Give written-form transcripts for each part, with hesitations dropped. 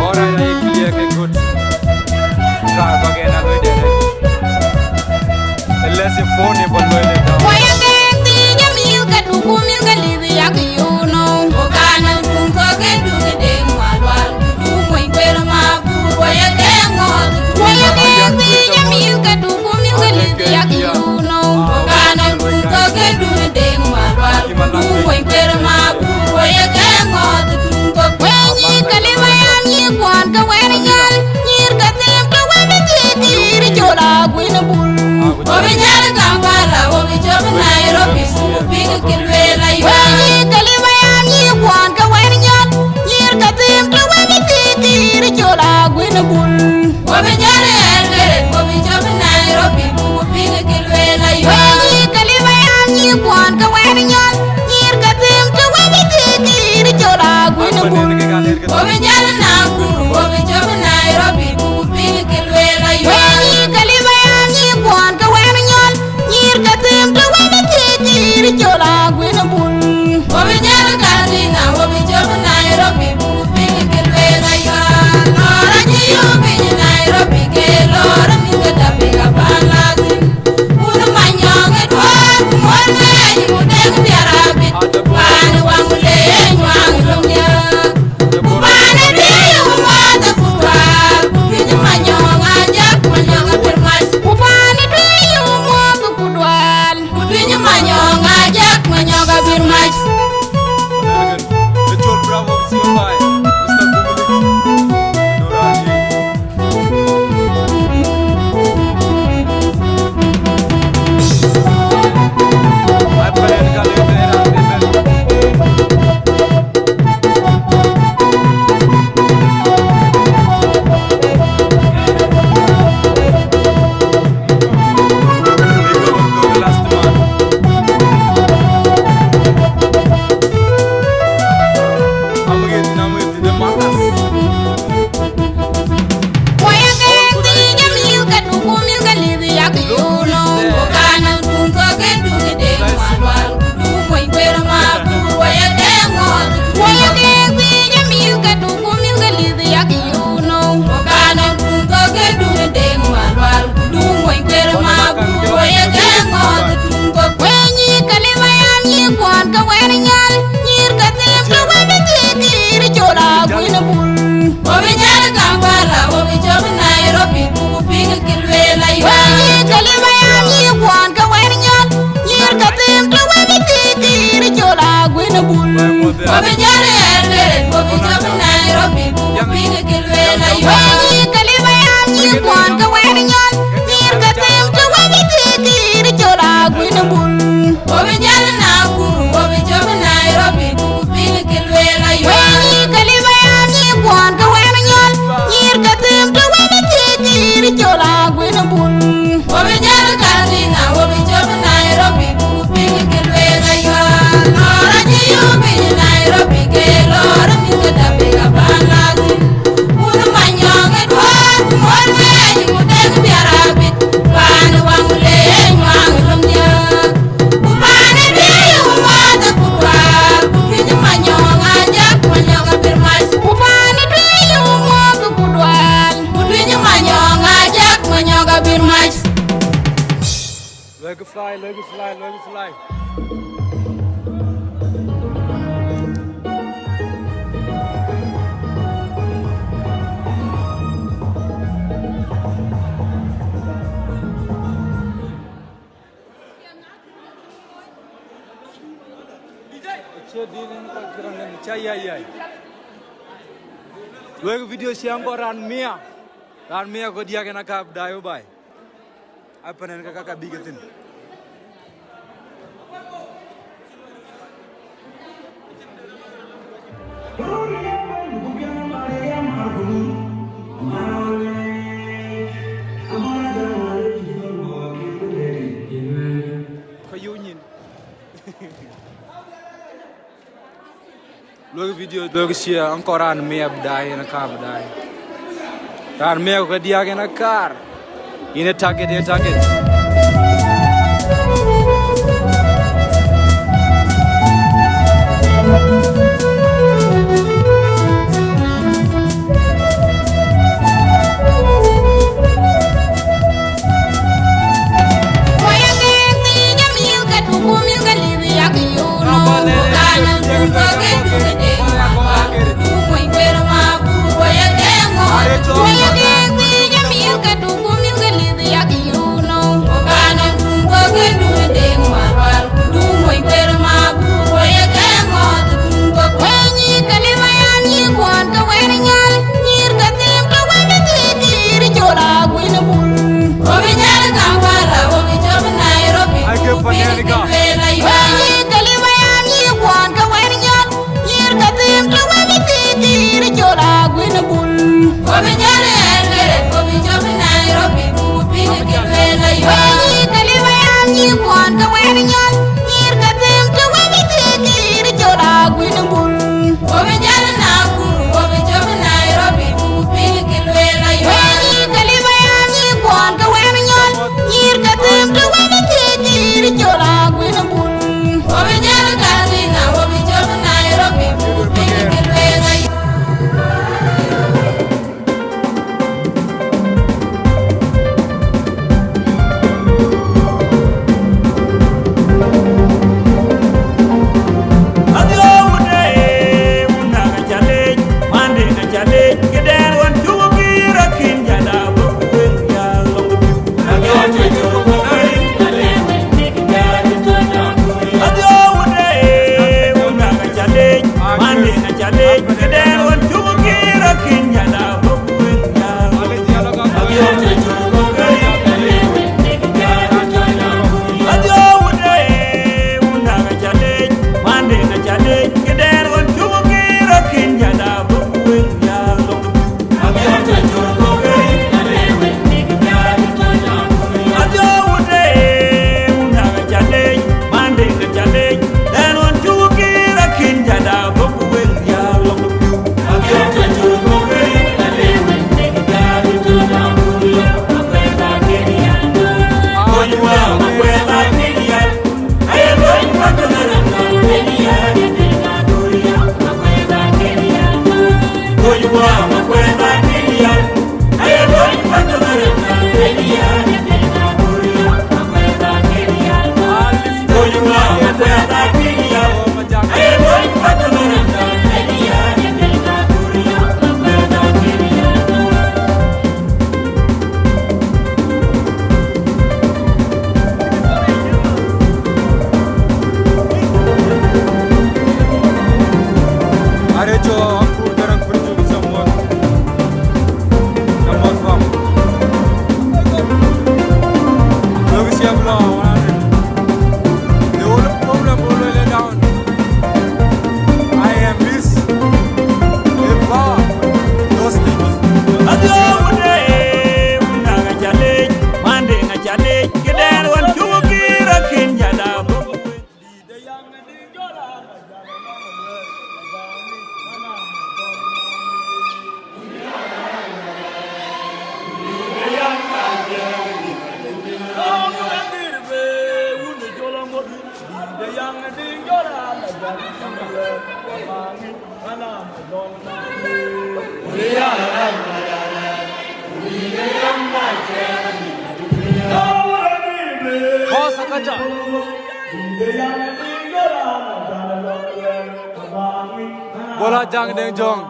Alright, I clear ke good. Car bagena loy de. Unless your phone is on loy de. Why you think the Jamil got to go milk and leave the yak you know? Okana tum forget to the day one. Wait, where am I? Why you think all? Why you think the Jamil got to go milk and leave the yak you know? Okana tum forget to the day one. Wait, where am I? Why you think all? When you can live, I am you want to wear a girl. You're got them to wear the ticket. You're a winner. Obinyala Kampala, Obijobi Nairobi, Pinga Kilwela, Yoni Kaliwa Yami, Wanka Wanyan, Yirka Tim to Wabiti, Jola, Winnabul. Obinyala Elgare, Obijobi Nairobi, Pinga Kilwela, Yoni Kaliwa Yami, Wanka Wanyan, Yirka Tim to Wabiti, Jola, Winnabul. Obinyala Nakuru, Obijobi Nairobi, Pinga Kilwela, Yoni Kaliwa Yami, Wanka Wanyan, Yirka Tim to Wabiti, Jola, Winnabul. Obinyala Katina, Obijobi Nairobi, Pinga Kilwela, Lora Jiyubi, Nairobi, Lora Minga Biga Balazin. Unu Manyong at work, one man, you would never be a rabbit. One Wangule, one Lumia. One a day, you want the football. Put your Manyong, and Jack, Manyong, and Mas. One a day, you want the football. Put your Manyong, and Jack, Manyong, and Mas. The Joel Bravo is your boy, Mr. I played Calipera. Obinyala Kampala, Obijobi Nairobi, Pinga Kilwela, Kaliwa Yami, Wanka Wanyan, Yirka Tim to Wabiti, Jola, Winnabul. Obinyala Elgare, Obijobi Nairobi, Pinga Kilwela, Kaliwa Yami, Wanka Wanyan, Yirka Tim to Wabiti, Jola, Winnabul. Obinyala Nakuru, Obijobi Nairobi, Pinga Kilwela, Kaliwa Yami, Wanka Wanyan, Yirka Tim to Wabiti, Jola, Winnabul. Obinyala Katina, Obijobi Nairobi, Pinga Kilwela, Lora Jiyubi, Nairobi, Lora Minga Biga Balazin. Unu Manyong at work, one man, you would never be a rabbit. One Wangule, one Lumia. One a day, you want the football. Put your Manyong, and Jack, Manyong, and Birmas. One a day, you want the football. Put your Manyong, and Jack, Manyong, and Birmas. Let it fly, let it fly, let it fly. Luego video siang ko ran mia ko dia kena kap dayo bay. Apa nen kakak bigatin. Kayunin. Luego video luego sia ancora an mia dai na kap dai. Ran mia ko dia kena kar. Ini target. Wabijana elgere Kobi chobi Nairobi Bupingi kilwela yo Kaliwa ya mjikwan kaweni nyon Nyir katim tuwemi kikiri chola gwinambul Wabijana Nakuru Kobi chobi Nairobi Bupingi kilwela yo Kaliwa ya mjikwan kaweni nyon Nyir katim tuwemi kikiri chola gwinambul Wabijana Kazina Kobi chobi Nairobi Bupingi kilwela yo Bola jang deng jong.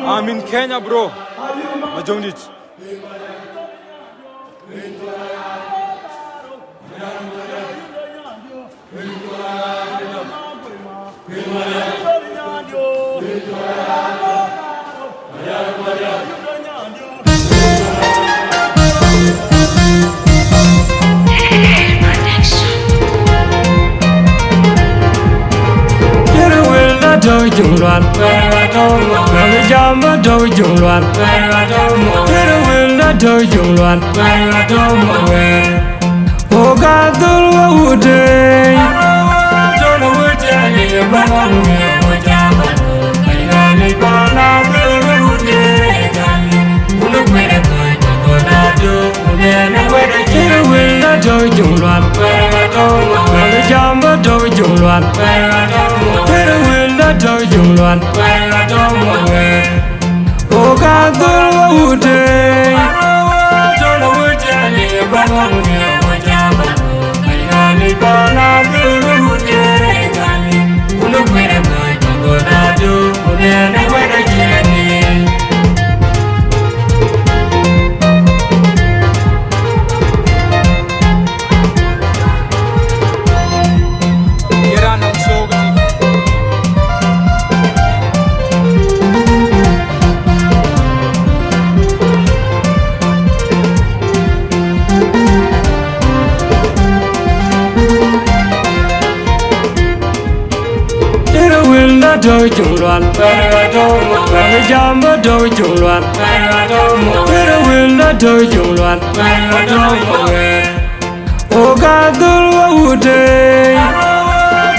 I'm in Kenya, bro. Majong dit. Đôi chung loạn người jamba đôi chung loạn người will đã đôi chung loạn cô ca tôi là ude tôi là ude đi bắt ông người của cha anh là đi con nào tôi là ude lúc mẹ đã cười tôi đã được mẹ đã quay lại người will đã đôi chung loạn người jamba đôi chung loạn người will đã đôi chung loạn cô ca tôi là ude tôi là ude đi bắt ông người của cha anh là đi con nào tôi là ude lúc mẹ đã cười tôi đã được mẹ đã quay lại Wabijana do jungluan, jamba do jungluan, pero will do jungluan, oga dulwa ude,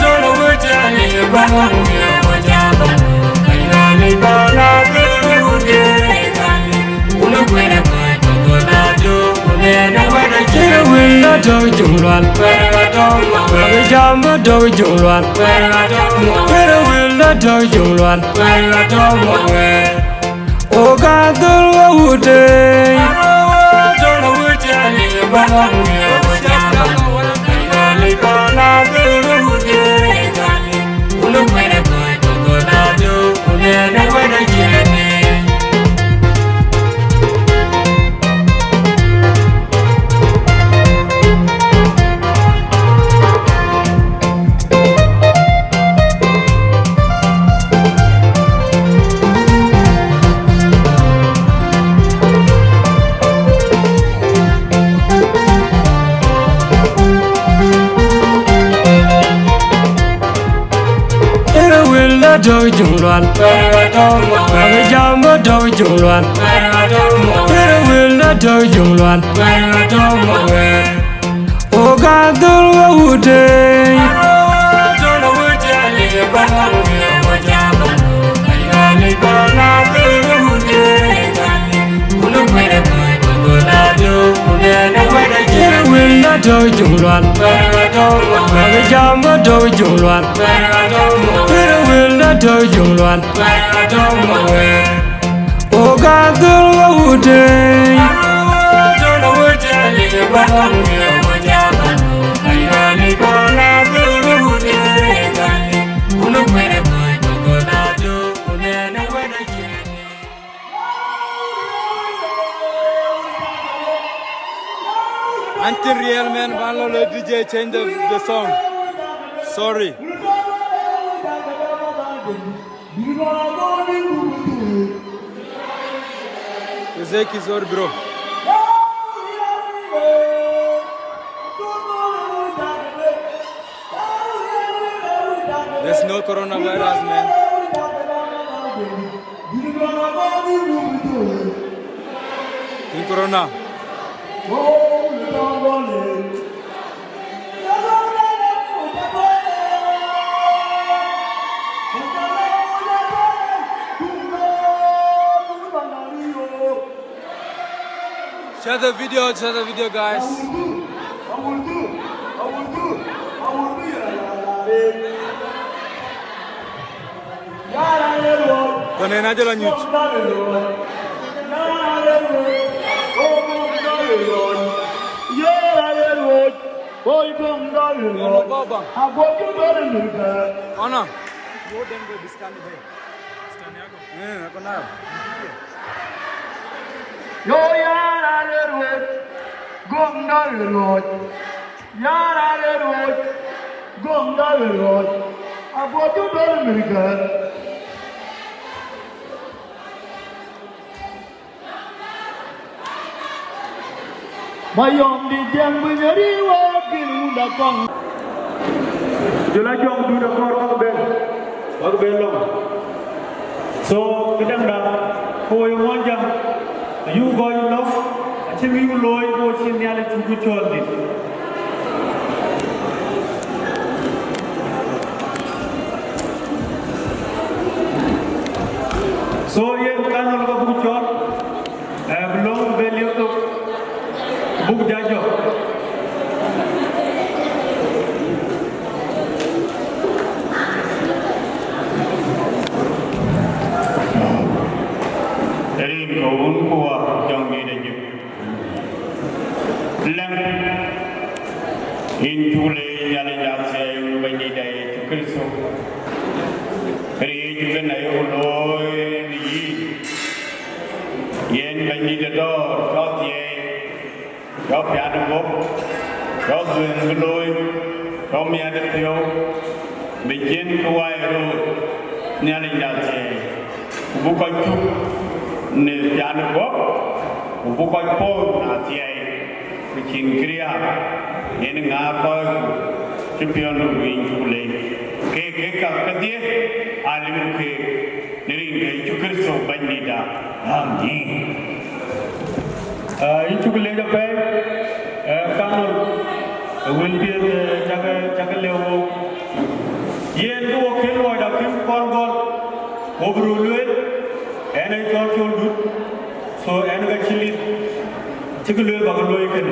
don't know what you bang me, jamba, I bana ude, una buena do, pero will do jungluan, jamba do jungluan, pero will do jungluan, oga dulwa ude, don't know what you bang me, jamba, I bana ude, una buena do, una buena jene. Do jungluan, jamba do jungluan, pero will do jungluan, oga dulwa ude, don't know what you bang me, jamba, I bana ude, una buena do, una buena jene, will do jungluan, jamba do jungluan, pero will do jungluan, oga dulwa ude, don't know what you bang me, jamba, I bana ude, una buena do, una buena jene. Until real man, one let DJ change the song. Sorry. Zeki is or bro. There's no coronavirus, man. In corona. Share the video, guys. Donena aja lanjut. Ana. Wo Deng be diskan be. Diskan aku. Aku nak. Yo yara le road, gomda le road. Yara le road, gomda le road. Abotu dol mirga. Mayom di jeng bunyari wa kilunda kong. Jula jong du da kor wak ben long. So kedang da koy wonjam. You go in love, actually you loy go in the other two children. So ye kan lo bu chot, belong belio to book jajo. Into the Yalajase, when they died to Christo. Reech when I will Yen when you the door, got ye, got piano book, got the Loy, got me at the pill, begin to wire road, Yalajase, Bukoy, piano book, Bukoy Pole, not ye, which in Korea. In Ngapa, champion of Wing Chule, ke ka kadie alimu ke nering ke chukristo banida amin itu kelega pe kanur will be jaga lewo yen do kelwa da kim kon obrulwe ene toldu so ene ga chili tikulwe bagaloy ken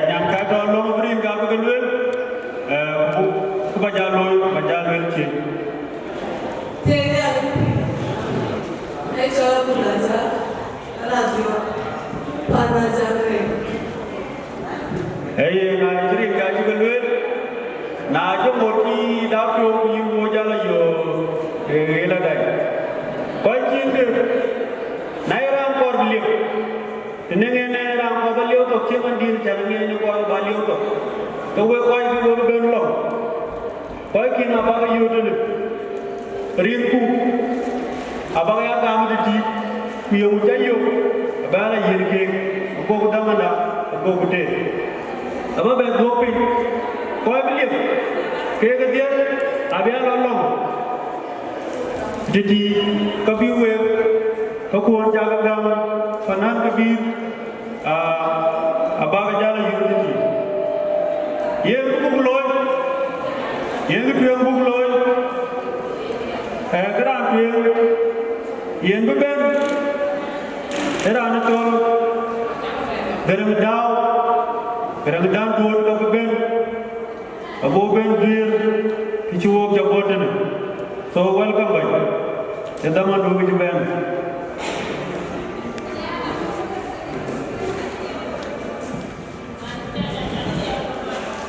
nyam ka do lo brin ga bagalwe ku bajaloy chi tega ai so bulaza radio panaza re na jiri ga jigalwe na jo moti da to yi mo jala yo ela dai ko jinde naira kor liyo tenenge naira ko baliyo to keman din jange ni ko baliyo to we ko yi go ben lo ko ki na ba yo de rinku abaga ya gam de ti ku yo jayo bala yirke ko ko damana ko ko te aba be do pe ko baliyo ke ga dia abya lo Jadi kabiwe kakuan jaga gam fanan kabir abaga jala yurdi yen bugloy gran yen beben era anatol berang daw dur ka beben abo ben dir kichuo jabotene so welcome bhai edama dogi jiben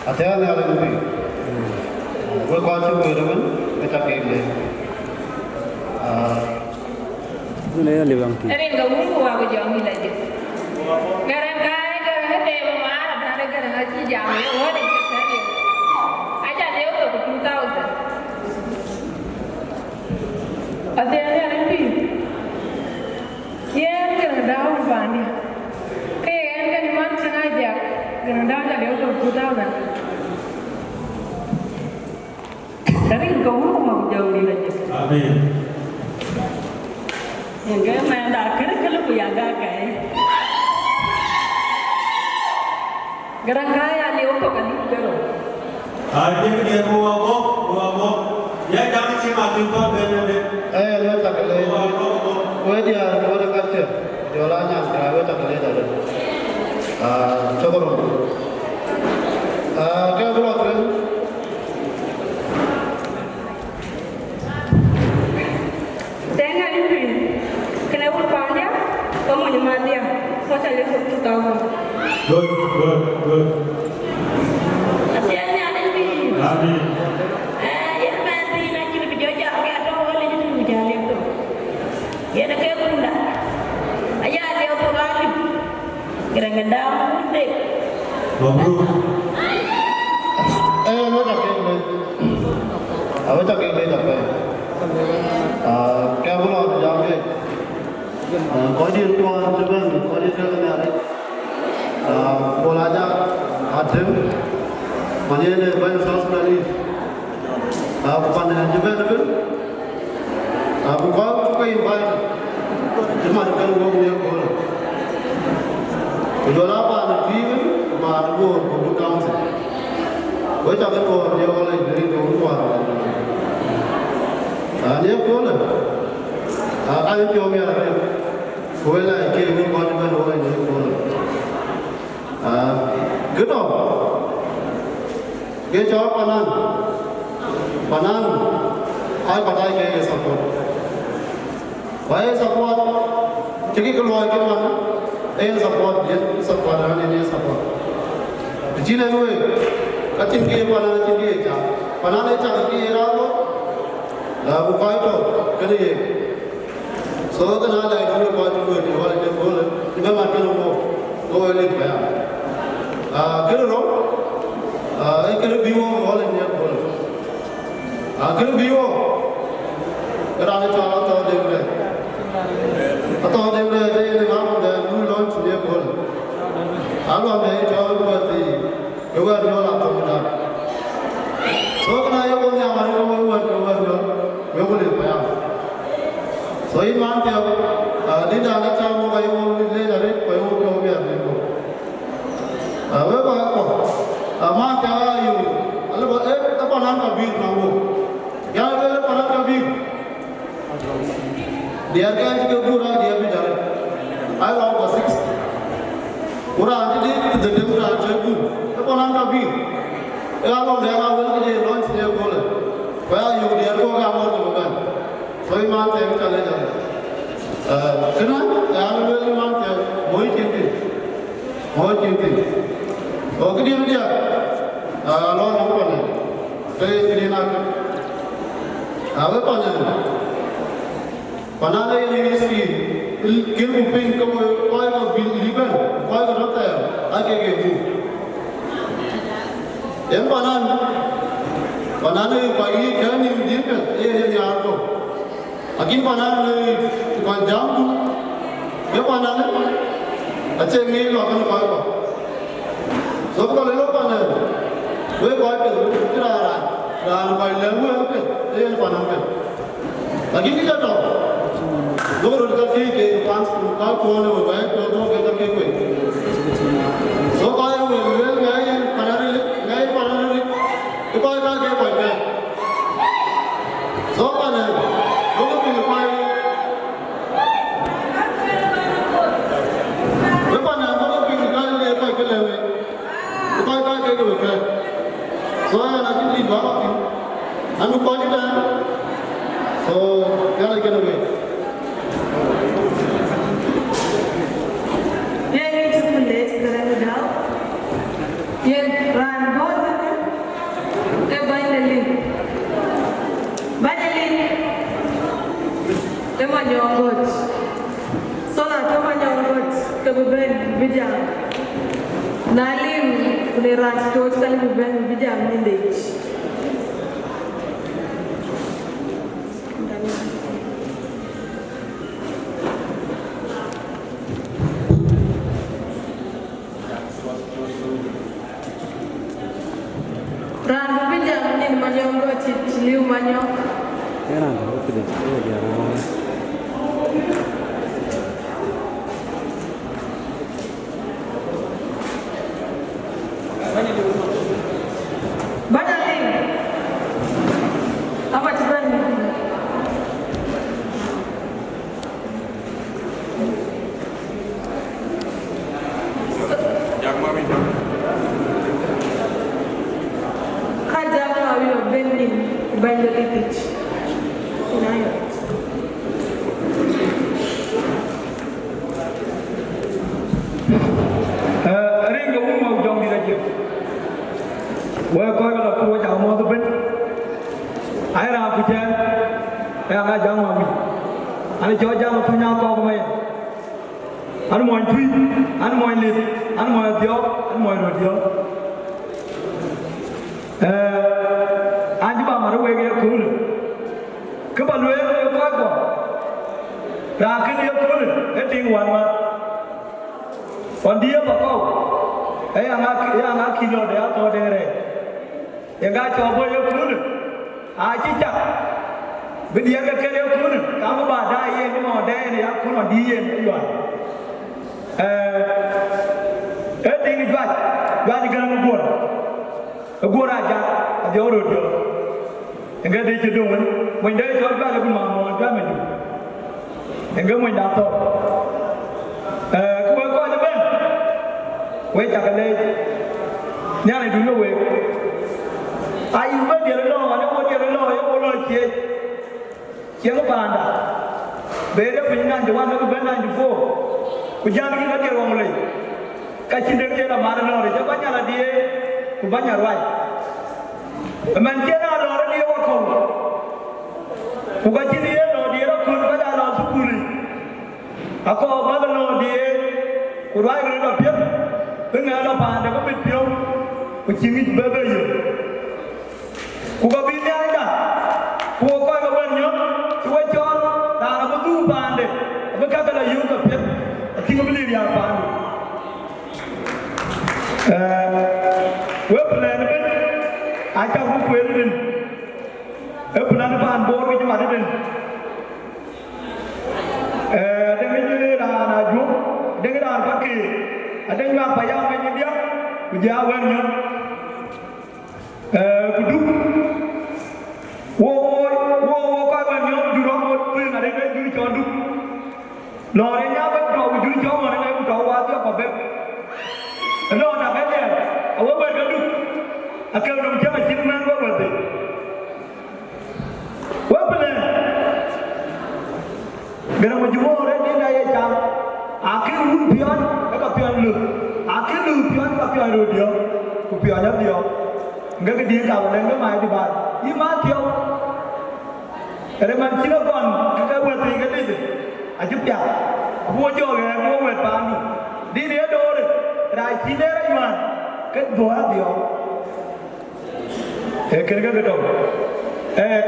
Ataya ala nubi we kwachu we rawan eta kele Ini ada bang ki. Erin ga wuru wa ga jami la je. Garan kai ga hade ba ma ra da ga na ji jami wa de ka ne. Aja de ko 2000. Ade ne ran pi. Yen ga da wa ba ni. Ke yen ga ni man sana ja. Ga da ja de ko 2000. Erin ga wuru ma ga jami la je. amen Enggak main dah kalau punya gagai. Gerang kaya leo kok kan pero. aje dia buamo ya jangan si mati pa benade lo takle we dia lo de kache jolanya we takle da chokoro ke bro tren Deng ini kena ulpanya, kamu nyaman dia. Kau cari 2000. good Asyiknya ada ni. amen Ya mati nak jadi berjaya. Ada orang lagi tu berjaya tu. Ya nak kaya bunda. Ayah dia apa lagi? Gerang gendam dek. mabrur lo takle awe takle da pe ke bro jabe ko di tuan jaban ko di jaga ne ale bolaja adem mane ne ban sos nali pan ne jaban ne bu ko invite cuma kan go ne ko jola pa na piven ma go ko count we ta ko je ko le ni ko ko ne ko le ai pyo me la ko la ke ni ko ne ko ne ko good on ke cho panan ai patai ke support why support chiki ko lo ke man support ye support ne support jine no katin ke panan ke cha panan cha ke ra lo la bu kai to ke ni so kana la ko ko ko ni wala ke ko ni ma ke no ko le pa ke ro ke biwo wala ni ko ke biwo ra ne cha to de re to de re de ni ma ko de lu launch ni ko alo me cha ko ti yo ga no la to na so kana yo ko ni ma ko jadi the Democrat Jagu. Upon Ankabi. I will never launch their bullet. Well, you dare go out of the gun. So you might take a letter. Can I will want to wait in it. What do you think? Okay, dear. Lord, upon it. Say, I will upon it. Panada University, kill pink, come quite a Liban, quite a hotel. I can get you. Then Panana pagi kan ni dia kan, ni aku. Akin Panana kan jam tu, dia Panana, aceh ni lo akan kau. So kalau lo Panana, gue kau tu kira dan kau lemu apa, dia Panana. Lagi kita tahu, dua orang kerja ke Frans kau kau ni berbaik, kau kita kau. So kau yang Panana ni. If I can't get my back, so on, look at the fire. If I'm not looking at the guy, if I can have it, if I can't get it, so I'm not going to leave out. I'm going to call it down. So, gotta get away. Yeah, you need to put it down. Yeah, run, both. Kemanyongot, sola kemanyongot kebeban bijak. Nalim uneran coach kali kebeban bijak Reech. Ran bijak ni manyongot ciliu manyong. Era ndio kile ya rana. Banyak ni. Apa cuban? Yang mami. Kaja kami bending bandar Reech. Nile. Ring cái màu dòng đi ra chiều. Vừa coi là cua chảo mò tôi bên. Ai ra cái chân, em ai giang mà mình. Anh cho giang thu nhau con mày. Anh mồi thui, anh mồi liệt, anh mồi thiếu, anh mồi rồi thiếu. Anh chỉ bảo mà nó quay cái cú nữa. Cứ bảo luyện nó quá quá. Ra cái điều cú nữa, cái tiếng hoàn mà. Còn dia bakau, yang kilo dia atau dengere, yang gak coba yang pun, cicak, dia ke dia pun, kamu badai yang mau dai ni aku mau dia ni jual, tinggi jual dengan gua aja, dia urut dia, yang dia cedung, dia jual lagi mau jual macam, yang dia dapat. Wei cakap leh, ni ada dulu wei. Ayu pun dia lelong, ada pun dia lelong, ada pun lelong cie apa anda? Beda penyanyi jawan tu benar juga. Ujian kita dia orang mulai. Kacin dia dah marah lor, jadi banyak lah dia, banyak ruai. Macam mana lor dia wakau? Kacin dia lor dia lor kun pada lor sukuli. Aku awal lor dia, ruai kalau dah pian. Tengah ada pada kau berpiau, kucing berbayu. Kau bini ada, kau kau bernyok, kau jual, dah apa tu pada, apa kata lah you kau piau, tinggal beli dia pada. Kau pernah ni, aja kau pernah ni, pernah ni pada bor macam mana ni? Dengan ni dah najuk, dengan dah pakai. Ada juga payah macam dia, ujiannya, kuduk, kau banyak jurang pun ada yang juri conduk, lorenya pun kau juri jauh mana yang kau wajib apa beb, no na bebe awo ba gadu akam dum jama jinman ba wate wabele bera mo jumo re ni na ye jam akhir un pion ka pion lu akhir lu pion ka pion ro dio ku pion ya dio nga ke dia ka le nga mai di ba i ma dio re man chino kon ka wate ka ni a jup ya wo jo ge wo wet ba ni đi đi đâu rồi, đại chi đấy đấy mà, cái đồ ăn gì không? Cái đó,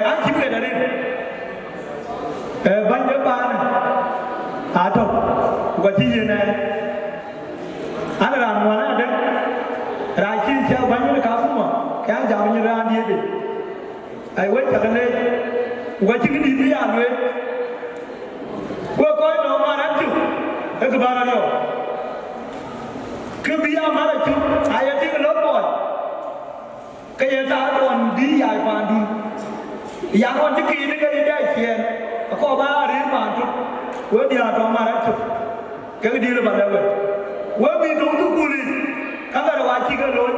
ăn chim này đấy, bánh nhớ ba này, Athok, quả chi gì này, ăn làm món này đấy, đại chi theo bánh nhớ cá phun mà, cái ăn cháo như ra đi đi, ai quét chặt lên, quả chi cái đi đi ăn rồi, quả coi nó mà ăn chứ, cái bao nhiêu? Cứ bây giờ mà là chú, ai ấy cái lớp rồi, cái gì ta còn đi dài mà đi, dài còn cái gì nữa cái gì đấy chuyện, có ba đến mà chú, với đi làm mà là chú, cái đi là bạn đâu vậy, với mình đâu chú cùi, các bạn là chỉ cái lối,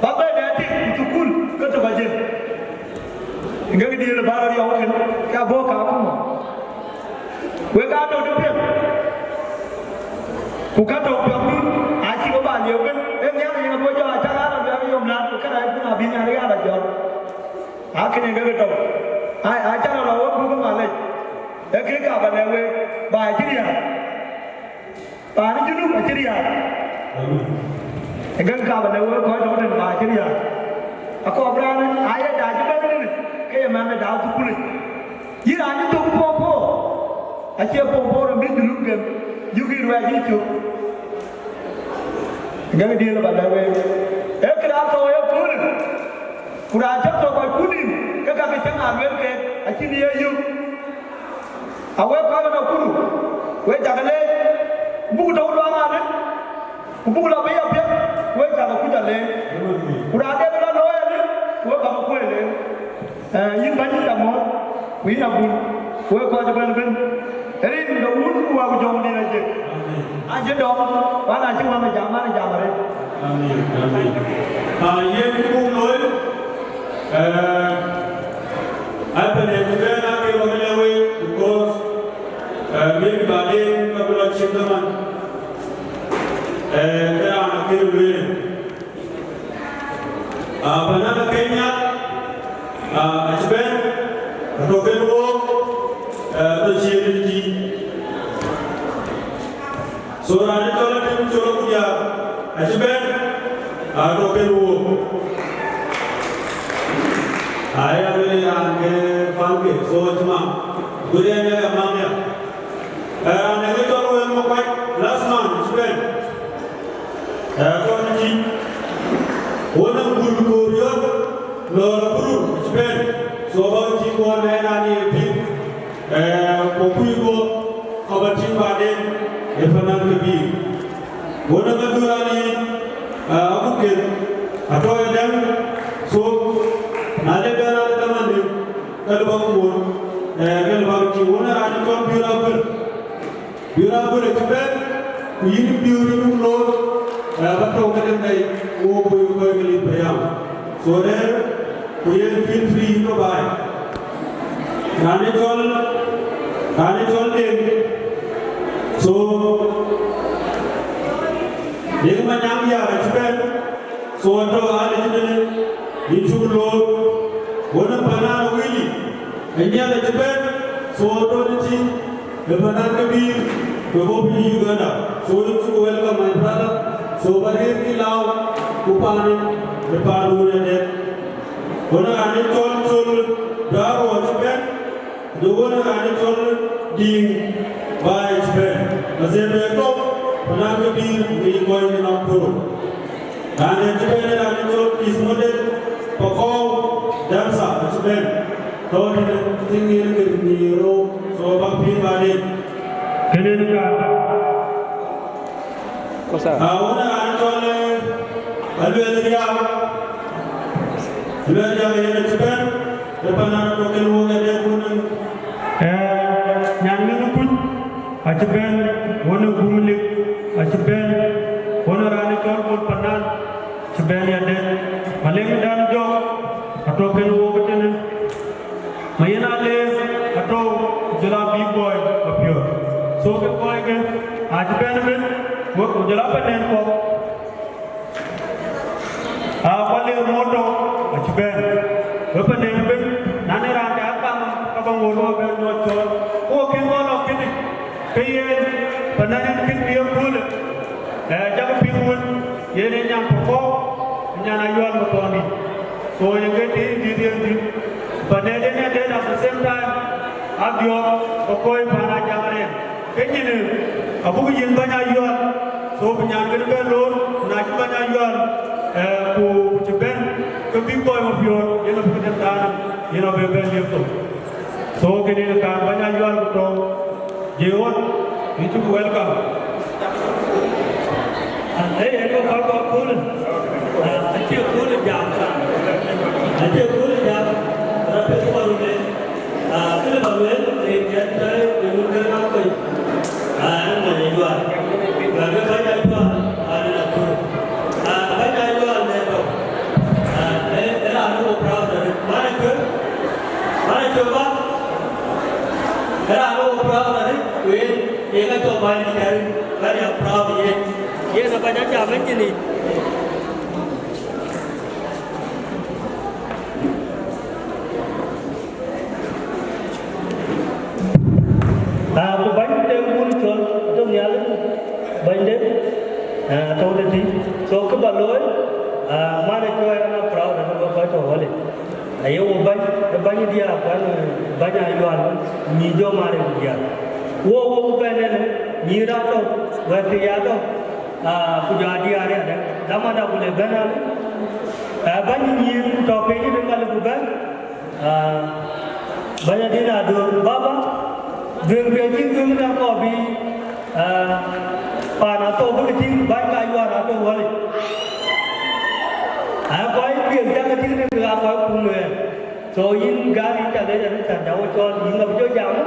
bác bé đấy thì chú cùi, cái chú cái gì, cái đi là bạn đi học cái bố cả cũng mà, với cả đâu chú biết. Bukan tu pion asyik apa dia kan? Yang boleh jalan jalan dia yang nak kan ada pun abis yang ada jalan. Akhirnya kita tahu. Ajar orang bukan malai. Akhirnya apa lewe baca dia. Pani jenuh baca dia. Akhirnya apa lewe kau tahu dan baca dia. Aku abran ayat dah juga ni. Kaya mana dah tu pun. Ini ayat tu popo. Asyik popo orang dulu kan. Yuki ruai itu, gak dia lepas lewe. Kerana tu yang pun, kurang jauh tu kau kuning, kakak macam ambil ke, aci dia yuk. Awak kalau nak kuru, awak jangan le, buku tahu doang ada, buku lah biar biar, awak jangan kuda le. Kurang ada kalau loya le, awak bawa kue le. Ini banyak tamu, ini abun, awak kau jangan ben. Hari ini dah urut aku jom ni aja. Aja dong, mana cuma macam mana jam hari. Amin. Ye pun loi. Apa ni? Kita nak pergi lewe because mungkin balik kalau cinta man. Kita nak pergi lewe. Apa nak Kenya? Ajben, Nakuru, Reech. So rani tola tim cholo kuya ajben Nakuru aya bele ange fange so jma gure ne amanya ne ke tolo en mo kai last man ajben ko ni wona guru ko yo lo guru ajben so ba ji ko ne na ni pi ko ko kabati baden Efanan kebi, bona kadurani amukin atau yang so nade bera teman ni kalau bangun kalau bangun bona ani kon biurabur ekspert ini biuru lor batau kene dai wo boy geli bayam so there we feel free to buy nane chol Deng. So, dia macam yang expert. So, antara ada jenis itu loh, orang panah wili, ini ada expert. So, antara jenis lebaran kebir, kebab ini juga ada. So, itu welcome my brother. So, bagi kilau, kupani, berpalu ada. Orang ada col baru expert, dua orang ada col Deng. Baik, Masih betul, pernah kebir di koi di Nakuru. Dan yang sebenarnya ada tu ismodel pokok dansa sebenarnya. Tahu ni tinggi kebiro, sobak pribadi. Kemudian, awak ada tu le, alu dia yang sebenarnya depan anak keluar dia pun yang pun. Ajben, wana gumlik, ajben, wana rani chol bol panan chben ya de maleng dan jo ato ken wo betene mayena le ato jula big boy apio so ke boy ke aj ben ben wo jula panen ko a wale moto achben wo panen ben nane ra ka ka bang wo lo ben no chol wo ken wo lo ken ke yen panan ken biyo kul jaga pingun yene nyam ko nyana yuan mo toni so yenge di panede ne de at the same time abio ko koy pana jamare kenyine abu yin banya yuan so bunyan gene be lor na ji banya yuan ko jben ko bi boy mo bio yene bu den tan yene be be lepto so kene ka banya yuan ko jeon itu welcome. Hey, hello, Papa, cool. Achi cool jam. Achi cool jam. Rapi tu baru ni. Kena baru ni. Kita dulu kena apa? Mana jual? Berapa banyak jual? Ada Nakuru. Banyak jual ni tu. Era anu operasi dari mana ke? Mana coba? Era anu operasi dari. Weh, ia coba ni dari banyak operasi ni. Ye na banyak jaman je ni. Aku banyak tempul col, atau nyala banyak. Tahu tadi. So ke baloi, mana cuai anak perahu dan apa tu boleh. Ayo banyak dia kan banyak jual ni jo mare dia. Wo penen ni rato, bertiada tu. Kujadi ada ada, lama dah boleh benar. Banyak ni topik ni memang bukan. Banyak dia ada bapa, dengan beijing tu mana kopi, panah tu beijing banyak ayuan atau boleh. Kau biar jangan tinggal di kau punya. So in gari tak ada jadi tak jauh call, in apa jauh jauh.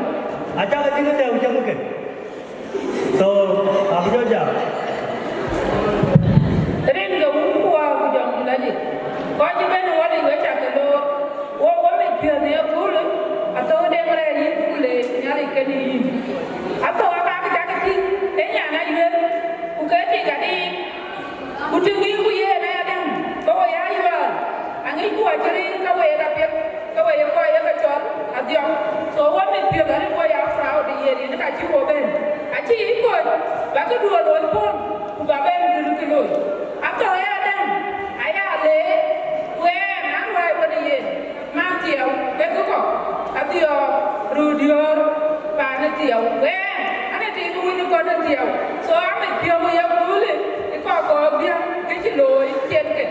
Aja kita tinggal jauh jauh ke. So apa jauh jauh. Ringa wuwa kujam lagi. Kau juga ni wali baca kalau, wali pihak dia pula, atau dia orang ini pula nyari kini. Atau apa kita kaki, ini anak jual, bukan tiga ni, bukan minggu ye na ada, bawa ya jual. Angin kuat jadi kau ye tapi kau ye kacau, adiam. So wali pihak ni kau ya frau dia ni nak aci koben, aci ikut, bagai dua lon pun. Bukan dulu kilo. Atau ada, ayah le, anway pada ye, matiau, bekok, atio, rudior, panetiau, ane tiru ini kau netiau. So ame piau yang boleh, ikau dia keciloi, cengke.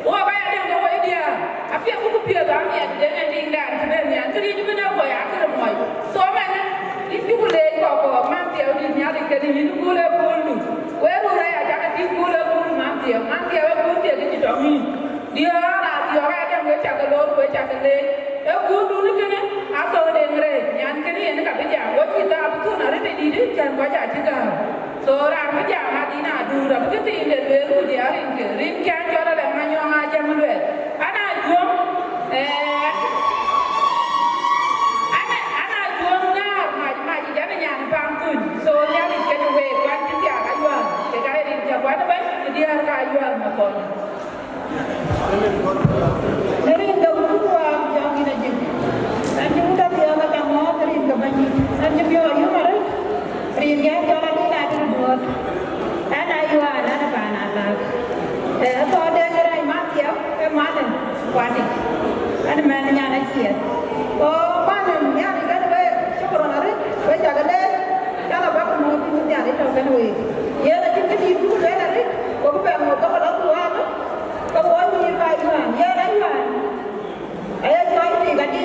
Wah bayar dia kau dia, tapi aku piau kami ada dengan tinggal sebenarnya, jadi cuma nak bayar aku ramai. So mana, itu boleh kau matiau di nyari kini itu boleh bulu. Where I got a big bull of Mantia, Mantia, Mantia, dia orang yang macam kalau macam ni, aku dulu ni atau dengar, yang kini ni kami jawab kita apa tu nari ni jangan baca juga. So orang macam hati nak dulu, begitu ini dulu dia ring kan cara le manyo aja menduet. Anak jual, anak jual nak maju jangan yang pangkun. So dia ni kena kan kita ayuan. Kuat apa? Dia kayuan macam. Dari dahulu aku jangan kita jadi. Nanti kita dia macam mana dari kebanyi. Nanti biar ayu mana? Ringan jalan ni nak buat. Ada ayuan, ada panah. Atau ada gerai mati ya? Mana? Kuat. Ada mana yang nak siap? Oh mana? Yang ni kan cukup orang ada. Jaga deh. Kalau bapak mau pinjam dia itu kan weh. Ya, nanti kita ibu dah ada. Kau bukan mau kau kalau tuan, kau boleh ni kayuan. Ya, kayuan. Ayah jual ni gadi.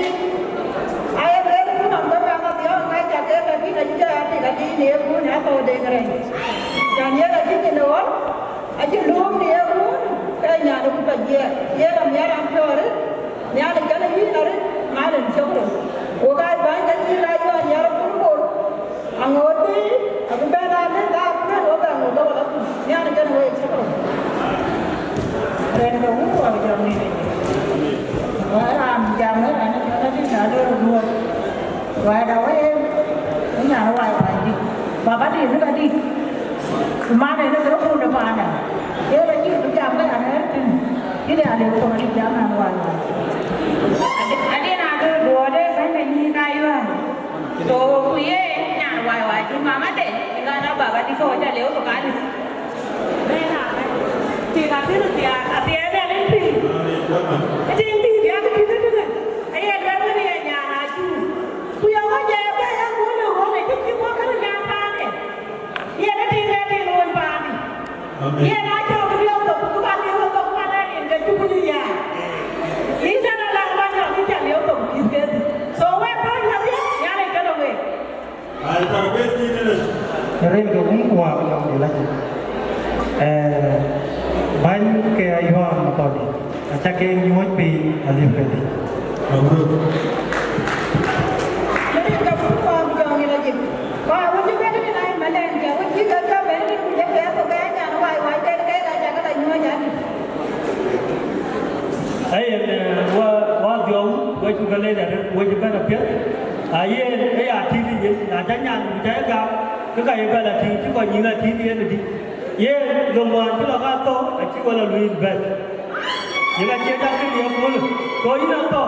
Ayah beli pun orang orang dia orang jaga gadi gadi jadi gadi ni pun apa dengar. Dan ya gadi ni lor, aje lom ni pun. Kaya nyara pun dia. Ya, nyara ampor. Nyara kalau ni nyara malam cakap. Okai banyak ni kayuan nyara pun pun. Anggoti, aku benar ni dah pernah orang orang tu. Ni ada kan orang cakap. Bên đó cũng vào giờ này. Rồi làm giờ nữa là nó đi sợ đưa được luôn. Rồi đâu em ở nhà nó hoài hoài đi. Bà bắt đi nó đi. Mà này nó có phun được bà này. Thế là chỉ được làm cái này hết. Cái này đều không đi làm hàng hoài hoài. Anh đi nào đưa đùa đấy phải mình như này mà. Rồi quý nhà hoài hoài thì mà mất đấy. Cái nó bảo đi coi cho liếu của cái đi. Đây là thì là cái gì à? Thì em lên thì. Cái gì thì em cái gì đấy. Ai em lên cái nhà là chú. Bây giờ có nhà cái em muốn được hôm nay chút chút cái nhà ta này. Nhà nó thì luôn bà đi. Nhà nó cho cái điều tục của bạn điều tục của bạn này để chú như nhà. Lý do là làm bao giờ đi trả liếu tục thì cái số em có nhà biết nhà này cái đâu về. Ai ta biết gì nữa. Rồi cái cũng qua trong gì là banyak ke ayuhan tadi, acak ke nyuat pi alim kali. Jadi kamu faham jangan lagi. Wah, waktu kita ni naik mana dia? Waktu kita kan mana ni punya kerja apa kerja? Wah, wah, kita kerja kita nyuat jadi. Wa jauh, wa juga lelaki, wa juga nampil. Ayah hati ni, ada yang berjaya kau, kau yang berlatih, tu kau ingat hati dia ni. Ye lomban tu laga to, aci wala luin bed. Yang aci tak dia pun, kau ini to,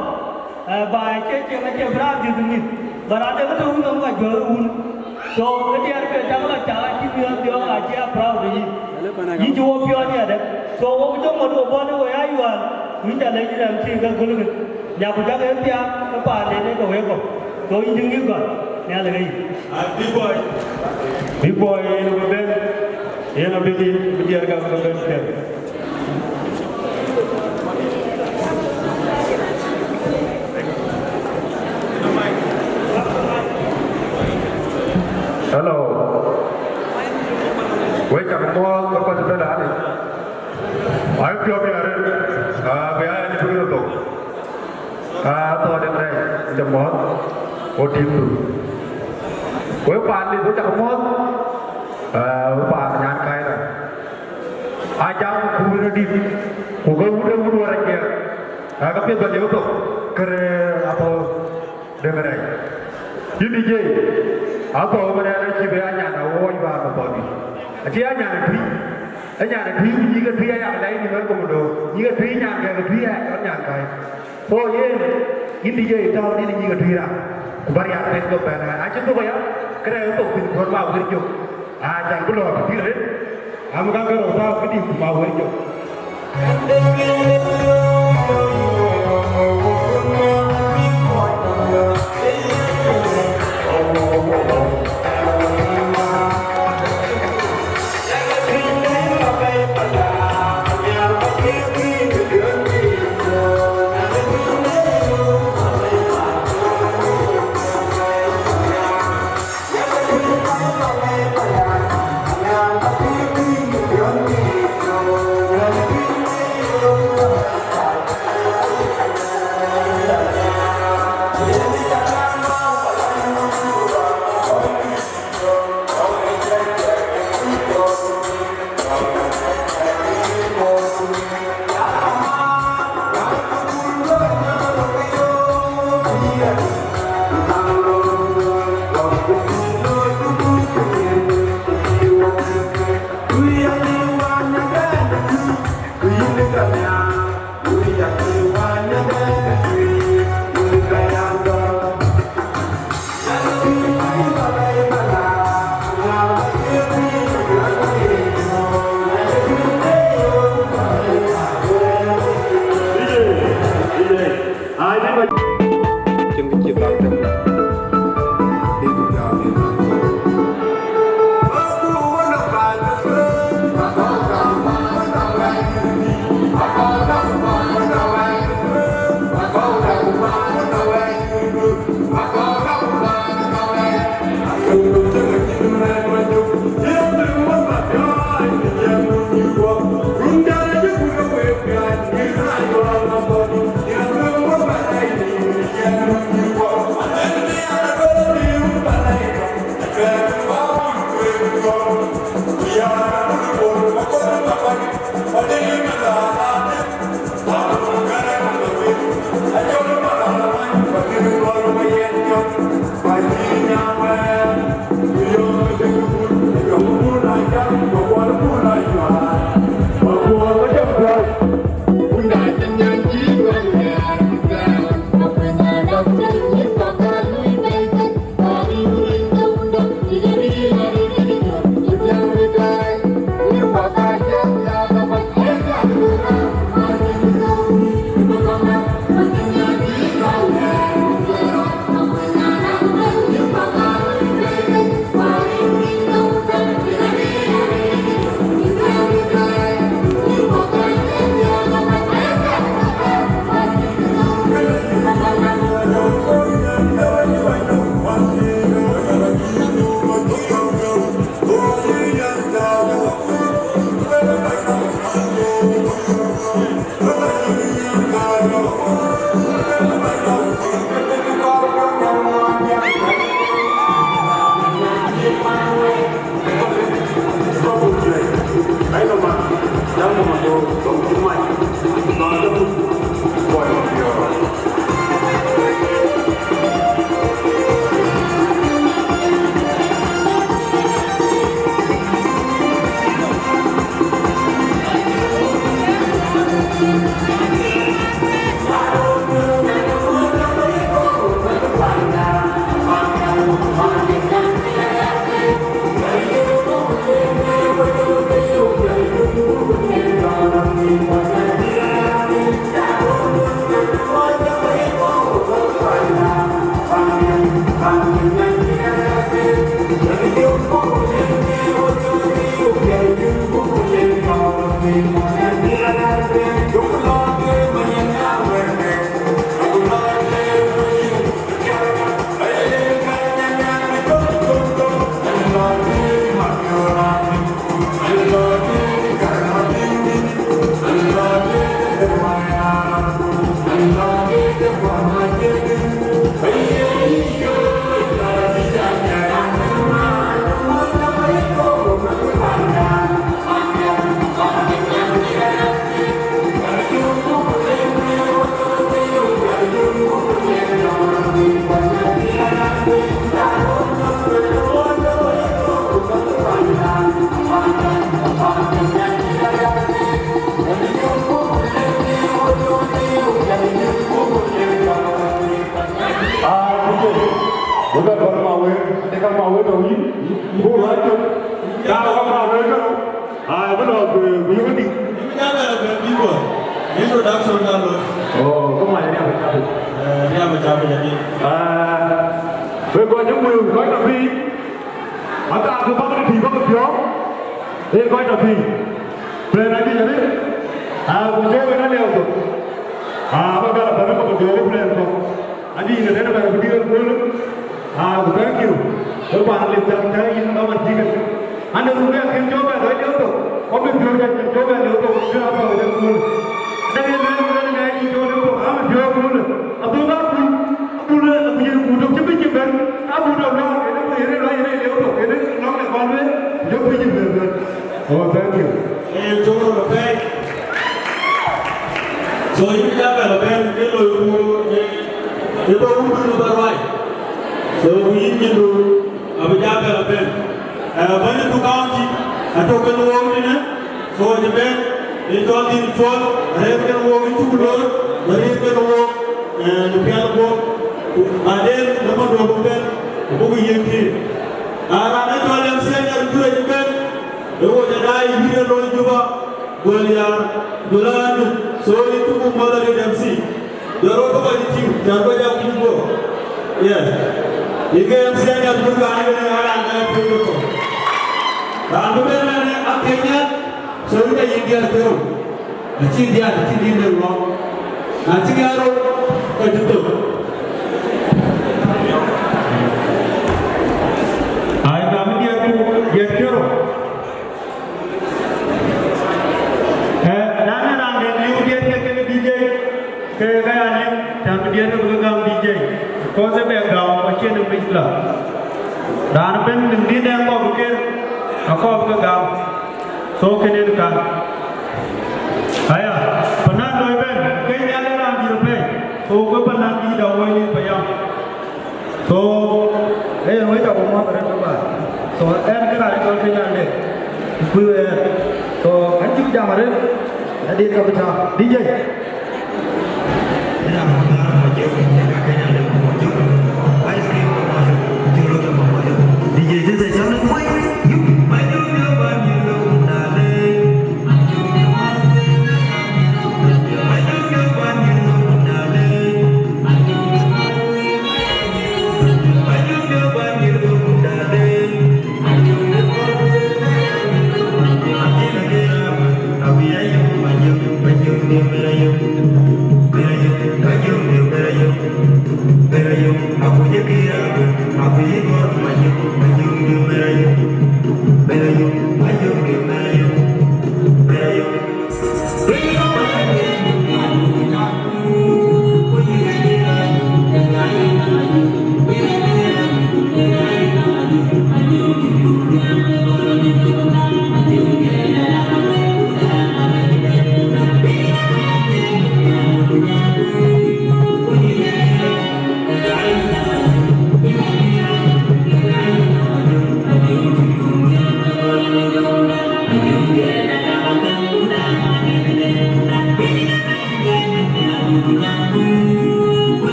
baik aci aci berat jadi ni. Berat itu tu orang buat jual. So dia kerja kalau cakap dia aci berat jadi. Ini jual pion ni ada. So orang tu mahu buat ni orang ayuan, minta lagi dalam cerita gulu. Yang punya kerja apa ni kau heko. Kau ini juga kau, ni ada lagi. Big boy ni berbeza. Yang lebih dihargai oleh kita. Hello. Welcome semua kepada kita hari. Ayo kita biar biar ini perlu tu. Atau ada yang jemot, otim tu. Kau pandai tu cakap jemot. Pak nyankai lah. Ajang kuda di, kuda orang dia. Tapi beliau tu kere apa dengar ay. Ini je. Apa orang ada cibianya na oi ba apa ni. Cibianya na dui ni ke dui yang lain ni kan komodo. Ni ke dui yang ke dui kan nyankai. Oh ye, ini je tahu ni ke dui lah. Bari apa itu pernah. Aja tu kaya kere tu pun korban berjuk. Jangan keluar berdiri. Kamu kan kalau tahu kita mau itu. Yeah.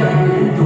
Thank you.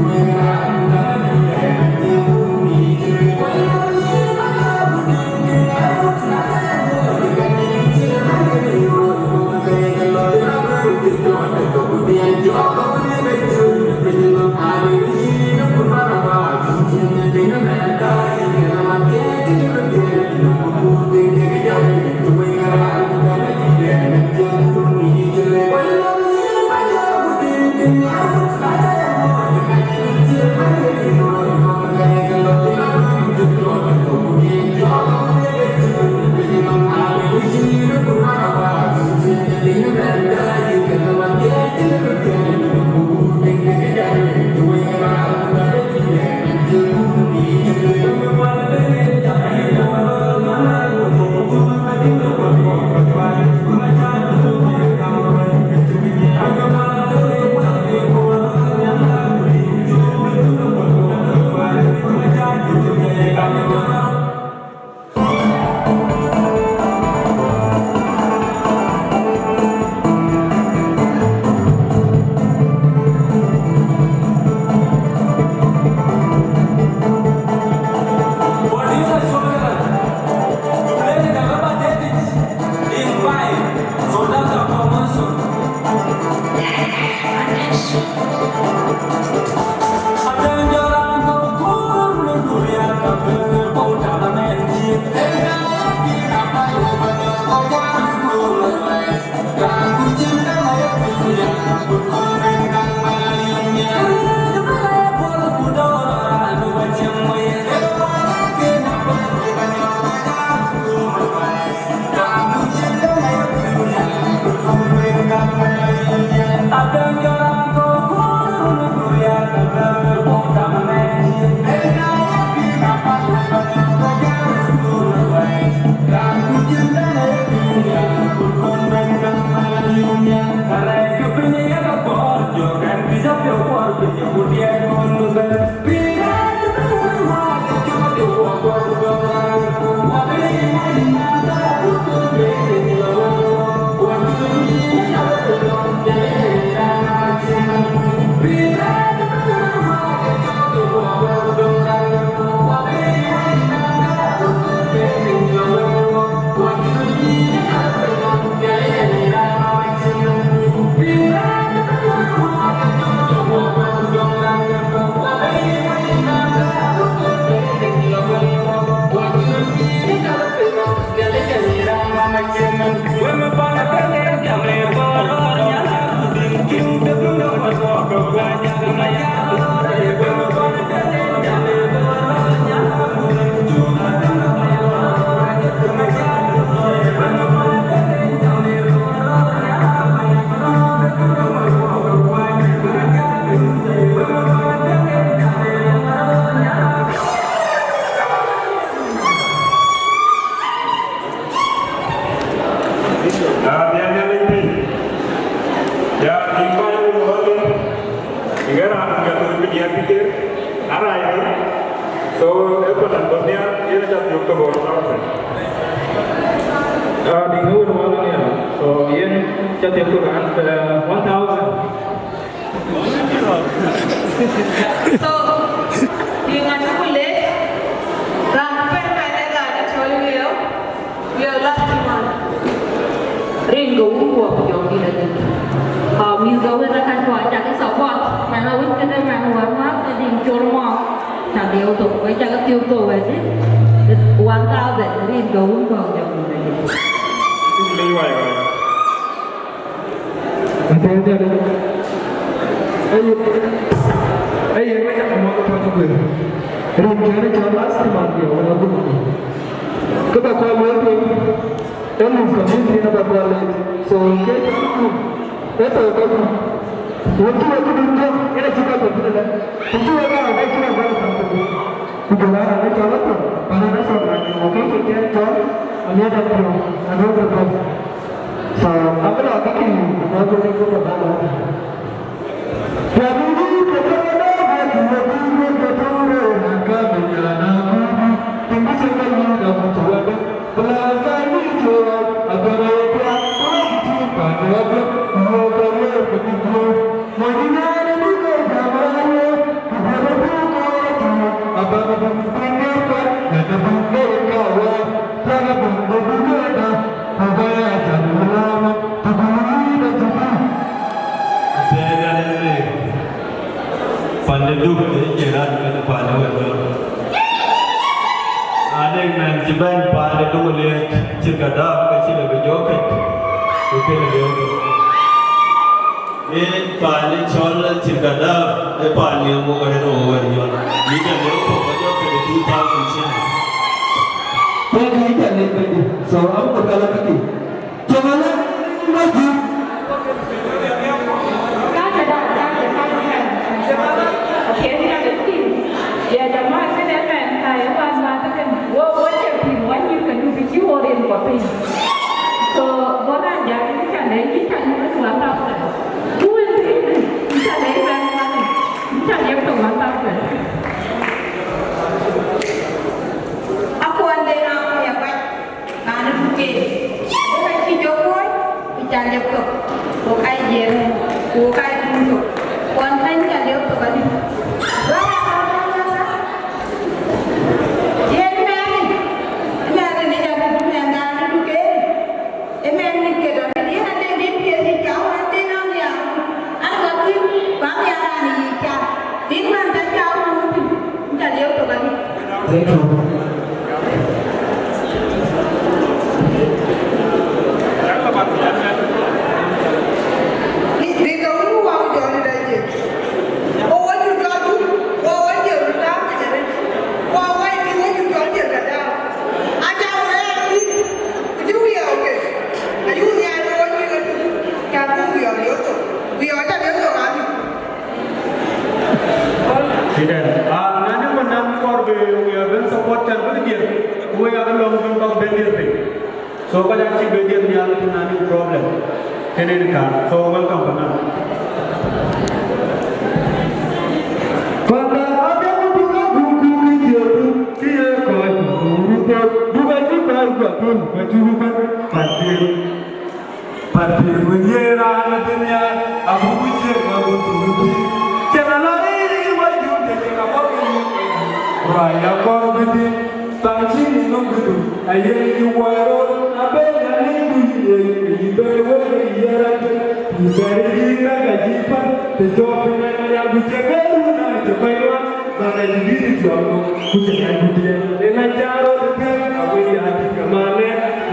Kemana?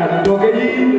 Nah,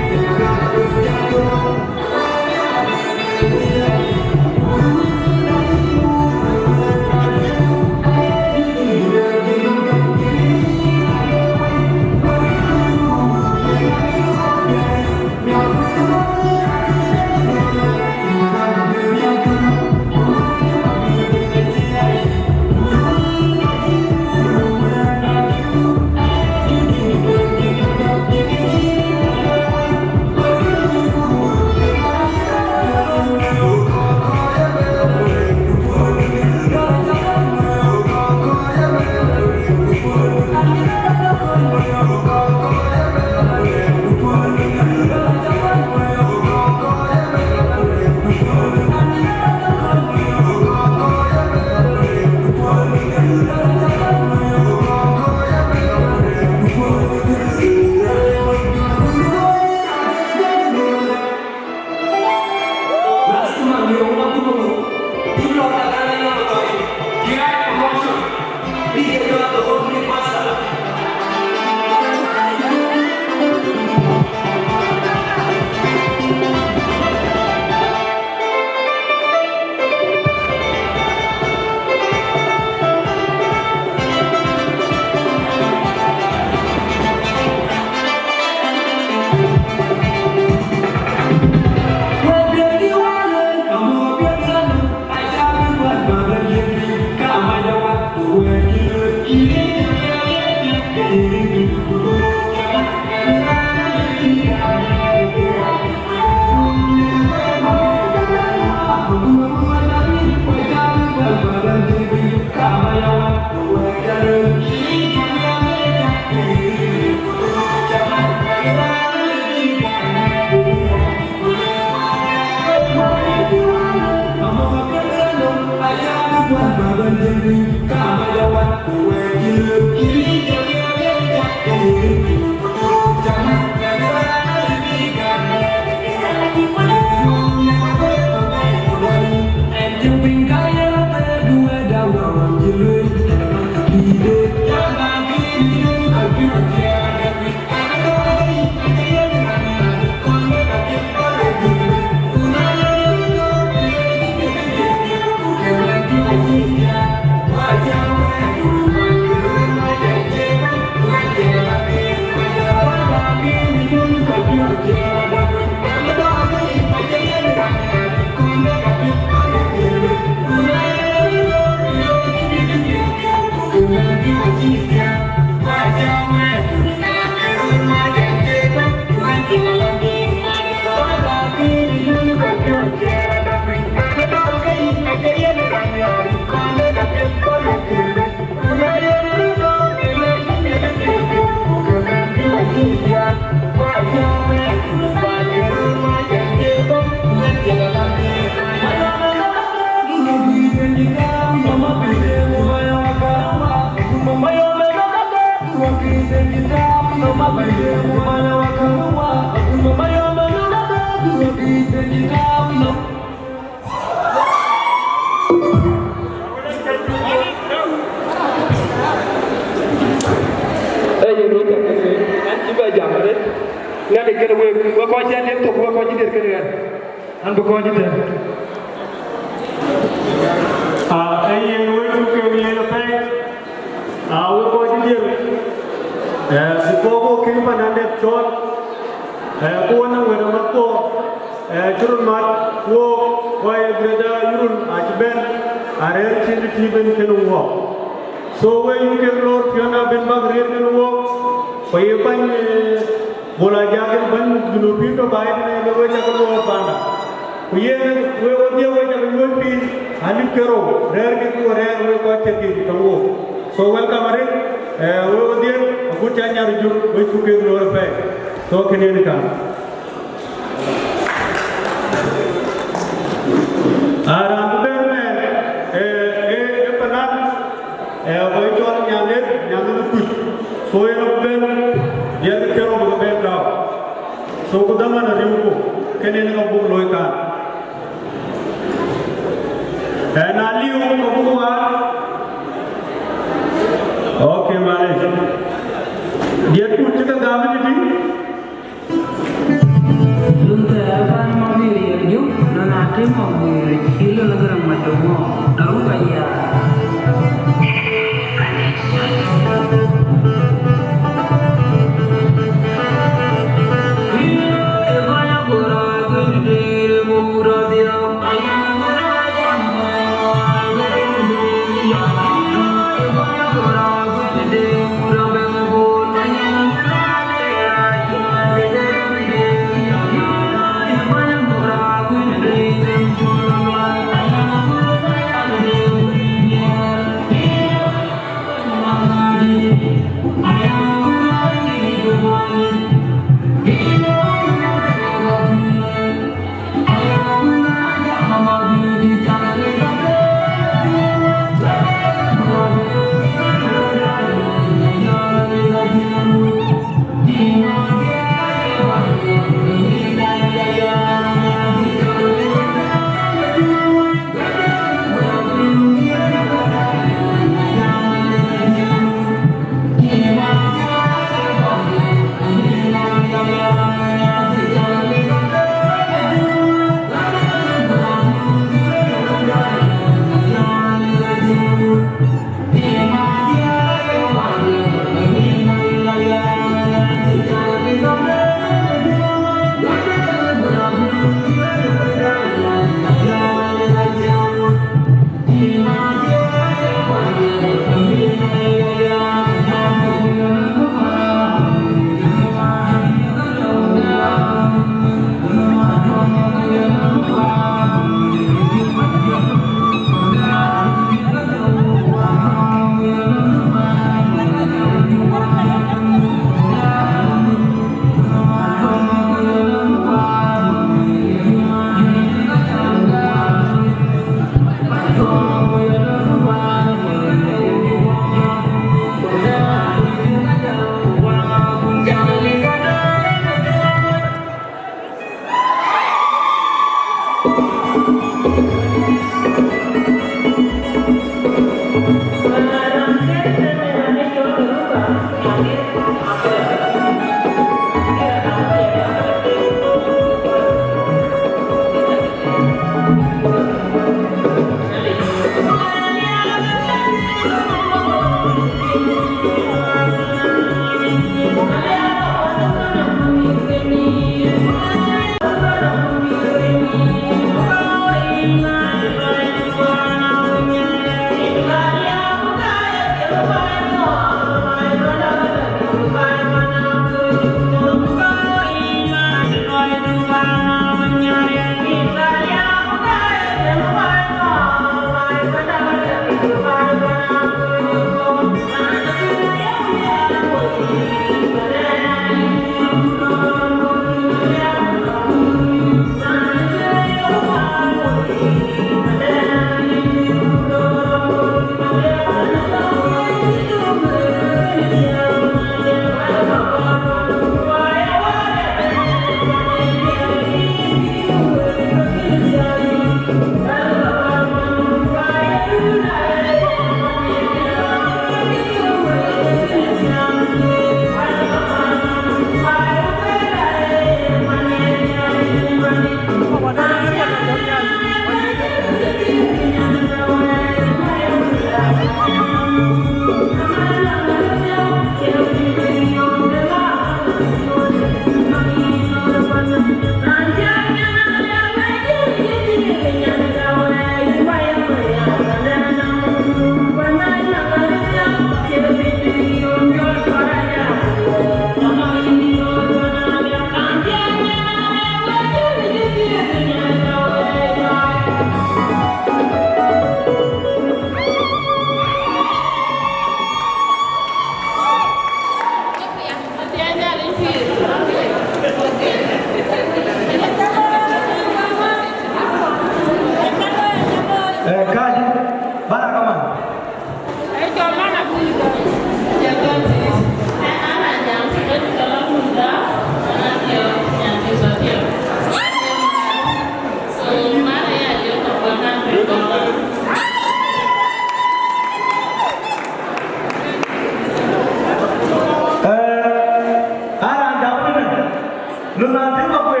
Luna tema kwe,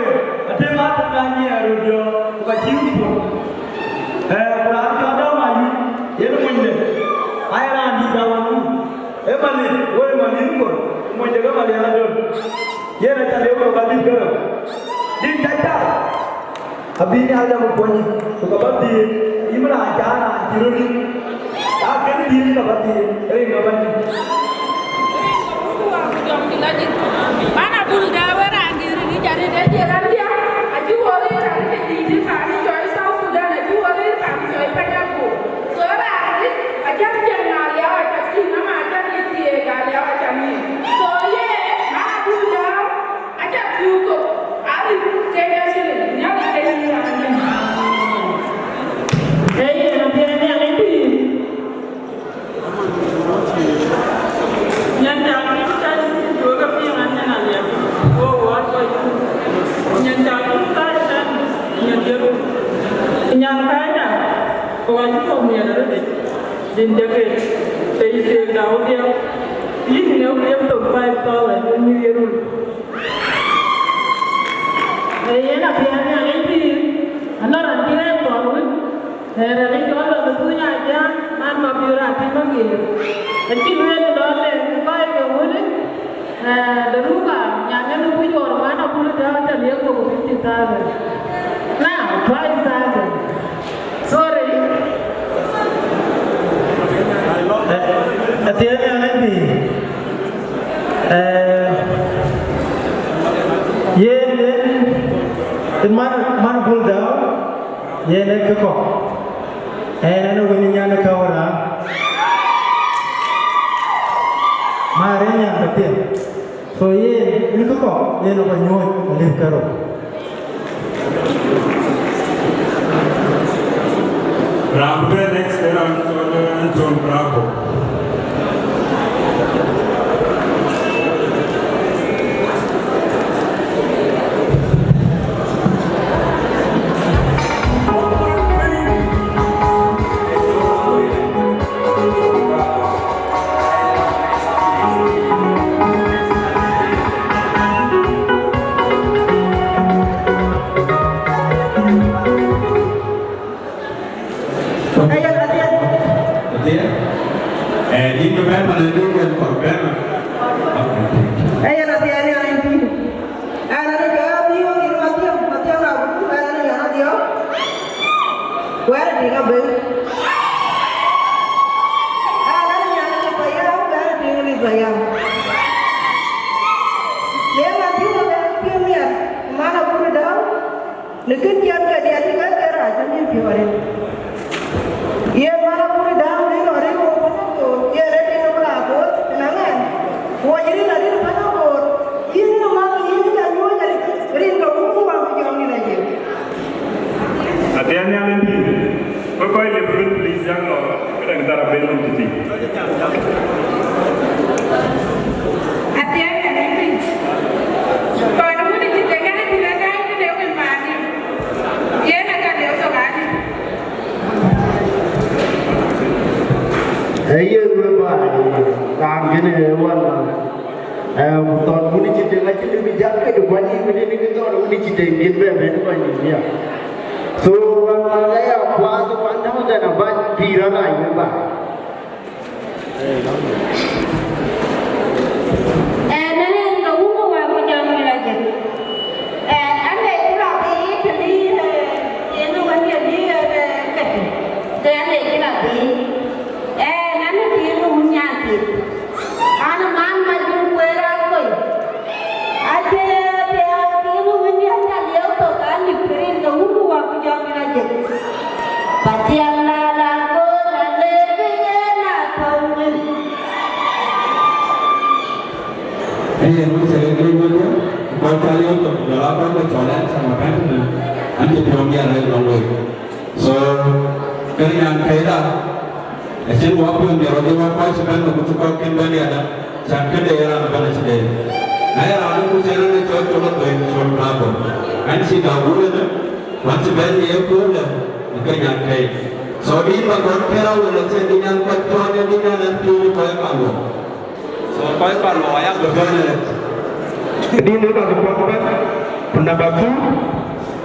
tema tangani arudio, kajiupo. Kurang jodoh maju, yelu mende. Aira di dawamu, emali, woy mali pun, mende ke mali adon. Yelu cari orang balik ke, di jaja. Abis ni ada mukoni, tukabati, imla jana, jiruni. Akhir di tukabati, ngabani. Mana bulda warang diri ni jadi dia dia. Aju orang ada di kami joy South Sudan aju orang kami joy Penyaku. Soalnya aja jangan ya tapi nama aja dia gaya macam ni. Soalnya mana bulda aja cukup. Ari saya sini nyari kayak ni lagi. Nanti yang ini. Nyangkanya orang itu punya ada jinjake teisi tahu dia ini dia tu baik tahu ini dia dulu. Nak biarnya ini, anak nanti dia tahu. Hari ini kalau betunya aja, mana biar hati bagi. Nanti dia tu dah baik kemudian, daruga, yang ni punya orang mana pun dah dia kau mesti tahu. Now, try that. Sorry. At the end of the man pulled down, yen a cock. And I know when you're a cowra. Marina, the so yen, you cook, yen of a new live carol. Rampe next around John Bravo. Di ni tak ada Number 2,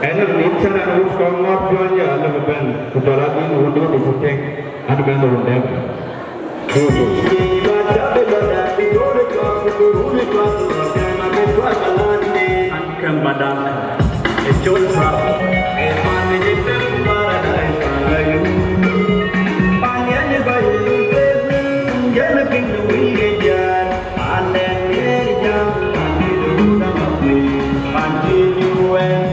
and the nature and root come up to the other band, to Baladi, who do the protect and bend on them. Come, Madame, it's your problem, and manage the paradise for you. Panya by you, galloping the wicked yard, and then get young, and you do them up with, until you went.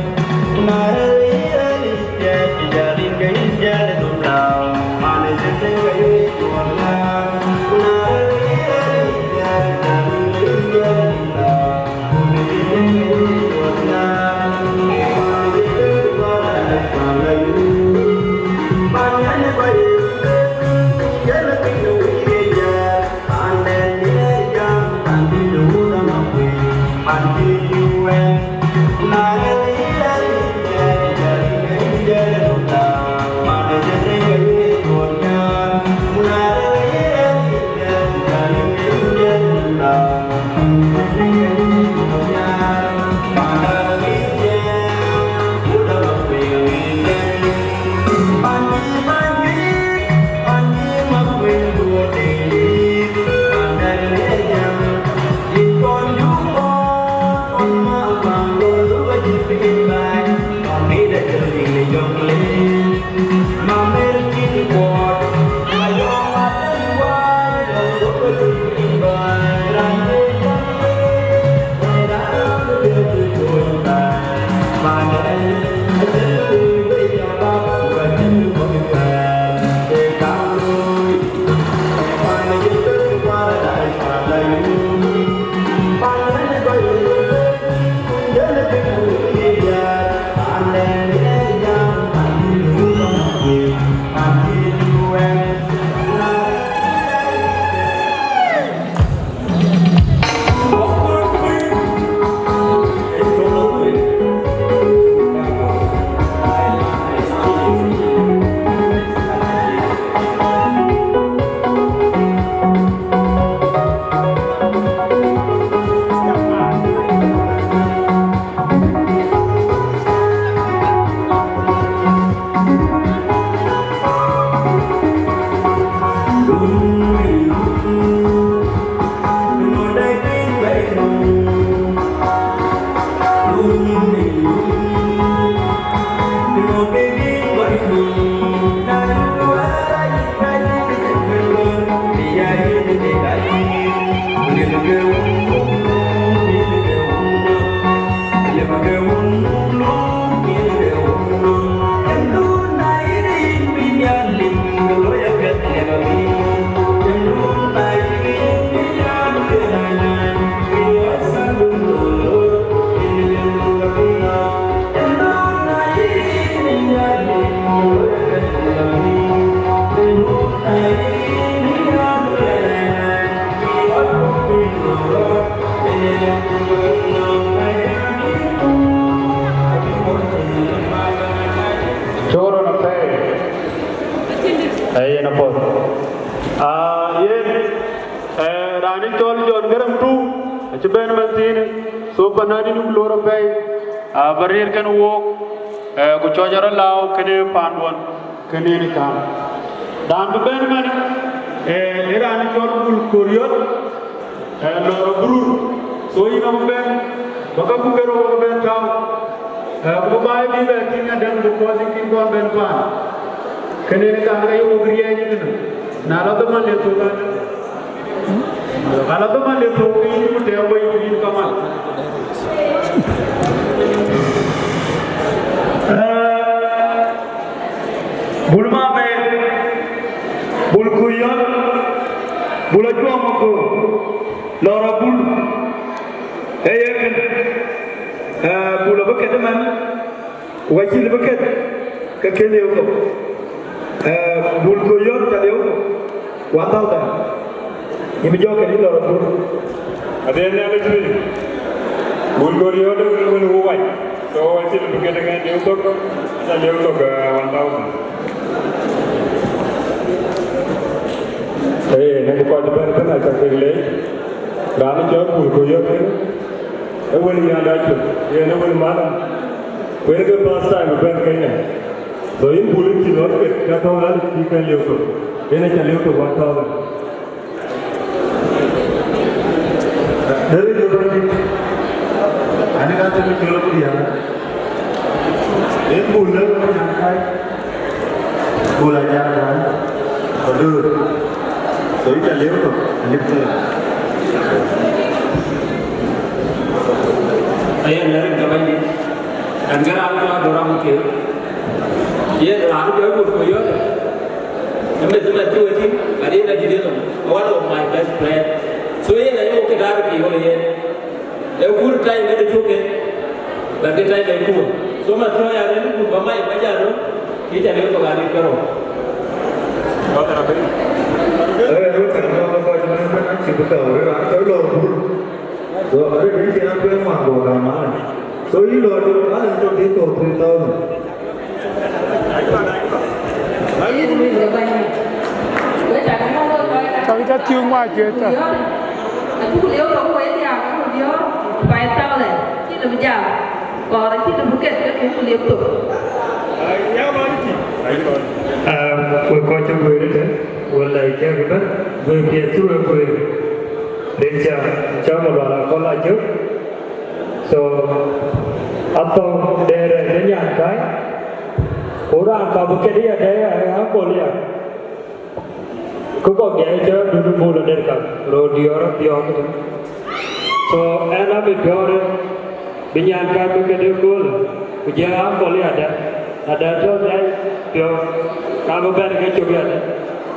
Barir kan walk, go charger allow, can you pan one, can you come? Down to Benman, Iran Jorgul Kuriot, and Lord so you know Ben, Bakabukero Ben Town, Goodbye, be the king and then because you keep on Ben Pan. Can you come? You agree? Another man is another man is to tell where you come out. Bulma में बुलकुयन बुलजुआ मको लौरा bull बुला bucket मन वकील bucket ककेले हो बुलकुयन चले हो वाताव दा ये भी जो करी लौरा बुल अधे ने अलग भी बुलकुयन तो बुल हुआ है तो वकील बकेट का देव तो चले हो तो वाताव nanti kau jumpa dengan cakap leh, kerana jauh bulgoyo ni, when you are not you know when man when the first time when Kenya so in bullet you not get that all you can live to then I can live to 1,000 there is a I got to be killed here in bullet bullet or do so you can live to Saya learn kembali, anggar aku lah orang mungkin, dia orang jauh berkoyor, kami cuma tu aja, kali ini jadi tu, one of my best friend, so ini lah yang kita harus kira ni, yang pun try ni tu ke, berarti try ni pun, so macam yang ini pun bapa yang macam tu, kita ni tu kali karo. Kau tak apa? Aku tak tahu apa macam mana cakap tahu, orang tahu loh. So, ada di sini apa yang mahu ramai. So, ini loh, ada yang itu 3,000. Sao kita chương qua chuyện ta? Aku lihat kamu ini aku dia bayar tahu deh. Kita berjam. Kalau kita bukan kita lihat tu. Tôi coi cho người đấy chứ, tôi lấy cho cái đất, người kia chú là người đến cho một đoạn là con lại trước, so Athok để nhà cái, orang kalau bukan dia apa dia, kau gaya je dulu mula dekat, rồi dia tu, so enak berbiar, binyankan bukan dia gol, dia apa dia ada tu dia kalau bukan dia cuba ada,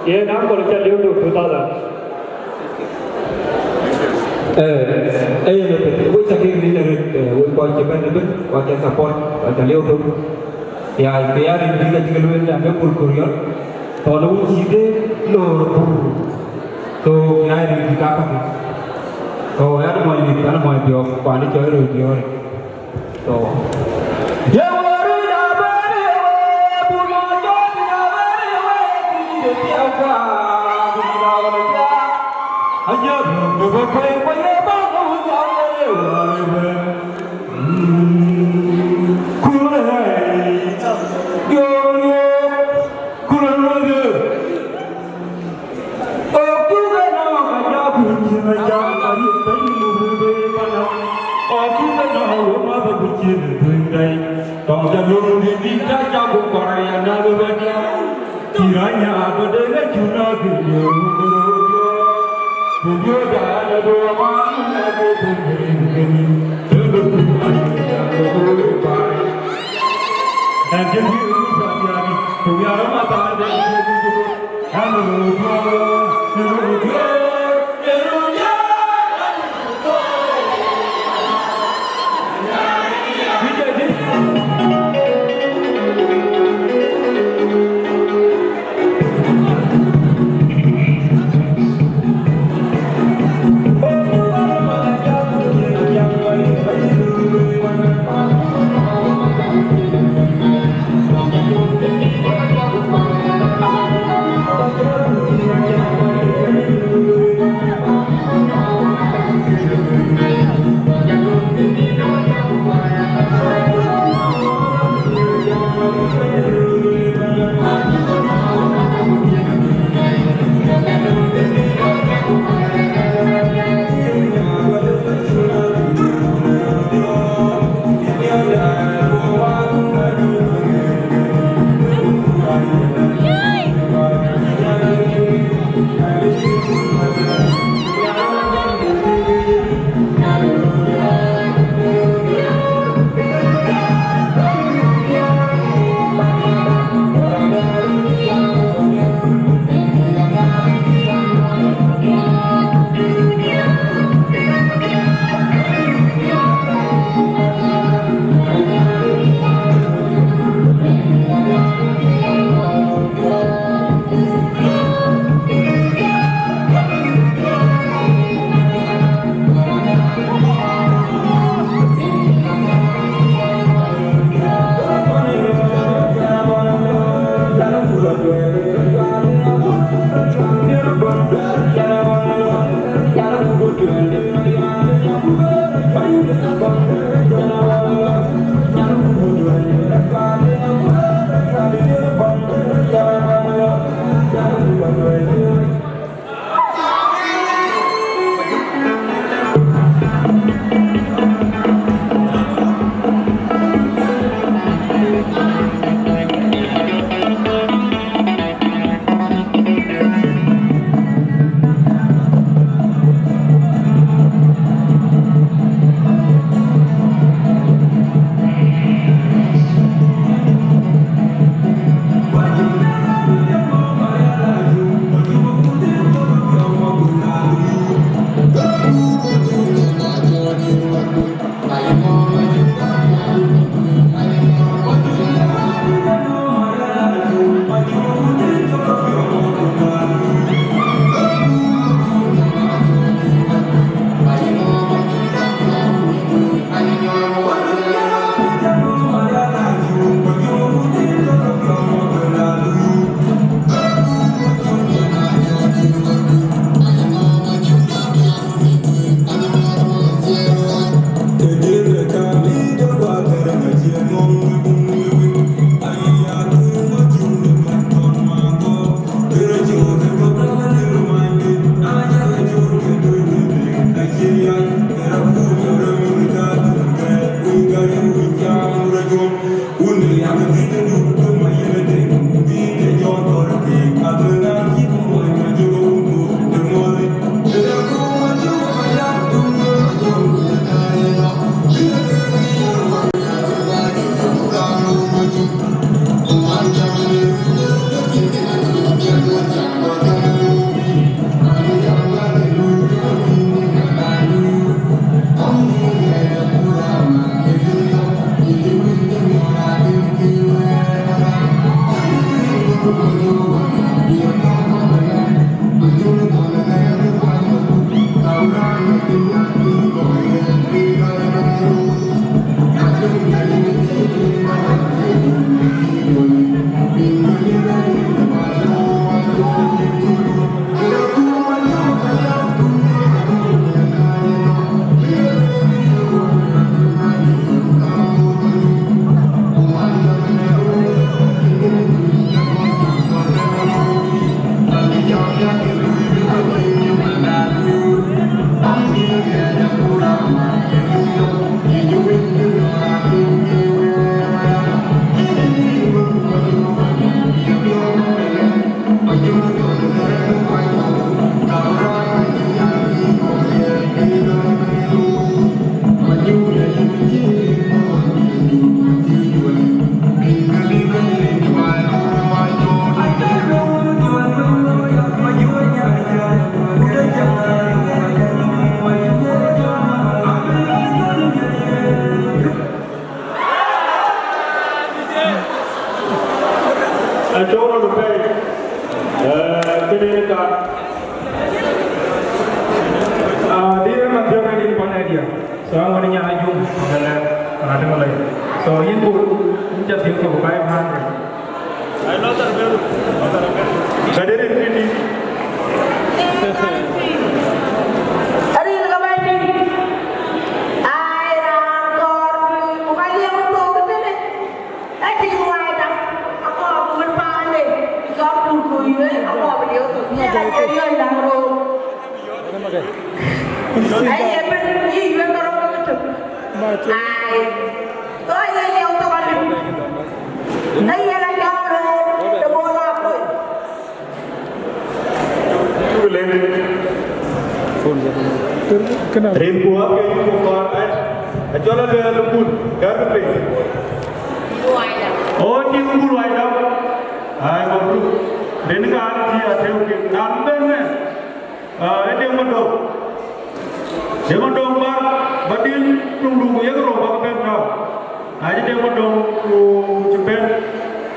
dia nak boleh jadi tu 2,000. Là với cha kia đi là với coi chụp ảnh được, coi cha support, coi cha liêu thôi. Thì ai bây giờ đi cái chuyện luôn là cái buồn cười lắm. Còn nó chỉ để lừa to ai đi cả cái. To ai mọi người cả mọi điều quản lý chơi rồi điều này. To.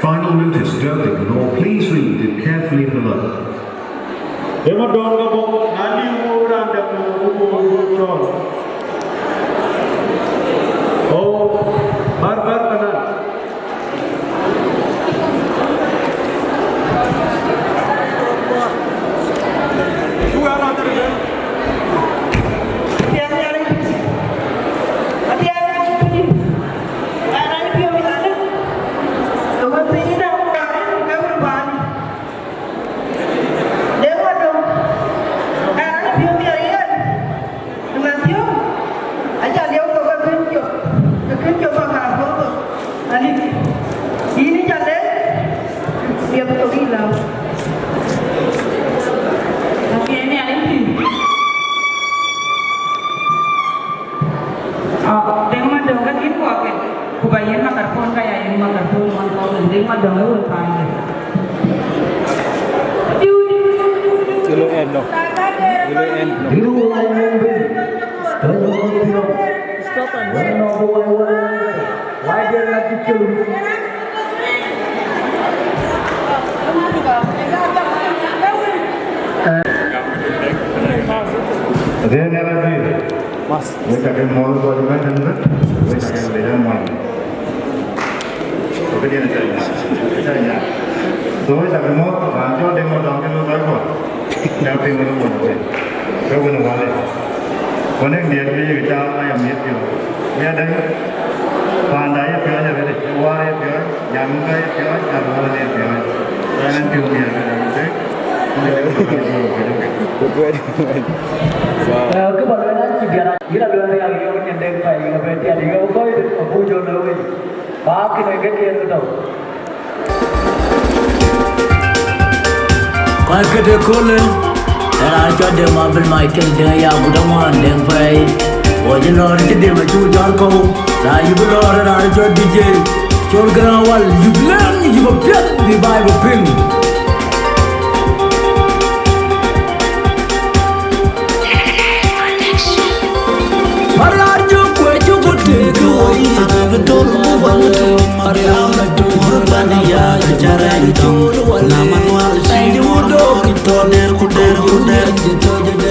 Final notice, don't ignore. Please read it carefully below. Hãy Deng madong kan ini wae. Kubayan makarpon kaya ini makarpon 1000 deng madong lu paling. Kilo end no. Kilo end no. Stop and why dia lagi kill? Dia ni lagi. Mas, kita akan mall tu juga nanti. Kita akan belajar mall. Oke dia nak cari. So kita akan mall. Nanti orang demo dalam kita lagi pun. Nanti orang pun boleh. Kau pun boleh. Konek dia ni kita ayam itu. Dia ada pandai apa aja boleh. Wah apa, yang kaya apa, yang mana dia apa. Jangan tiup dia nanti. Cái bọn nó chỉ biết là chỉ là đưa ra cái nhận định phải là về tiền thì không có vui cho nó về ba cái này cái kia đâu Qual que te cole era cho de ma bil mai ken de ya buda man de pray o je lor ti de ma chu jar ko la yu lor ra cho dj chol gra wal yu blan yu ba pet bi bai ba pin Maraju kwe chuku tegu Betul wal Mariana tu Urbana ya Cara itu Laman wal Sayi wudo Toner kuder kuder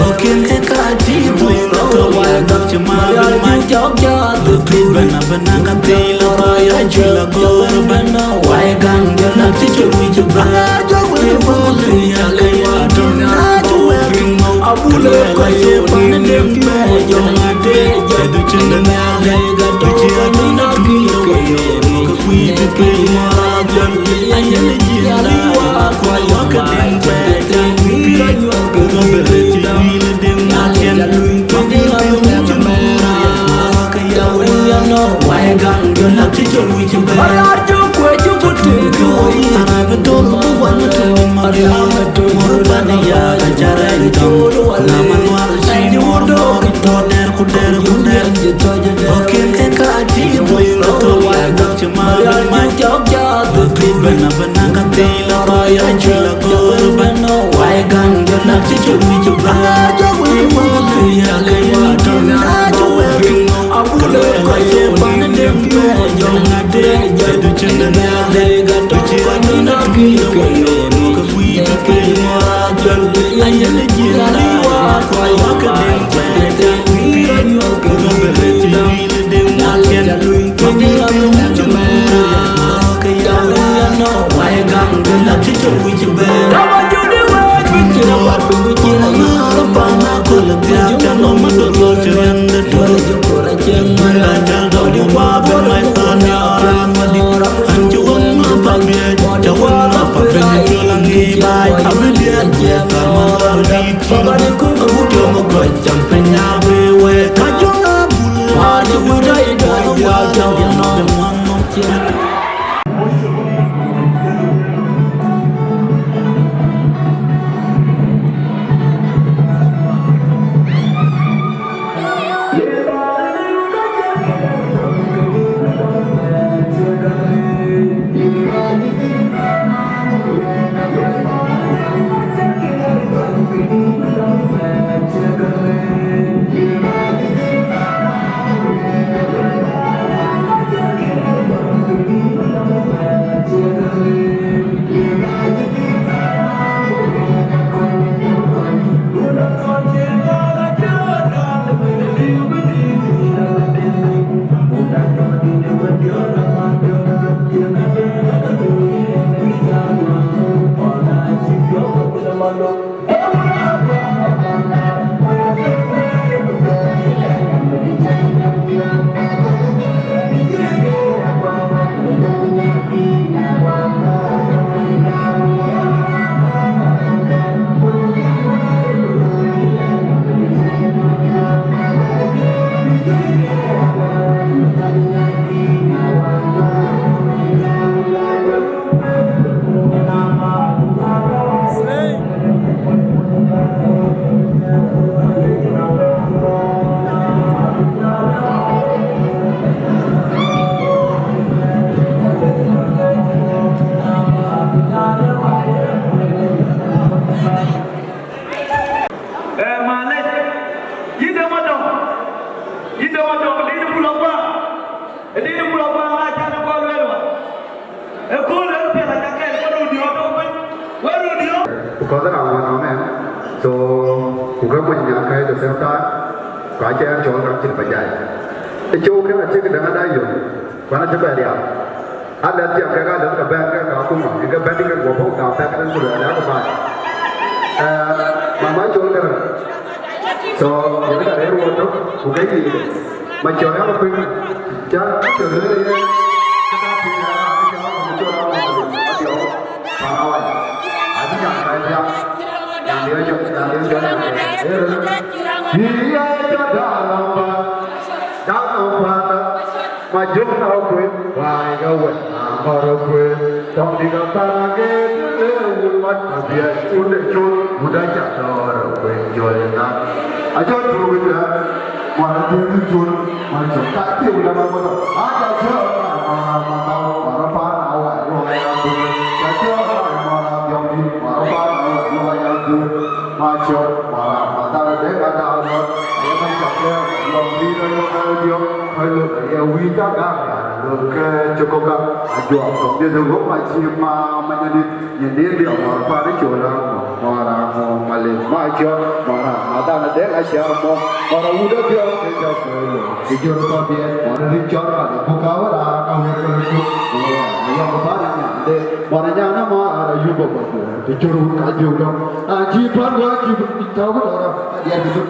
Okin eka atibu Lato wadak Cemabil Majokja Dukli bena-bena Katila Toya Jula Gorbena Waigang Jala Tichul Wijuba Maraju kwe Kaya Dona Tuwering Abule Kaya Panadem Jong Ade Jadu Cendana Duci Adina Kilo Muka Kuita Kaya Marajan Ayah Jila Kwa Waka Deng Pedang Pira Kega Bereti Bila Deng Nalian Mabila Yung Merah Kaya Wiyano Waigang Jala Tichul Wijuba Maraju Kwe Cukup Tegu Arah Betul Buwan Betul Mariana tu Urbana ya Cara itu Laman wal Sayi wudo Toner kuder kuder Okin eka atibu Lato wadak Cemabil Majokja Dukli bena-bena Katila Toya Jula Gorbena Waigang Jala Tichul Wijuba Kaya kaya Dona Tuwering Abule Kaya Panadem Jong Ade Jadu Cendana Duci Adina Kilo Muka Kuita Kaya Marajan Ayah Jila Kwa Waka Deng Pedang Pira Kega Bereti Bila Deng Nalian Mabila Yung Merah Kaya Wiyano Waigang Jala Tichul Wijuba Kawan judi wad Bincina wad Bincina Ngarapana Kula tiap Jano Madolo Cerian Dedor Jokora Ceng Marajal Dodi Wabon Mai Tanya Orang Madik Anjuan Mapak Biar Jawab Mapak Dengan Julangi Baik Abel Biar Karma Wadi Babaniku Kebudio Ngobrol Jampai Nyawe We Kajong Abule Wajah Budai Dai Wajah Yang Demang Mokcian Jadi ni pulau bangla jangan kau lelwa. Ekor lelwa pihak jaket baru dia tu pun baru dia. Có rất là ngon em. So cũng có mình nhà cái được xem ta. Quả chơi cho các chị phải dạy. Cái chỗ cái là chơi cái đằng đây rồi. Quả nó chơi bài điệu. Ada tiap cái ada cái band cái nào cũng mà cái band cái của phong trào cái cũng được đã có bài. Mà mấy chỗ cái này. So những cái đấy luôn đó. Cũng cái gì mà chờ nó khuyên chứ chờ nữa đi. Cái ta thì là cái đó mà cho nó mà điều mà thôi. Anh nhận phải theo. Làm điều cho nó. Vì ai cho đã làm ba mà giúp nó quên vài cái quên mà nó quên trong đi gặp ta cái lễ buồn mất mà việc uống để chôn muốn đã chặt đó rồi quên rồi na à cho tôi bây giờ mà nó quên chôn mà chúng ta tiêu là mà bắt đầu cho mà tao mà nó phá nào vậy rồi à cho mà dòng đi mà nó phá nào vậy rồi mà cho mà ta để cả tao rồi để mình chặt ra lòng đi nó điều phải được cái uy tín cả được cukup kan jual dia dulu masih jadi dia orang pada jualan orang Malay macam orang ada ada aja orang udah dia kerja jual dia orang Reech ada buka orang kau yang berbarangnya ada barangnya nama ada juga dicurut juga jiban wajib tahu orang dia itu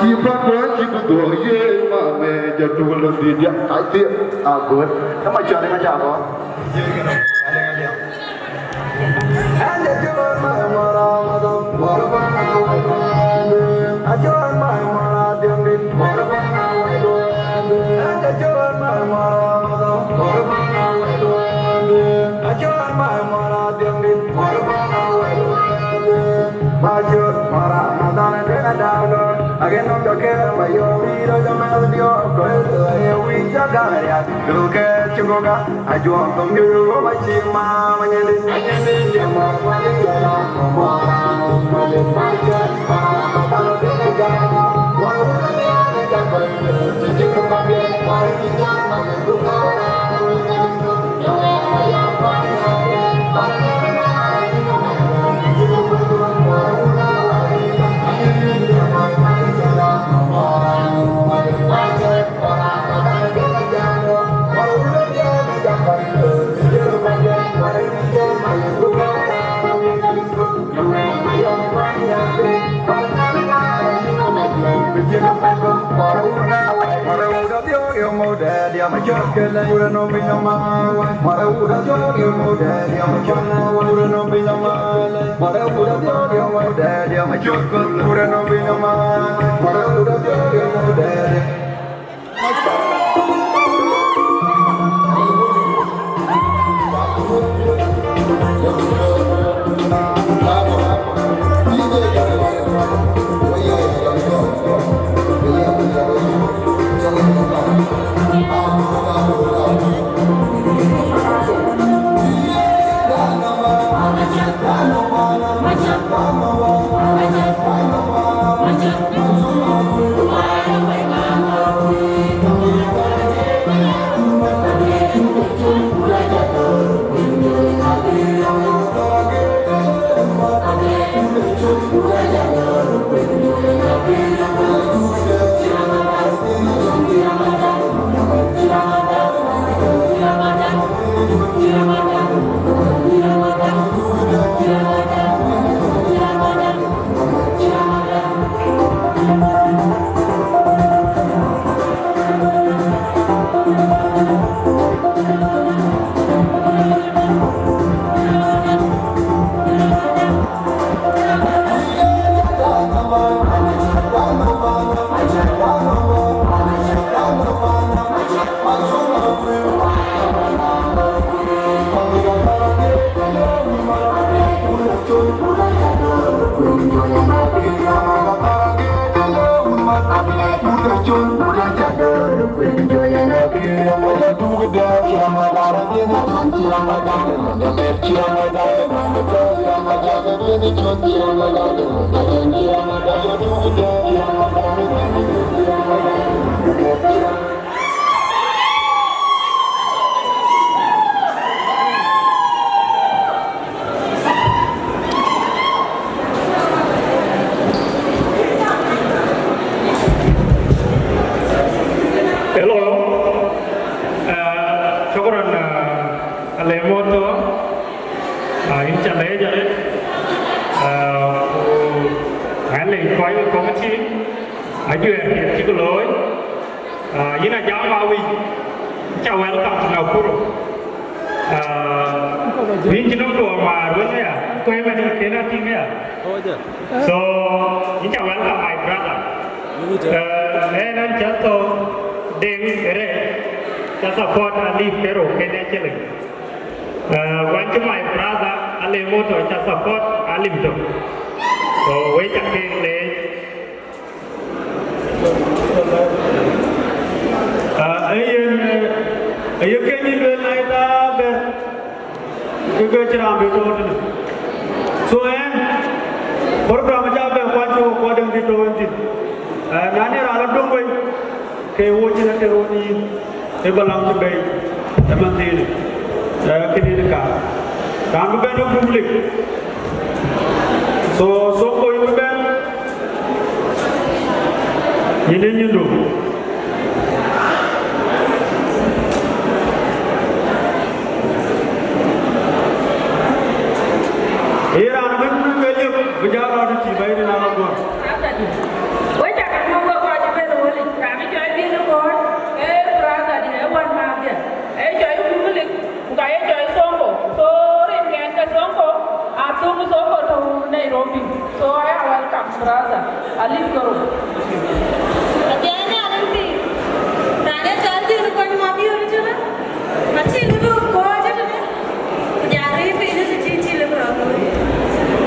jiban wajib doa ye mame jatuh lebih dia kait aku Kamu macam ni macam apa? Again, I'm talking about your leader, the melody of the we just got it. Look at you, I do want from you, my team, my dia macam kena udah nombor nama, mara udah dia muda dia macam udah nombor nama, mara udah dia muda dia macam udah nombor nama, mara udah dia muda dia. le moto in chale jare anh lấy quay với công ty anh đưa hiện chỉ có lối ina jam wawi chào welcome to Nakuru Reech no to ma wala ya ko e ma kena team ya so in chào welcome my brother and just Deng to support Ali Pero kene chele one to my brother Ali Moto to support Ali to so we just le ayen kenyi le laita be ke chira be to so program ja be kwacho ko dem di to ndi nani ala dongwe ke woji na te roni e balam ci bay tamantene ke ni ka kam be no public so ko yu be yene nyundo era na be be bujalo di ci bay na la go Nairobi. So I welcome brother. Ali Guru. Adiana Alanti. Rane chalti rupan mami original. Machi lugu ko aja na. Jari pe ina se chichi le bravo.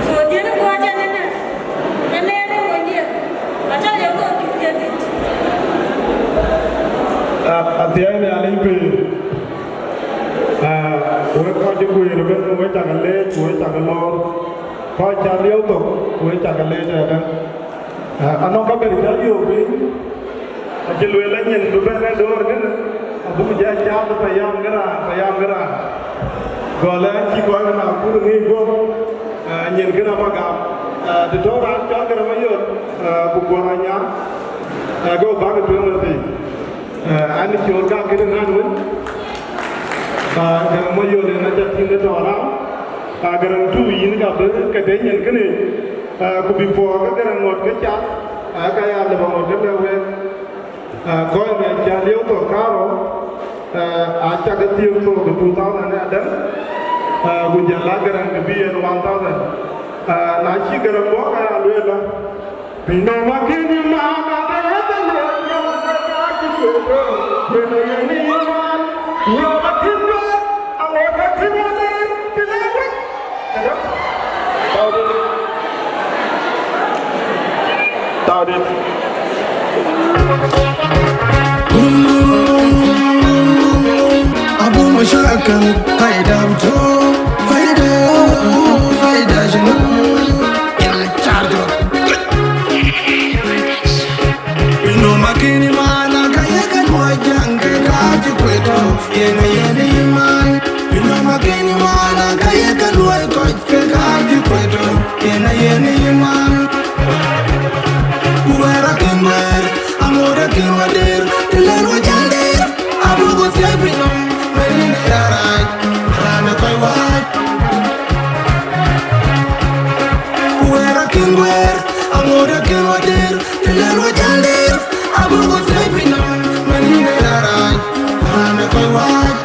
So dia na ko aja na. Nene ne wondia. Acha le ko kitia di. Adiana Alanti. Ora ko je ko yero ben mo ta gale ko ta galo ko cha liu to ko ta gale da ano ka ber ja yo bi je lu la nyen du ben do ne abu ja ja to payam gara go la ci ko na ku ni go nyen gëna ma ga de do ra ta gara ma yo bu go na nya go ba ga do na ti ani ci or ga gëna nan won garang mo yo na ja tin do ra garang tu yin ga be ka de nyen kene ku bi po ga garang ngot ga cha ka ya le mo de be we ko me ja liu to karo a cha ga ti to ga 2000 na dan gu ja la garang ga bi en 1000 na chi garang mo ka ya le la bi no ma ki ni ma ga de ta le yo ga chi ko de no ye ni ma yo ma ki Abu Mashakal, Faida to Faida Janu, in charge. We know Makini Mana, Kayakan, Wajang, Kaji Puedo, Yena man. We know Makini Mana, Kayakan, Wajang, Kaji Puedo, Yena man. Where I can wear, I'm more a king of there, the land was there. I will go flipping on, when in the right, and if I want. Where I can wear, I'm more a king of there, the land was there. I will go flipping on, when in the right, and if I want.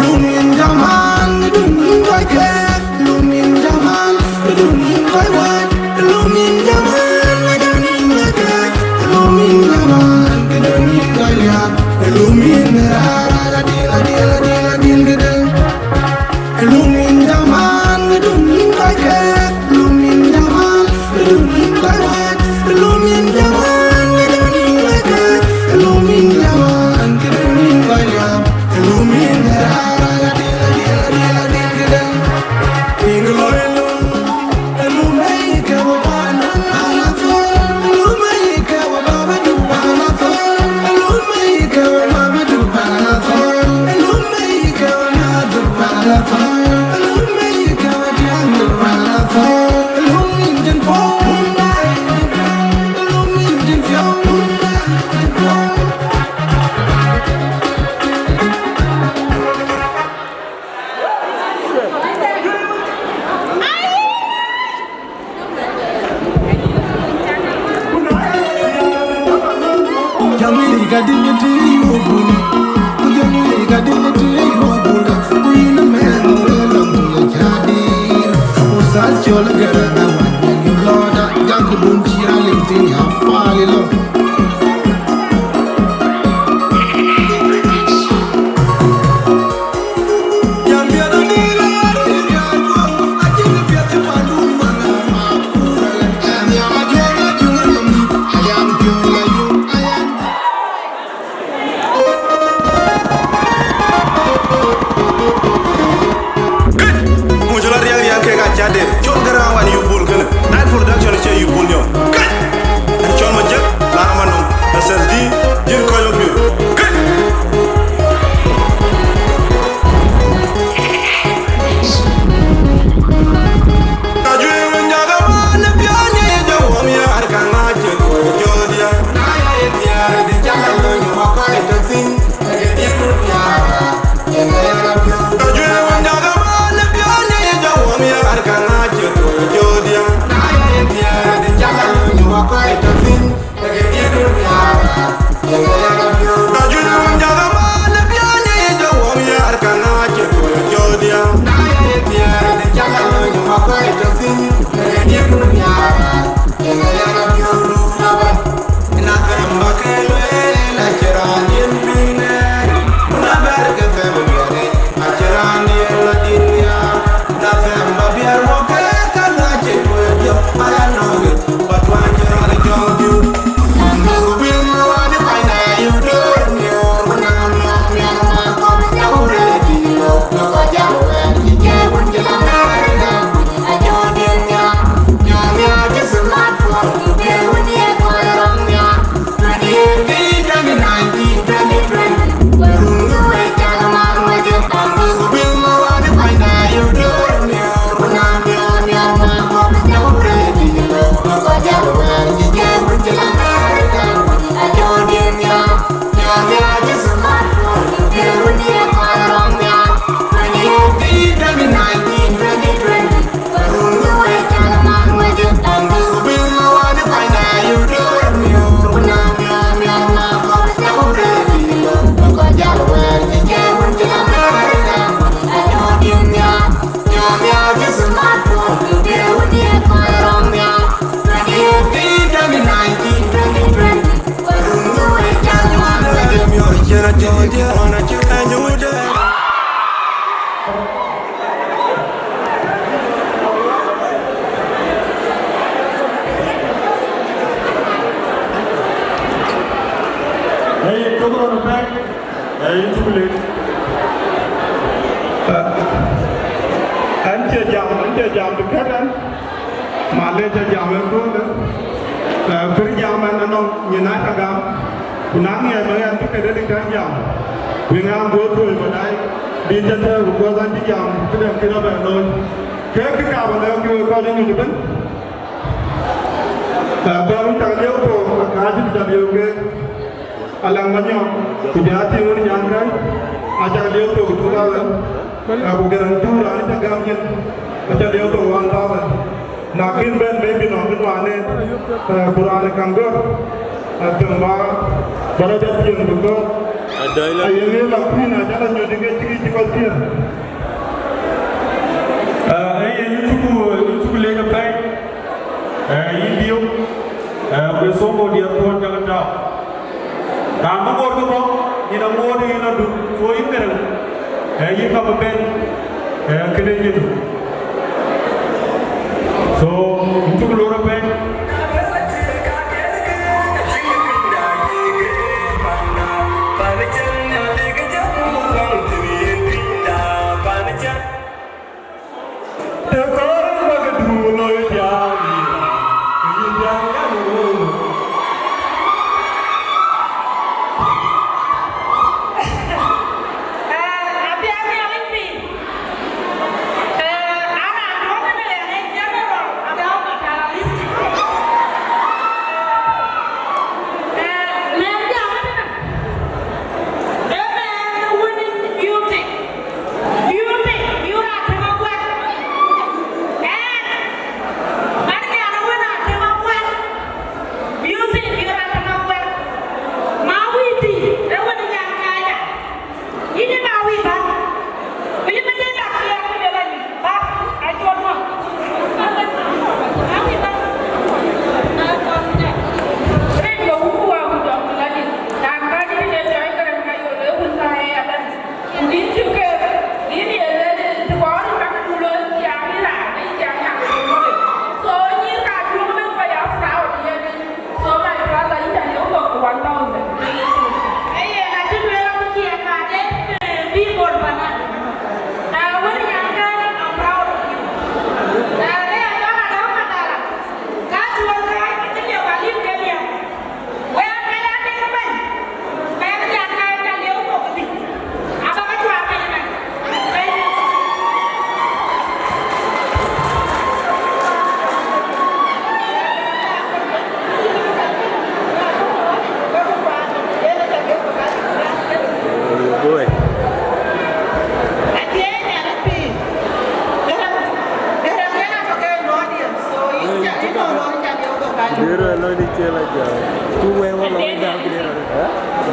Lumin Jaman, Lumin Jaman, Lumin Jaman, Lumin Jaman. Lumin Jaman, I don't need my cat. Lumin Jaman, I don't need my yacht. Lumin Rara, Lumin Jaman, I don't need my cat. Lumin Jaman, I don't need my yacht. Lumin Jaman, I don't need my cat. Lumin Jaman, I don't need my yacht. Lumin Rara,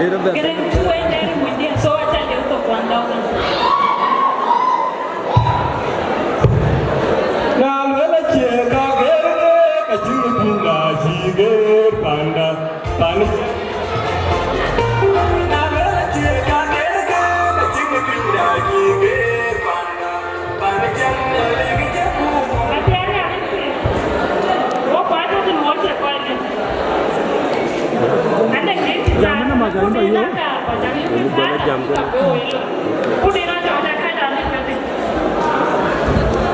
Getting 2 and then when they saw it, they took 1,000.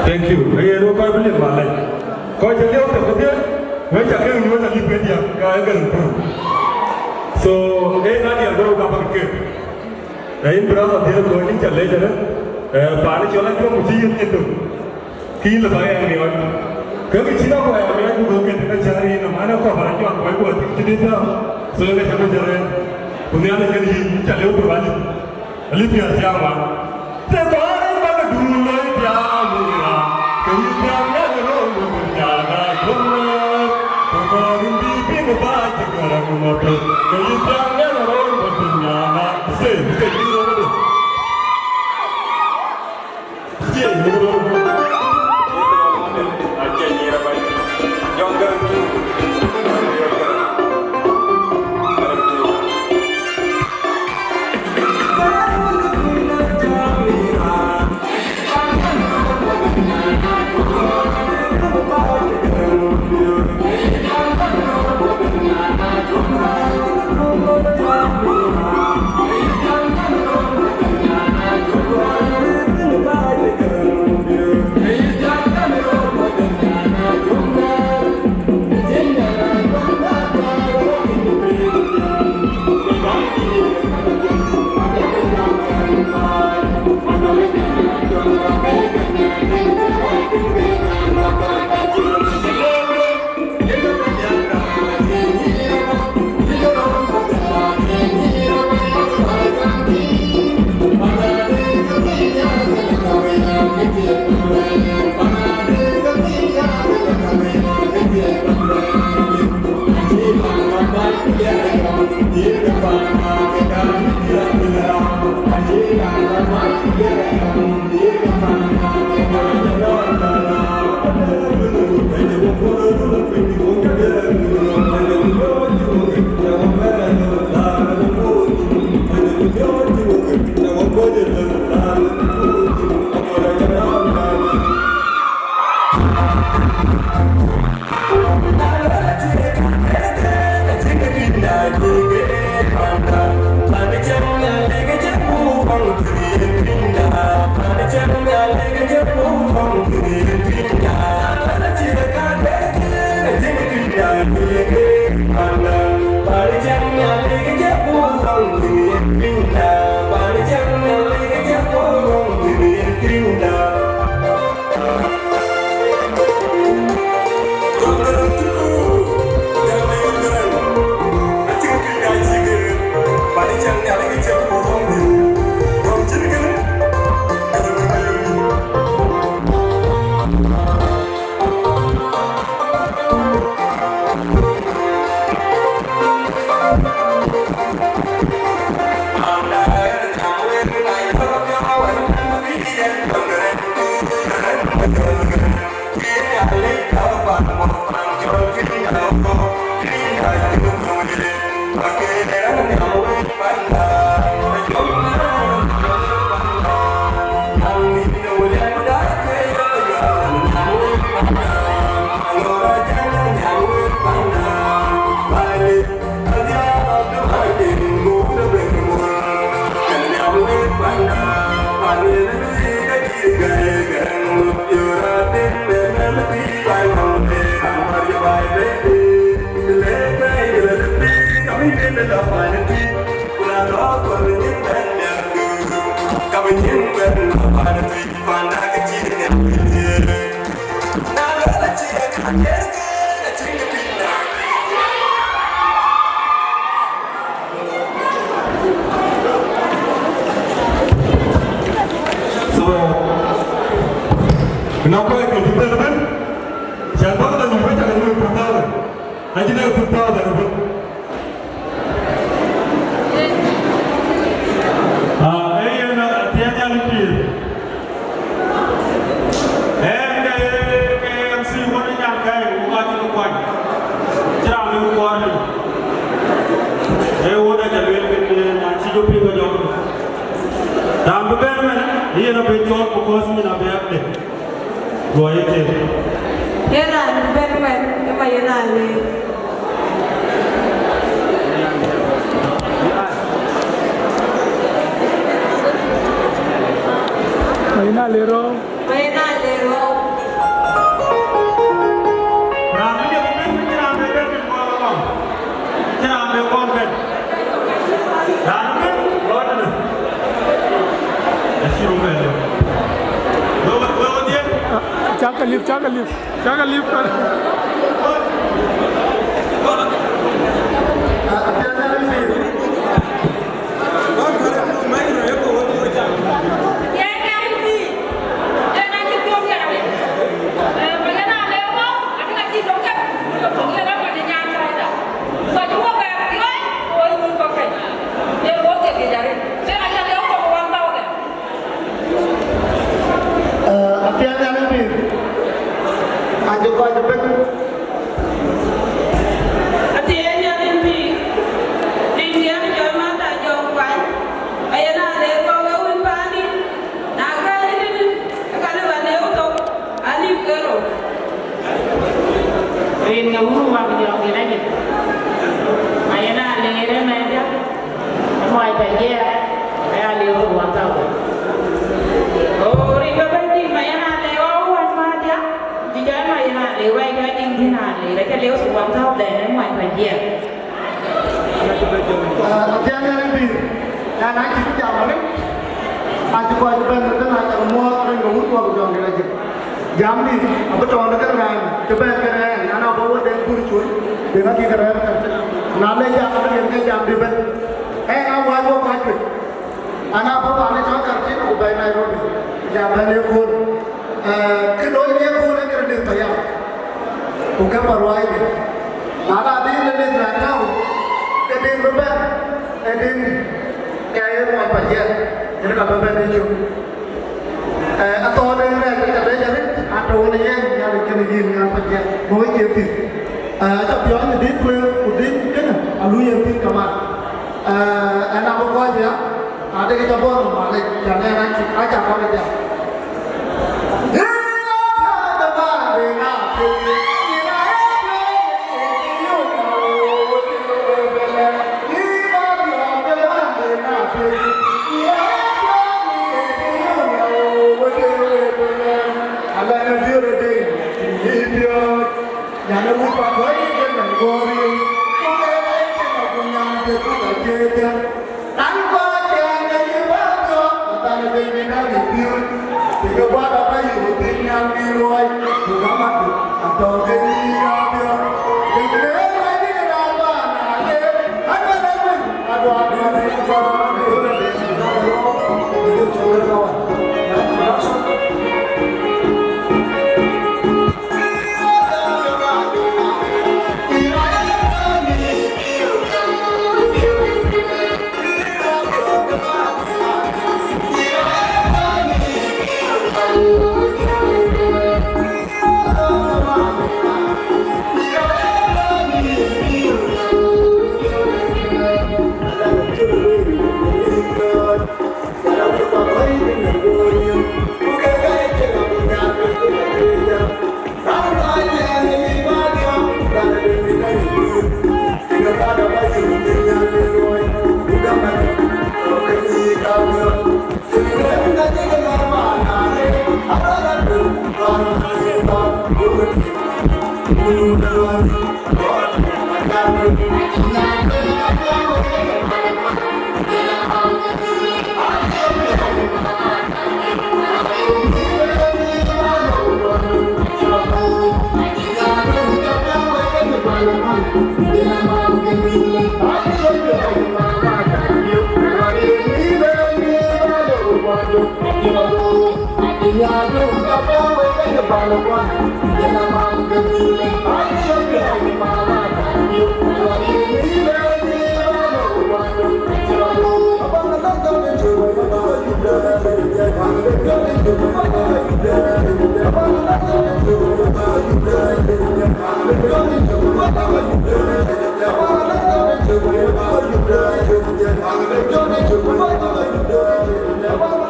Thank you. Hey, no problem, Malay. Kau jadi apa kerja? Kau cakap ni mana di media? Kau akan tahu. So, nanti ada orang apa kerja? Ini berapa dia kau ini cakap je, paling jalan cuma mesti itu. Kini lepas yang ni orang. Kau Cina kau yang ni aku bukan kita cari nama kau paling cuma kau buat jadi tu. So, kita cakap jalan. Punya ada jadi cakap lepas balik. Lebih siapa? Terbaik pada dulu dia mula. Kayaknya orang berjalan keluar. Kemarin di pinggir baca kerana motor. Kayaknya orang berjalan. Saya di rumah. Saya di rumah. Aja ni ramai. Jangan. Kenapa itu kita kan? Siapa yang membaca dengan pertama? Hanya dengan pertama dan Iya na betul pokok semua na beak deh. Dua itu. Yana ben ema yana le. Maina lero. Ramai dia bukan kita ambil ben kalau bang. Kita ambil kon ben. Ramai road ni. Asyik rumah dia. Bawa dia. Jaga lift kan. Jambi, apa tu orang kerana coba kerana, anak bawa Deng kuricun, dengan kita kerana, nama yang ada yang Jambi ben, awal bawa kacau, anak bawa anak cakap kerja, aku bayar Nairobi, Jambi ni pun, kedua ni pun kerana dia tayar, bukan perwai ni, ada di ni terangkau, kedin beban, kedin kaya rumah pajian, jadi kalau beban ni tu. Atau ada yang kita belajar, ada orang yang kena gini dengan pakai boleh jadi. Tapi orang ini udin kan, alu yang ti kamar. Anak bawa dia, ada kita bawa balik, jangan orang kita aja bawa dia. Jangan lupa bagi dengan gori, kita punya kita tanpa jangan dibaca, tanpa dengan itu, jika pada bayi rutin yang diluai, bukan mati atau ketika dia, dengan lagi apa nanti, ada itu coba kawan,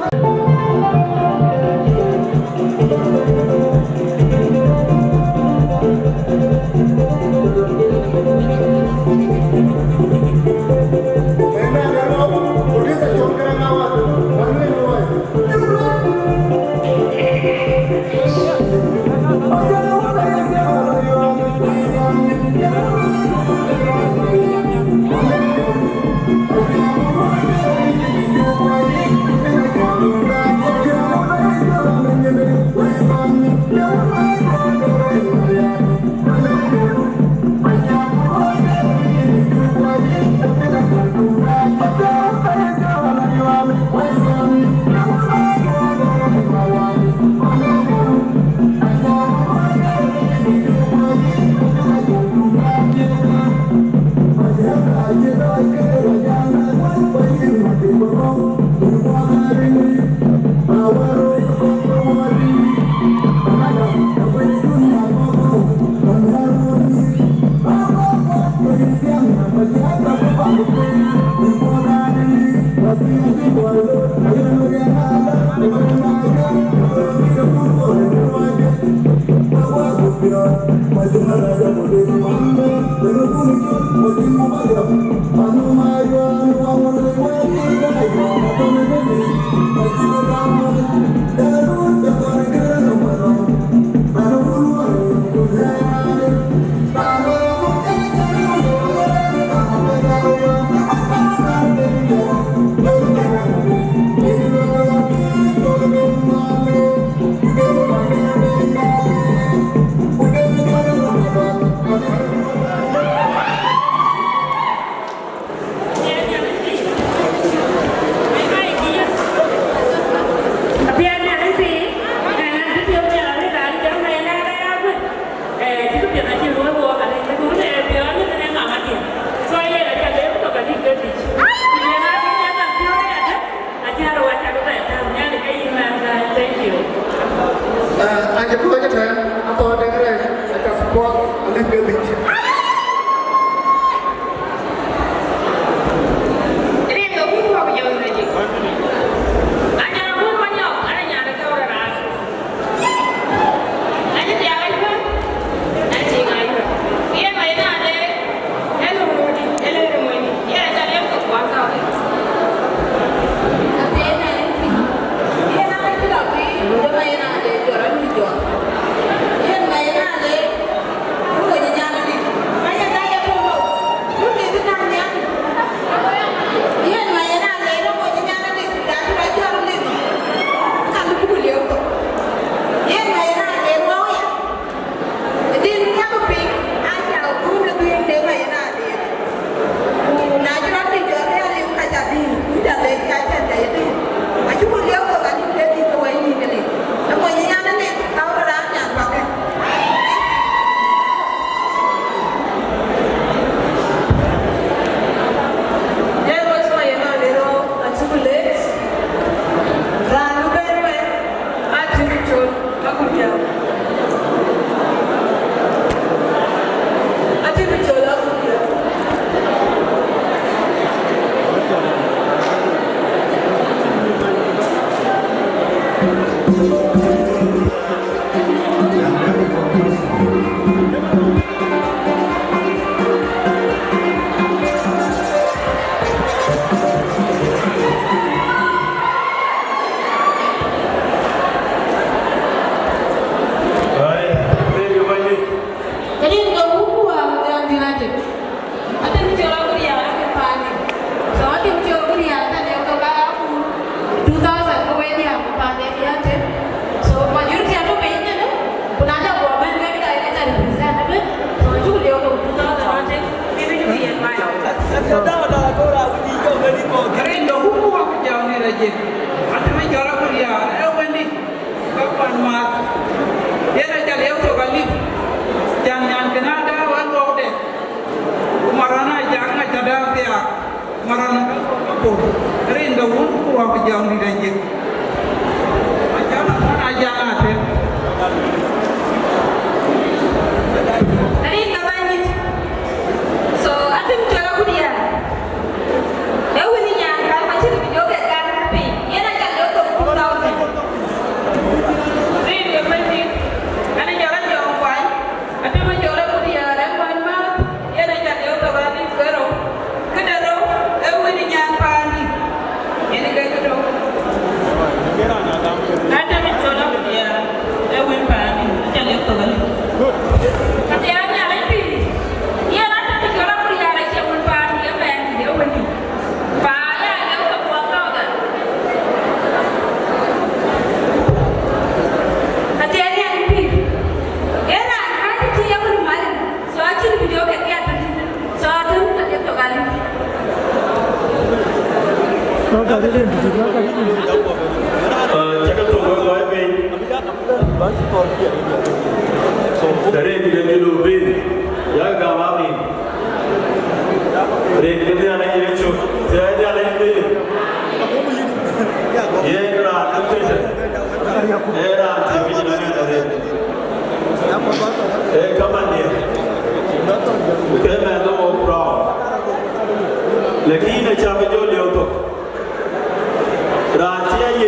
Thank you.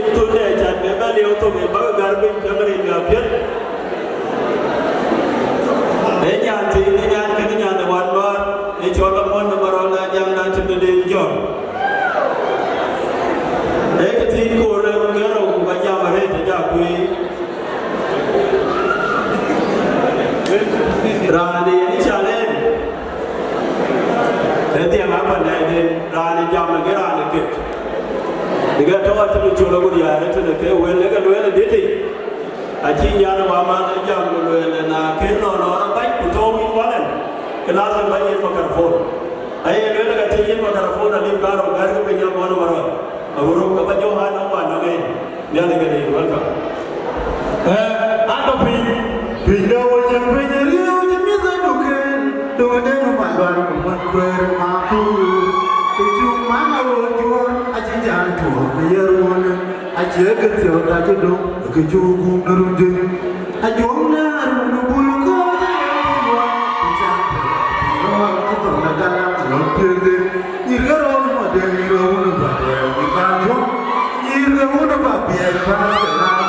to the chat, the value of the garbage, covering your pit. Then you are taking the one word, it's all upon the Marona, young to the day job. Take a thing for the girl who was young ahead of Yahweh. Rani, challenge. Let them happen that Rani jump and get on the kit. They got to the Chologuria to the tail when they got to did it. I think Yanama and Jam and Keno or a bike to tow in one. Can ask them by it for Carphone. I ain't really got to take for Carphone and leave God of Gargo when you're one over. I will look up at your hand on one again. The other day, welcome. We know what you're bringing you to me, the Dukan. Do it in my body, one quarter, my food. If you man, I will do I did to the year one. I check it till that you do. Look at you, I don't know the bull go. You got all my day, you don't want to buy it. You don't want to buy it.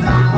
I'm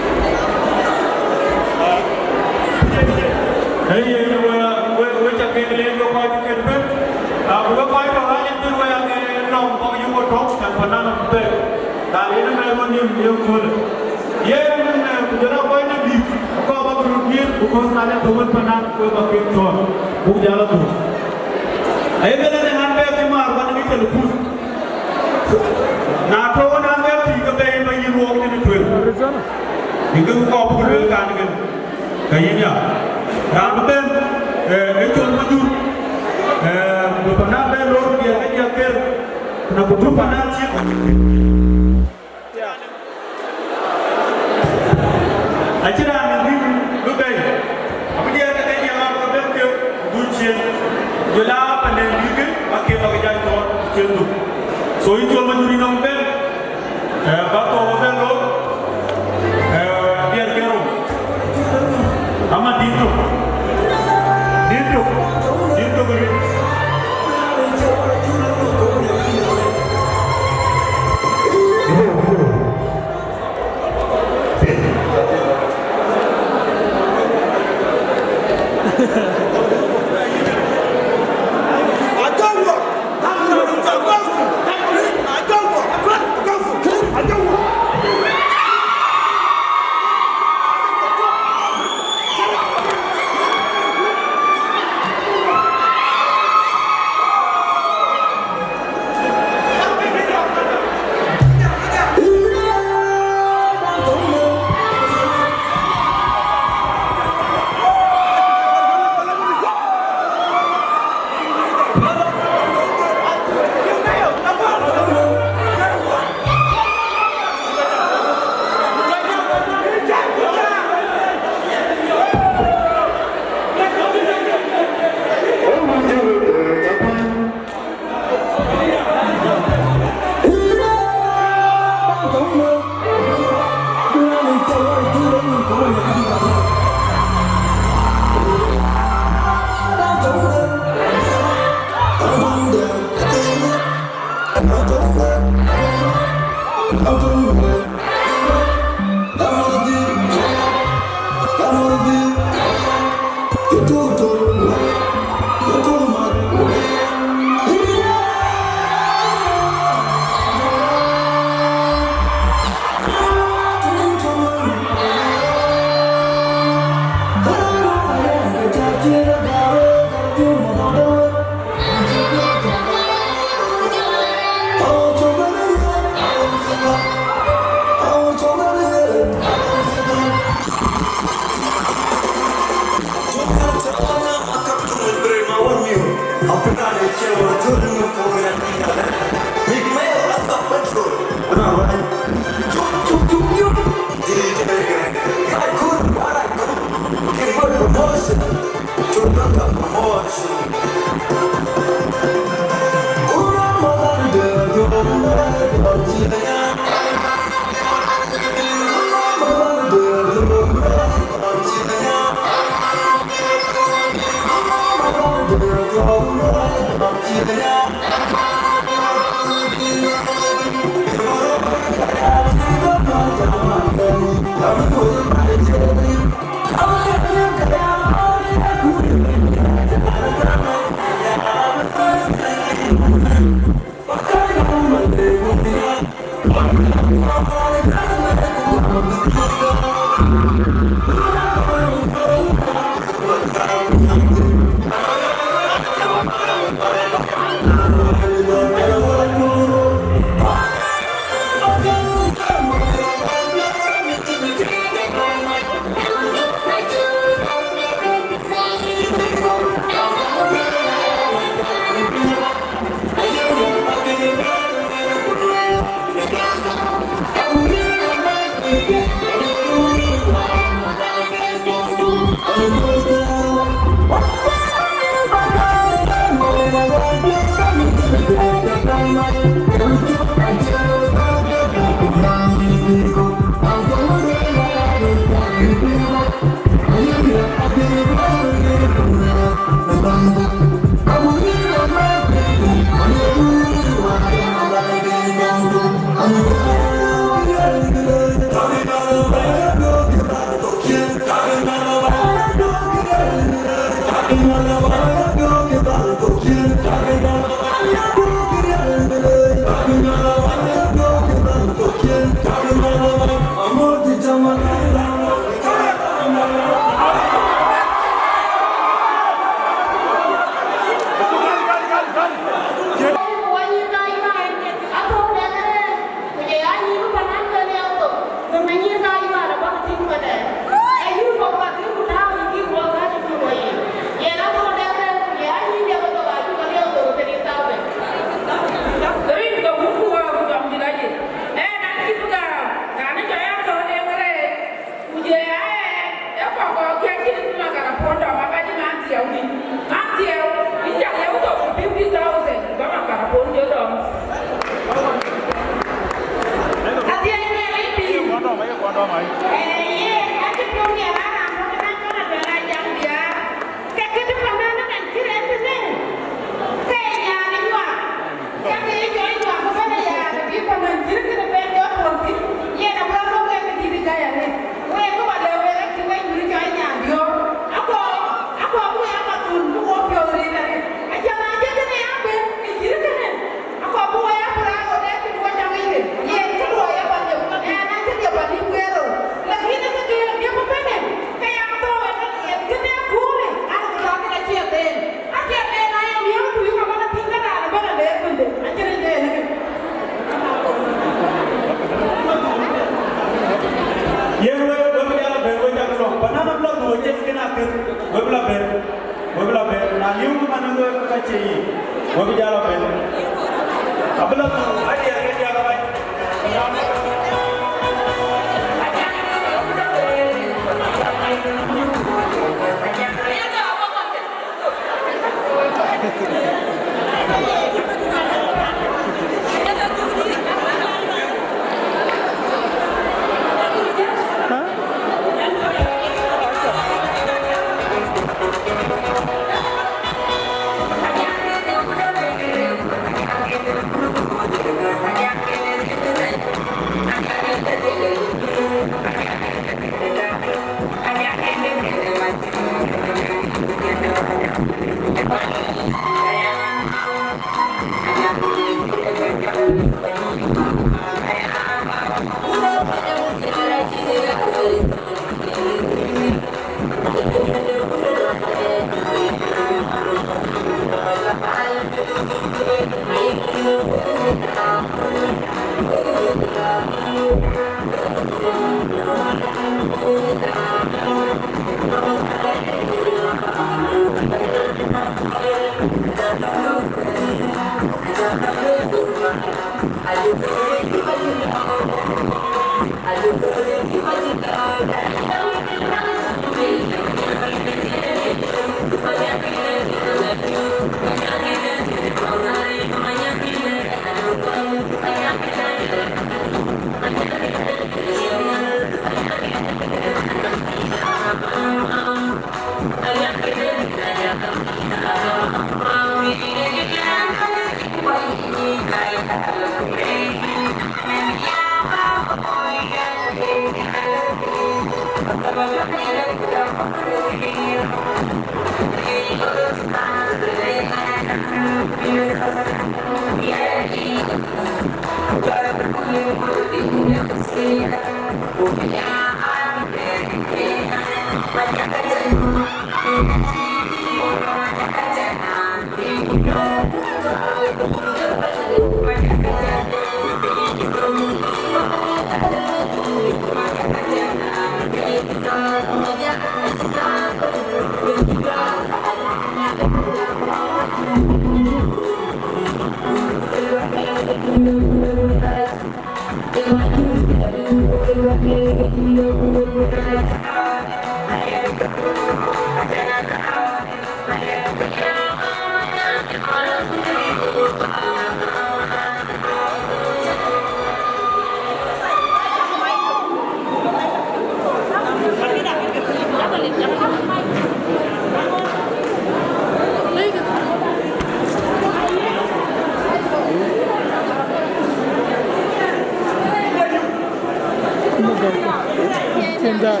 Kendar.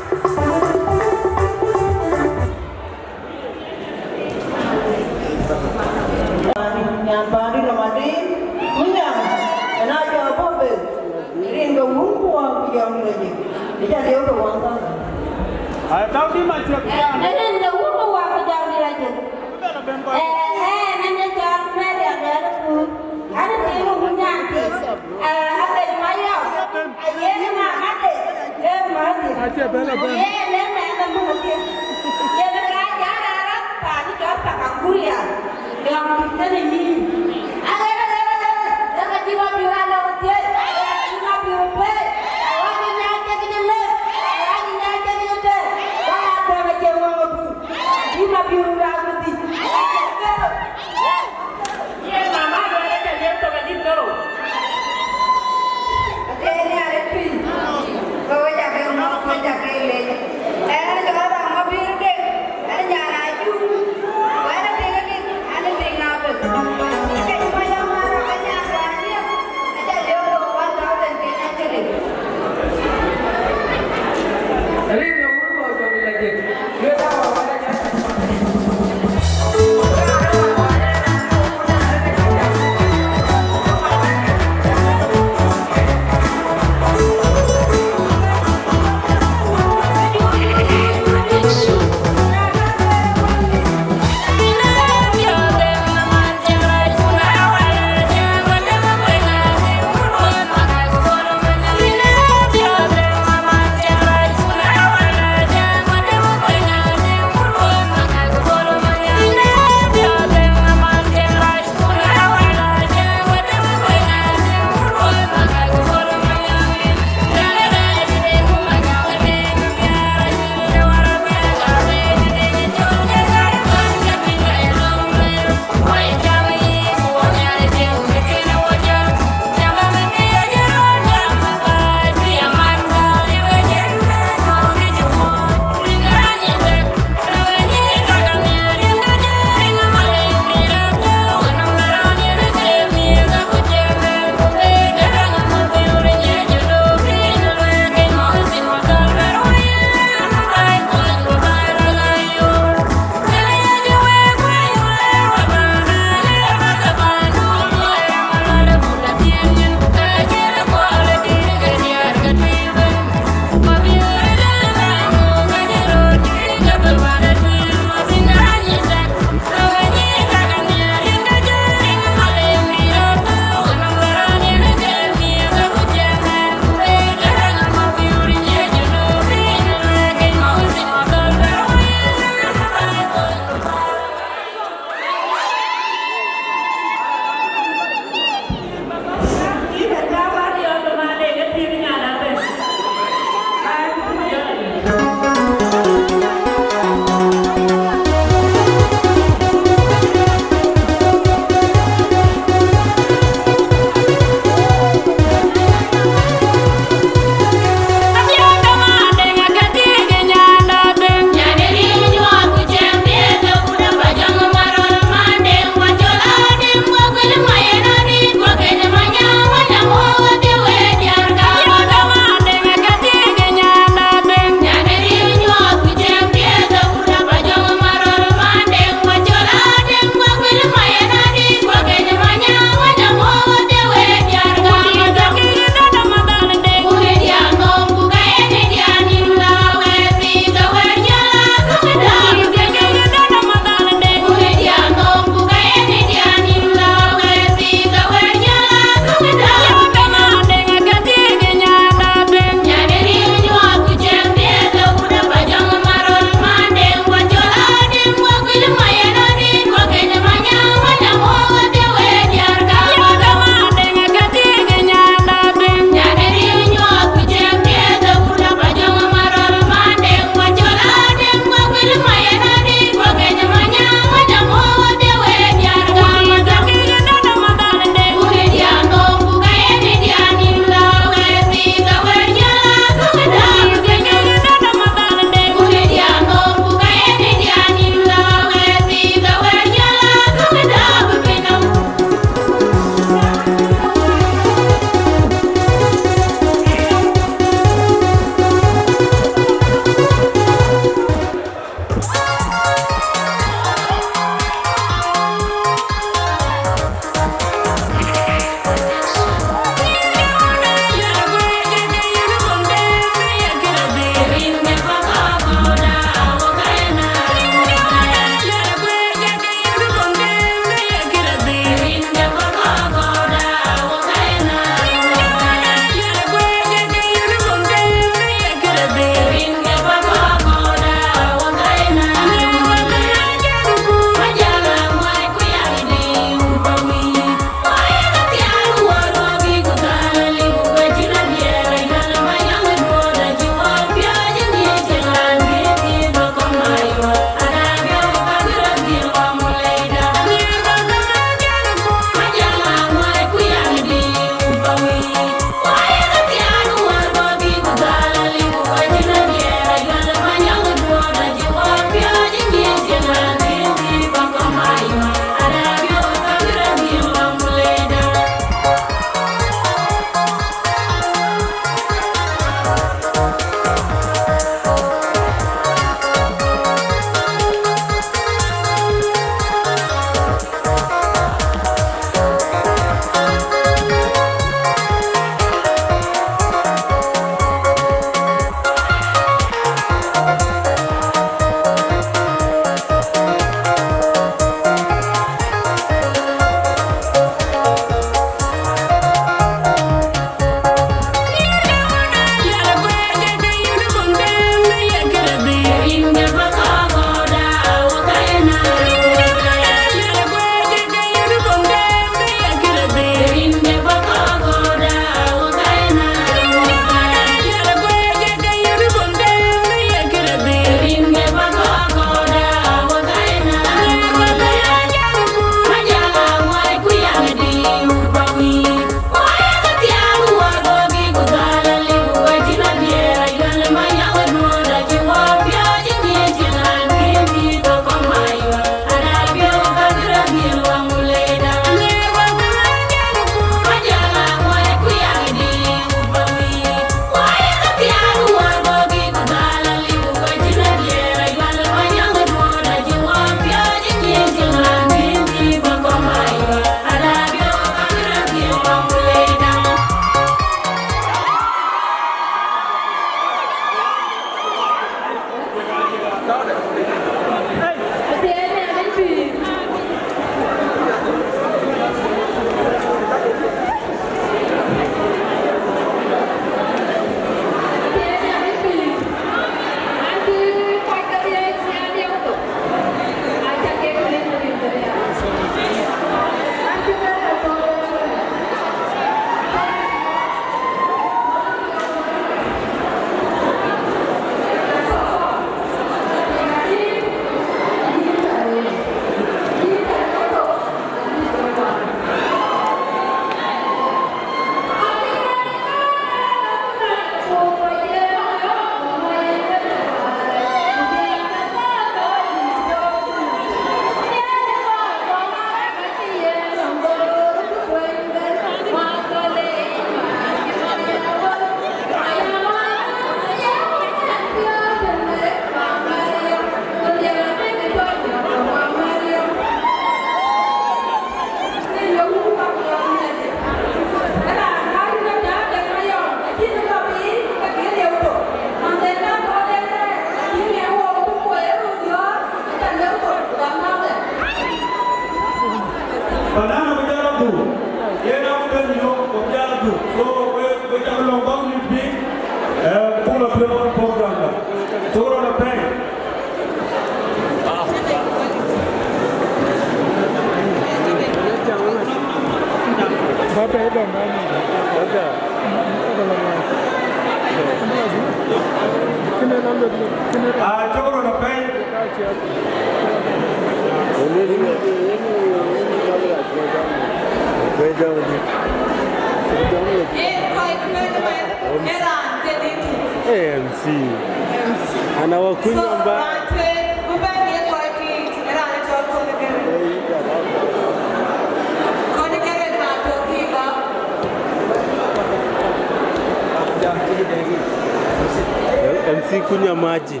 MC kunywa maji.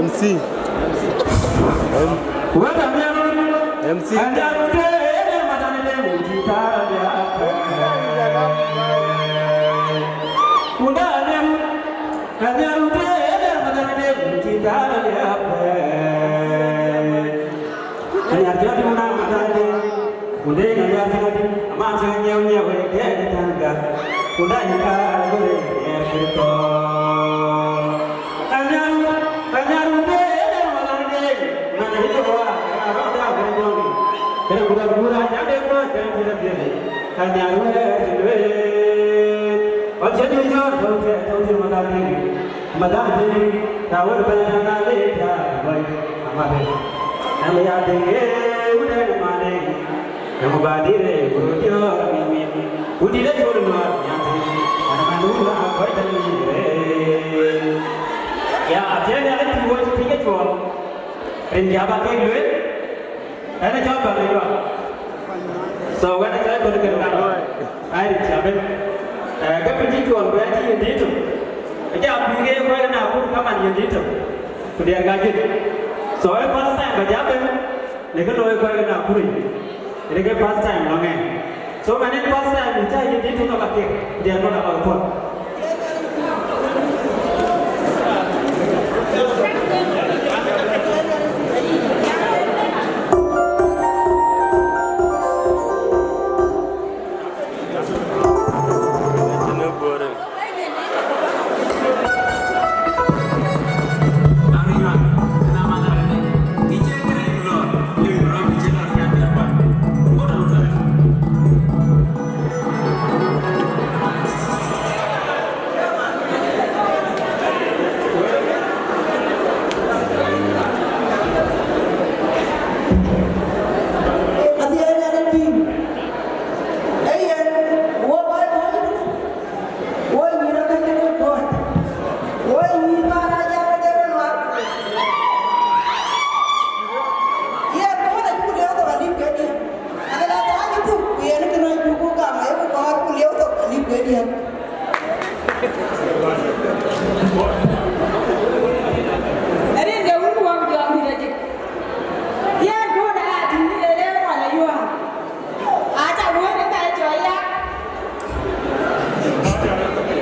MC. MC. So when I go to get down, I jump in. Các bạn chỉ còn với anh chị đi cái ông nghe quay nào cũng các bạn nhìn đi thì điện cái gì rồi first time mà giá bên để cái đôi quay nào cũng đi cái first time nó nghe so mà nên first time mình chơi nhìn đi các bạn kia điện nó là ở thôi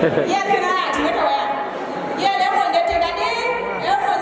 Yeah, can I ask you? Yeah, they want to take a day.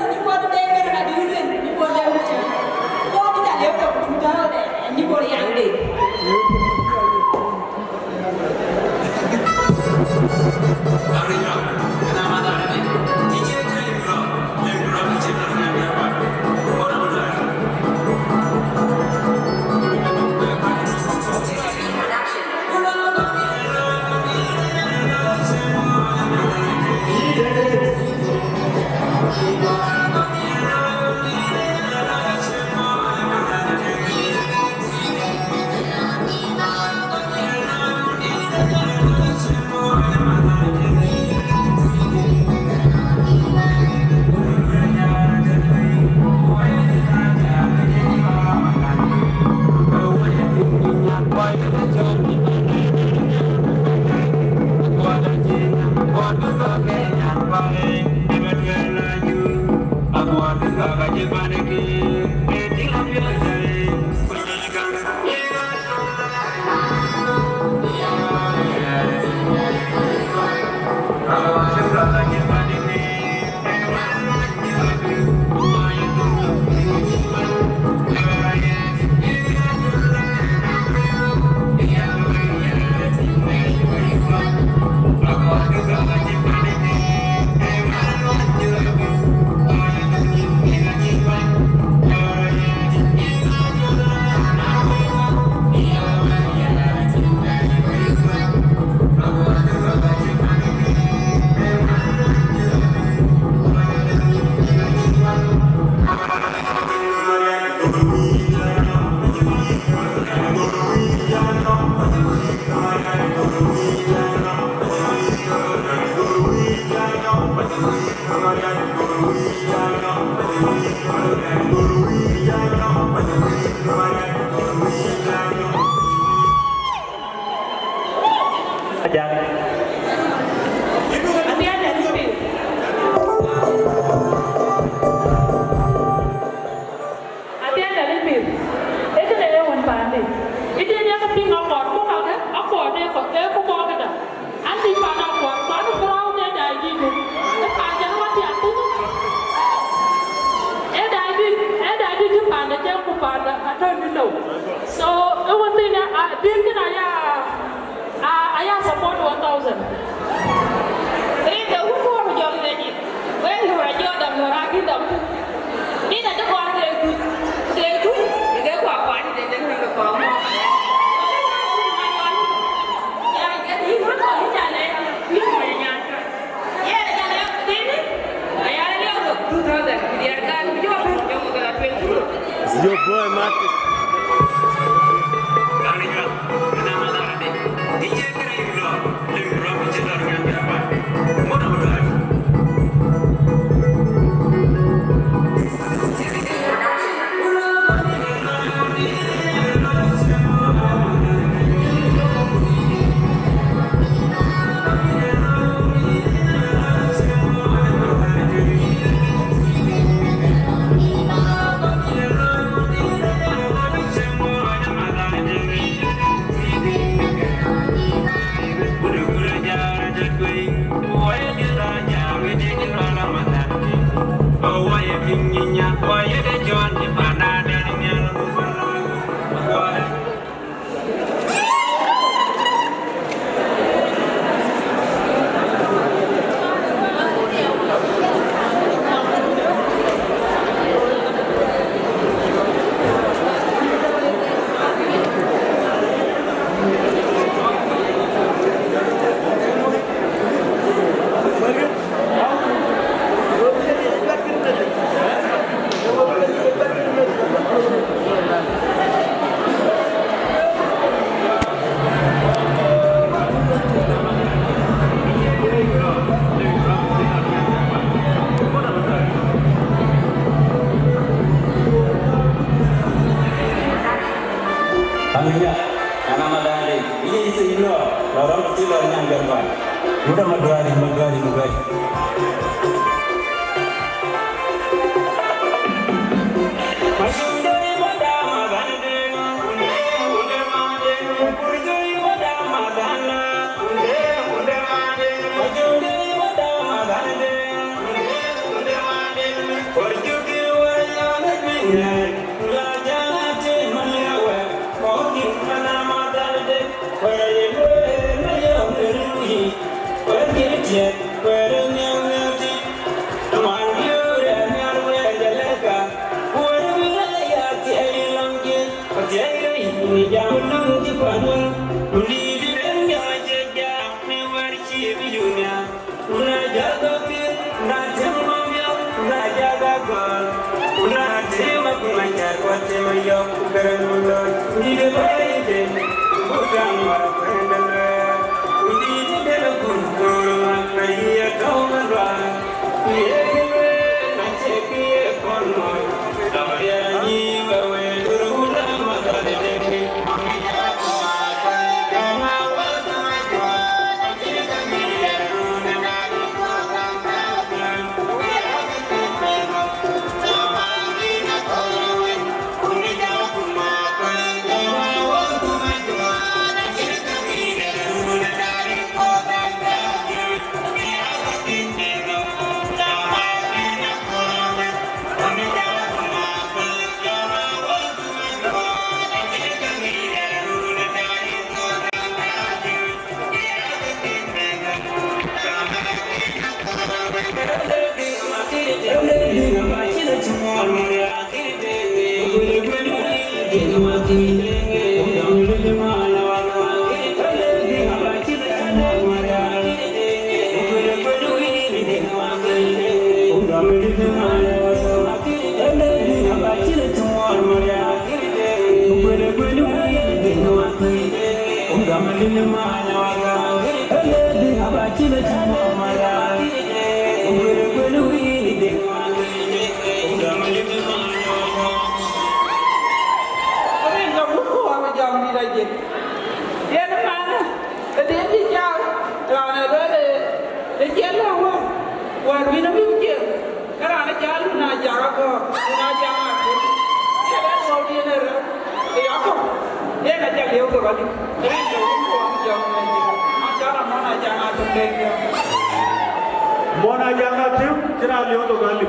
Bona janga tim kira liyo to gali.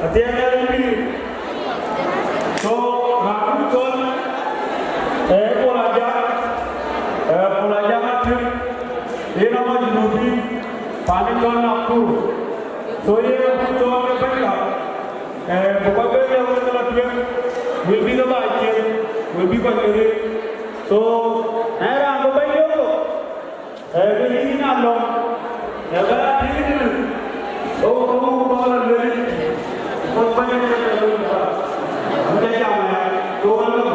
Atianya ini. So aku kon pola janga tim. Ini nama Junubi paling kon Nakuru. So ye aku coba berpikir. Pokoknya yang kita lakukan will be the budget, will be budgeted. So, era ang babae ko. Hindi na long. Kaya hindi na. So, kung mga lalaki, kung babae na lang sa, ang kaya mo, so ano ba?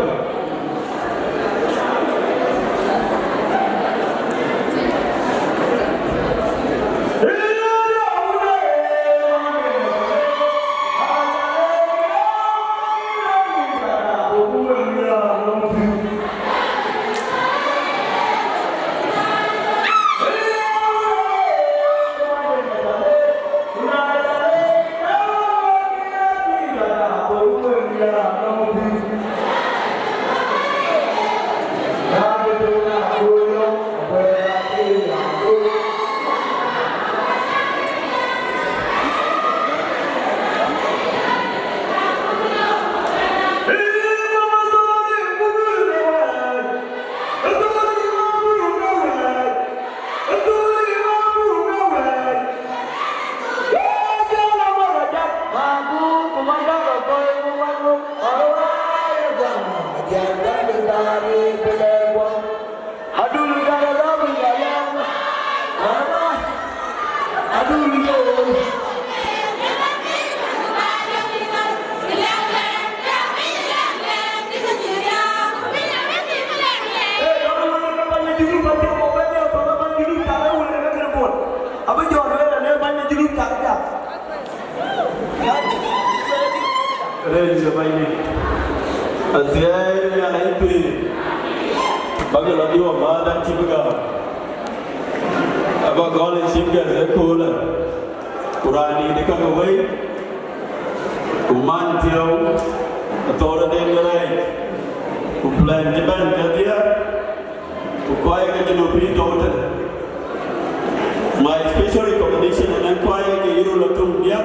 My special recommendation and inquiry ke iru latum dia.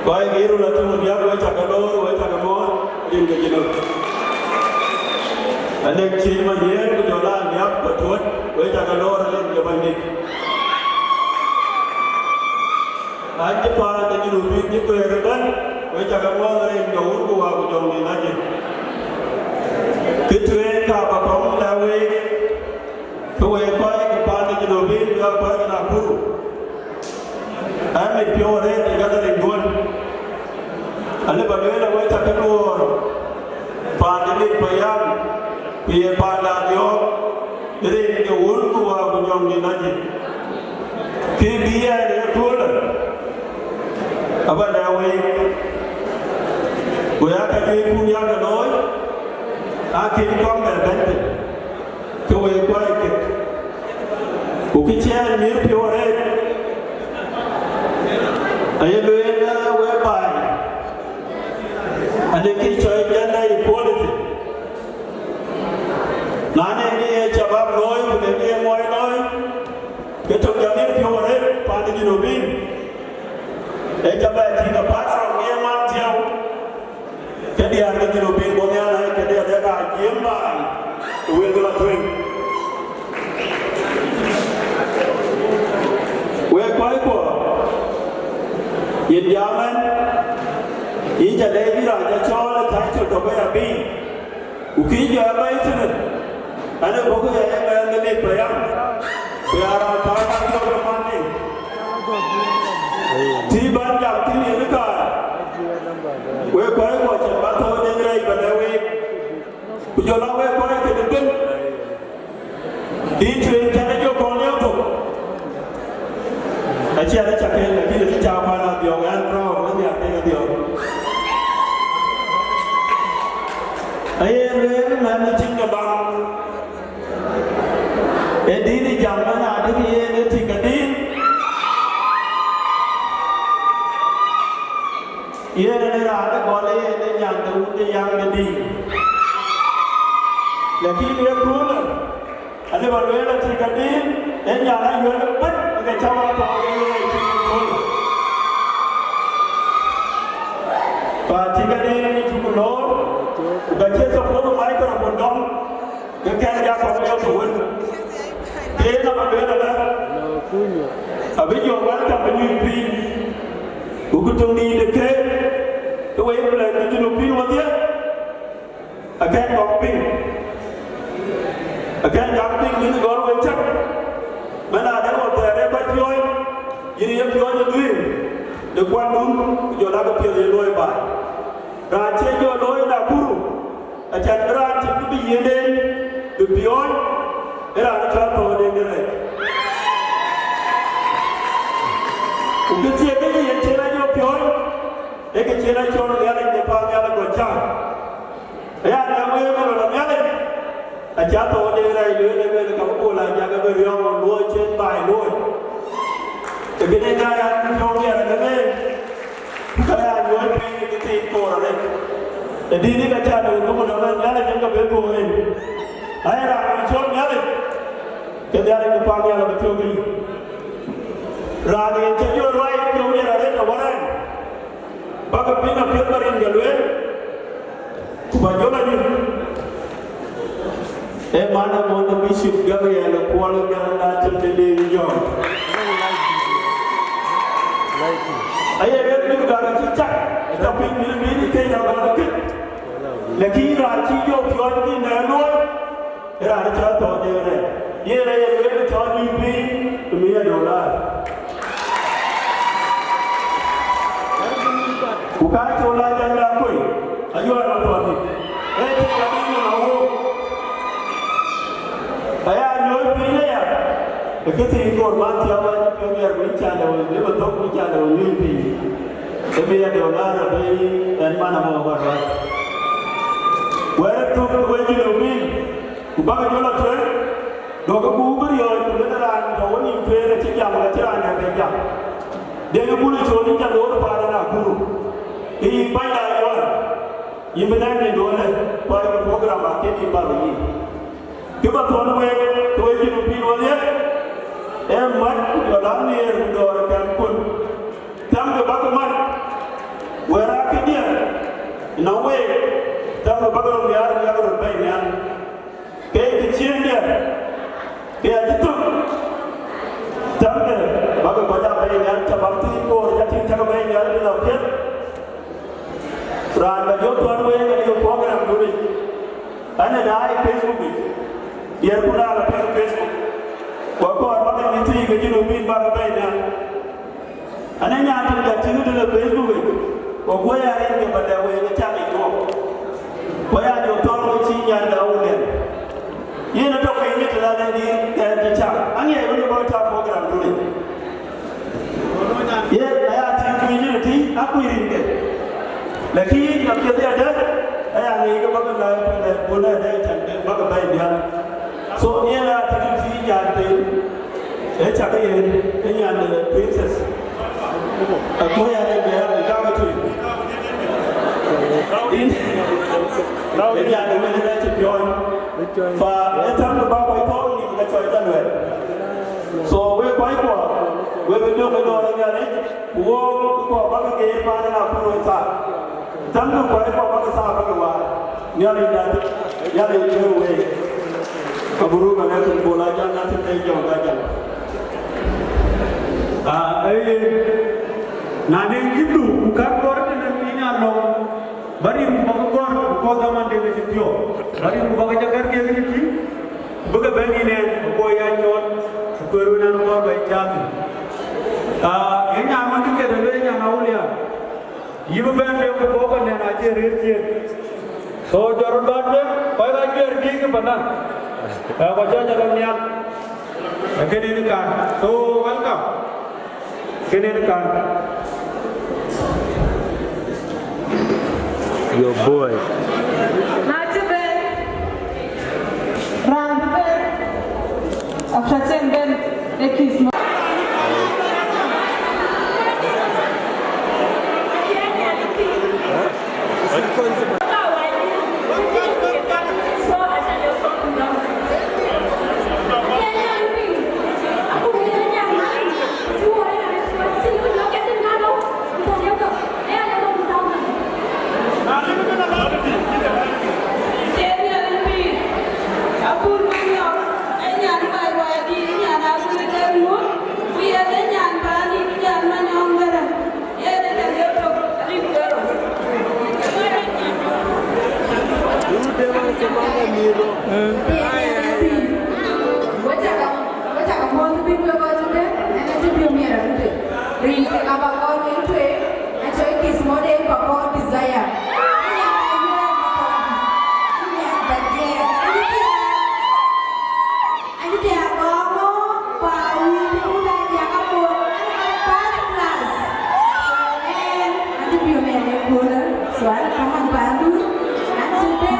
Koi ke iru latum dia koi cakador, koi cakamor, din ke jino. Anek ciri majir ke jola dia betul, koi cakador din ke bani. Aje para ke jino bin ke koi reban, koi cakamor din ke urku aku jom ni lagi. Ketuen la wai ta ko pa ni payam pi pa la yo re ni won ko wa ko nyom ni na ji ki biya de ko la aba da wai ko ya ka ji ku ya ga noi a ki ko ga ban te ko wai ko ke ko ki che ni pi ore ay lo na we ba ade ki choy janda I politi nane ni e chabab loy ko ni moy loy ke to jamir pi ore pa ni no bin e jaba ti na pa from ye man tiaw ke dia ni no bin bo ya na ke dia de ka jemba we go twin we ko yin yaman ija de bi ra ja chola thai chu to ba bi uki ja bai chun ane boku ya ga ne payam pyara ta ta ko man ni ti ban ja ti ni ka we ko cha ba tho de rai ba de we ku jo la we ko ke de bin di chue cha de jo ko ne to a chia de cha ke le ki de cha pa na dio gan pro ne ya ke dio aye le na ni ting ga bang e di ni jam na na de ye ne ti ga di ye ne ra de ko le ne yang de u de yang de di le ki ne ku le ane ba le ti ga di e nya na yo le pat ga cha wa to ge le ti ko pa ti ga di ni tu ko lo ga che so ko mai ko ko dom ga ka ja ko le to won ke na ba le la abi yo wa ta ba ni pi ku ko to ni de ke to we le ni no pi wa dia aga ko pi aga ja pi ni go wa cha mana da ko ta re ba yo yiri ye yo ni du de kwa dun yo la ko pi le lo ba ra che yo lo na kuru a cha ra che bi ye ne de bion era na cha to de ne u ke che ke ye che la yo bion e ke che la cho lo ya ne pa ya la ko cha ya na we ko lo ya ne a cha to de ra yo ne be ka ko la ya ga be yo lo che bai lo ke ne ga ya ko ya ne ka ya yo ni ke ti ko ra ne de di ni ka cha do ko do na ya ne ka be ko e ai ra ni cho ya ne ke ya ne pa ya la be to gi ra ni che yo rai ko ya ra ne wa ra ba ka pi na pe ba rin ga le ku ba yo la ni e mana mo na bishop Gabriel ko la ga na che de yo aye re ni ga ga chi cha ta pi ni ke ya ba ke le ki ra chi yo pyo ni na lo ra cha to de re ye re ye cha ni pi mi ya do la ku ka cho la ja la ko ayo ra to ni e ti ga ni na wo aya yo pi ne ya ke ti ko ma ti ya ba ke mi ya mi cha da le ba to mi cha da ni pi e mi ya do la ra be en ma na mo ba ra where to we ji no mi ku ba jo la tre do ko bu bi yo ku le ra do ni tre ra chi ya ma chi ra na be ya de ga bu ni cho ni ja do pa ra na ku e ba ya yo yi mi na ni do le pa ko program a ke ni ba ni ke ba to we to we ji no bi wo ye e ma yo la ni e do ra kan kun tam ga ba ko ma we ra ke dia na we tam ga ba ko ya ko ba ni an ke ti chien dia ke a tu tam ga ba ko ba ja ba ni an cha ba ti ko ja ti cha ba ni an na ke ran ba jo to we ga yo program du ni ana da ai Facebook ni yer ku na la Facebook ko ko ba ga ni ti ga ji no min ba ba ni an ana nya ta ga ti ni da Facebook Ogoya in the Badawi, the Chami. Where you told me and the woman. You know, talking to that the child. And yet, we about our program today. Yet, I have community, I'm reading it. The key of the other, I need to work on the Buddha and the Bagabai. So, here I take the and the princess. A boy and the government. Now we are the way to join. For a time about my phone, that's what I done. So we're quite well. We will do it all again. Walk for Bagay and Nakuru-Kenya. Tango quite for Bagasa, nearly that. Yelling your way. Kaburu and Evan Bolaja, not to take your gajan. Nane Kidu, Bukan Gordon and Pina Long. Bari Mugor, Kodaman de Vitio, Bari Mugaka Gaviti, Buga Benin, Boya John, Peruvian war by Chatu. In Amantika, the Lane and Aulia, you went to Bogan and I did. So, Jordan, why are you being a banana? Vajan, again in the car. So, welcome. Get in the car. Your boy. Reech, abang itu, actually kiss model bakal desire. Soal kamu baru, nanti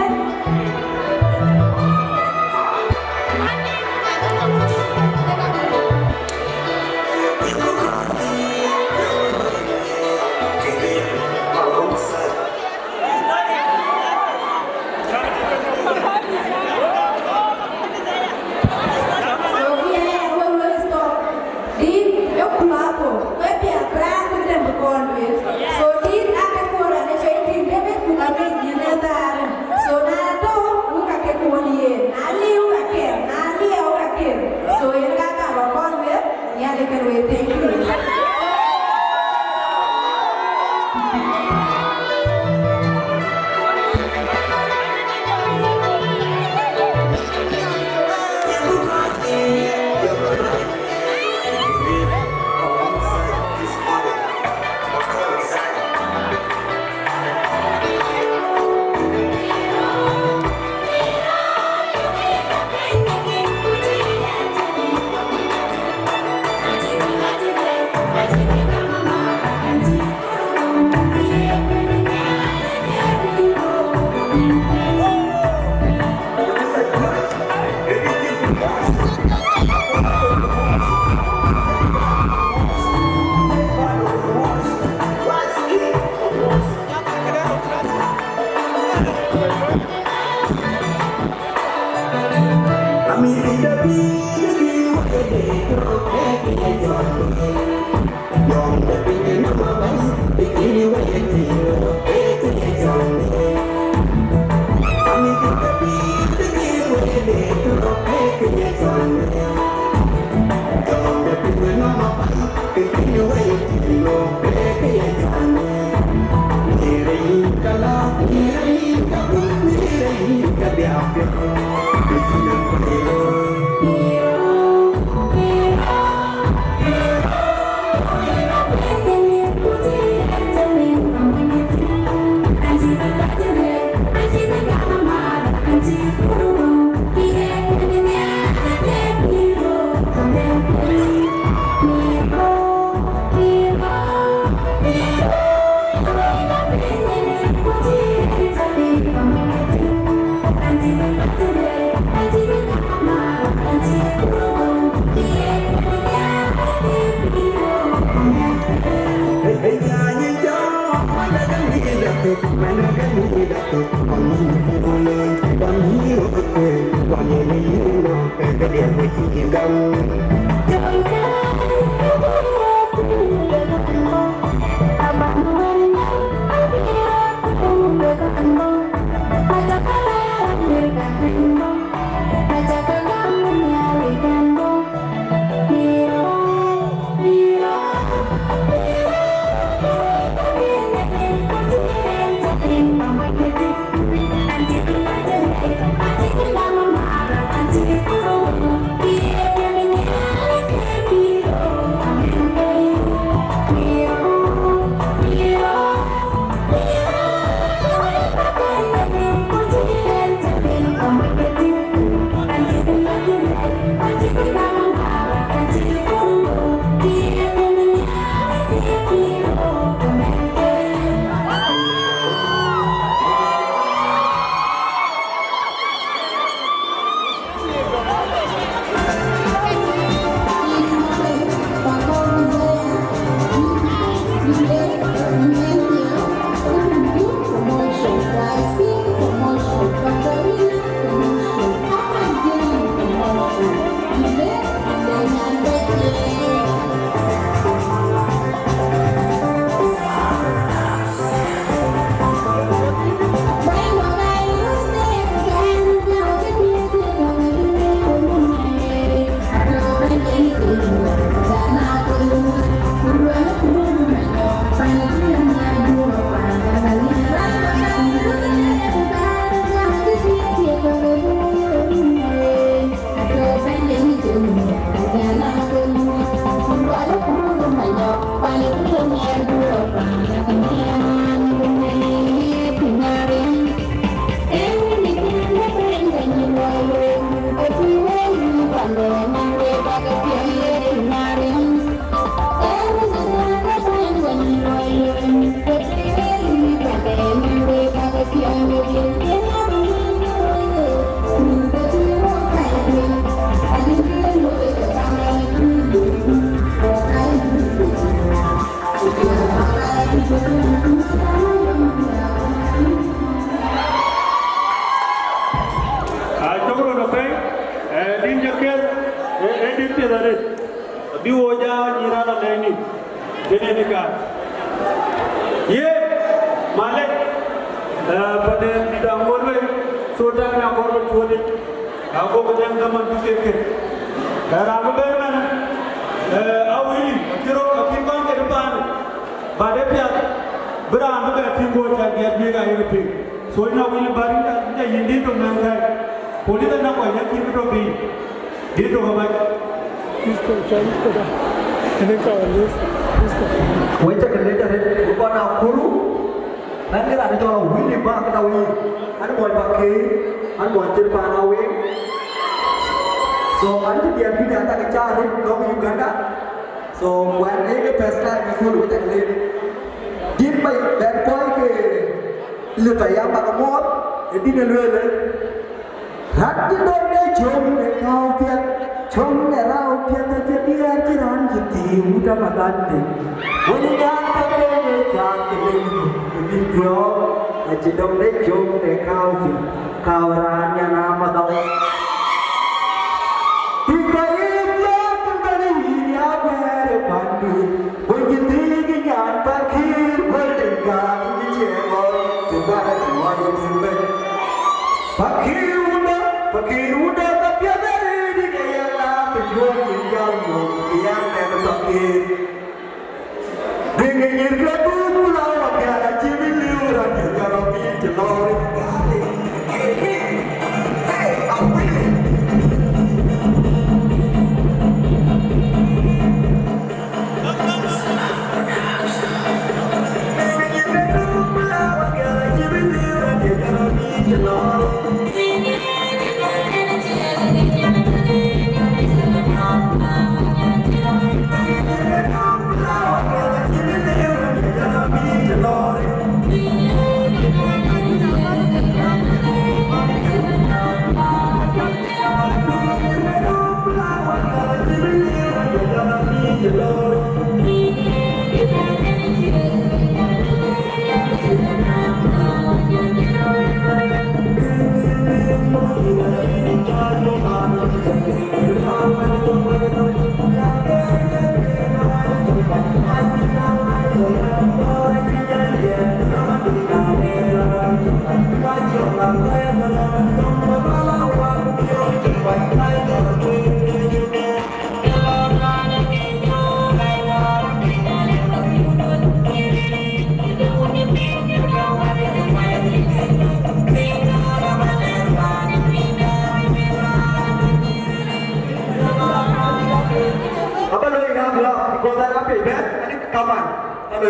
Thank you.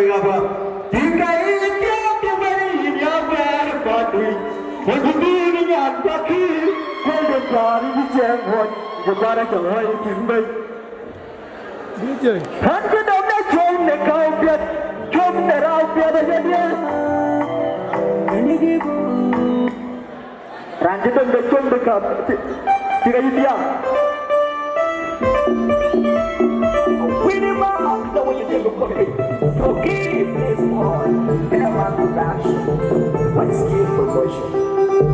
ngapa. Jika ini tiada beri yang berpadu, berdiri dengan kaki, berdekari di jenggot, kepada kehai timbai. Hanya domnya jom nekau biar, jom nerau biar aja dia. Ini gitu. Ranjitan jom dekat, tiga India. Winnie Mama, the way you take a cookie. Okay, please, boy. And I want to bash you. What is skill for motion?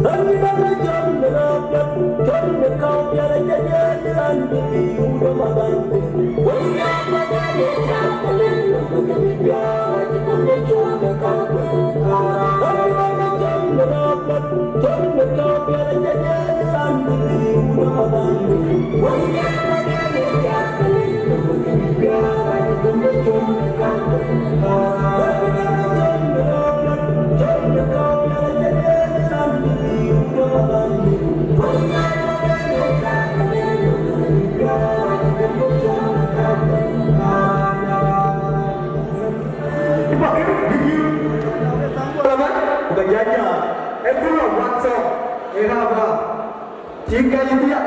Don't be done with John the Robert, John the Cow, and the Uda Madame. When you are my daddy, look at me, John the Cow. John the Robert, John the Cow, and the Uda Madame. When you are my daddy, jika dia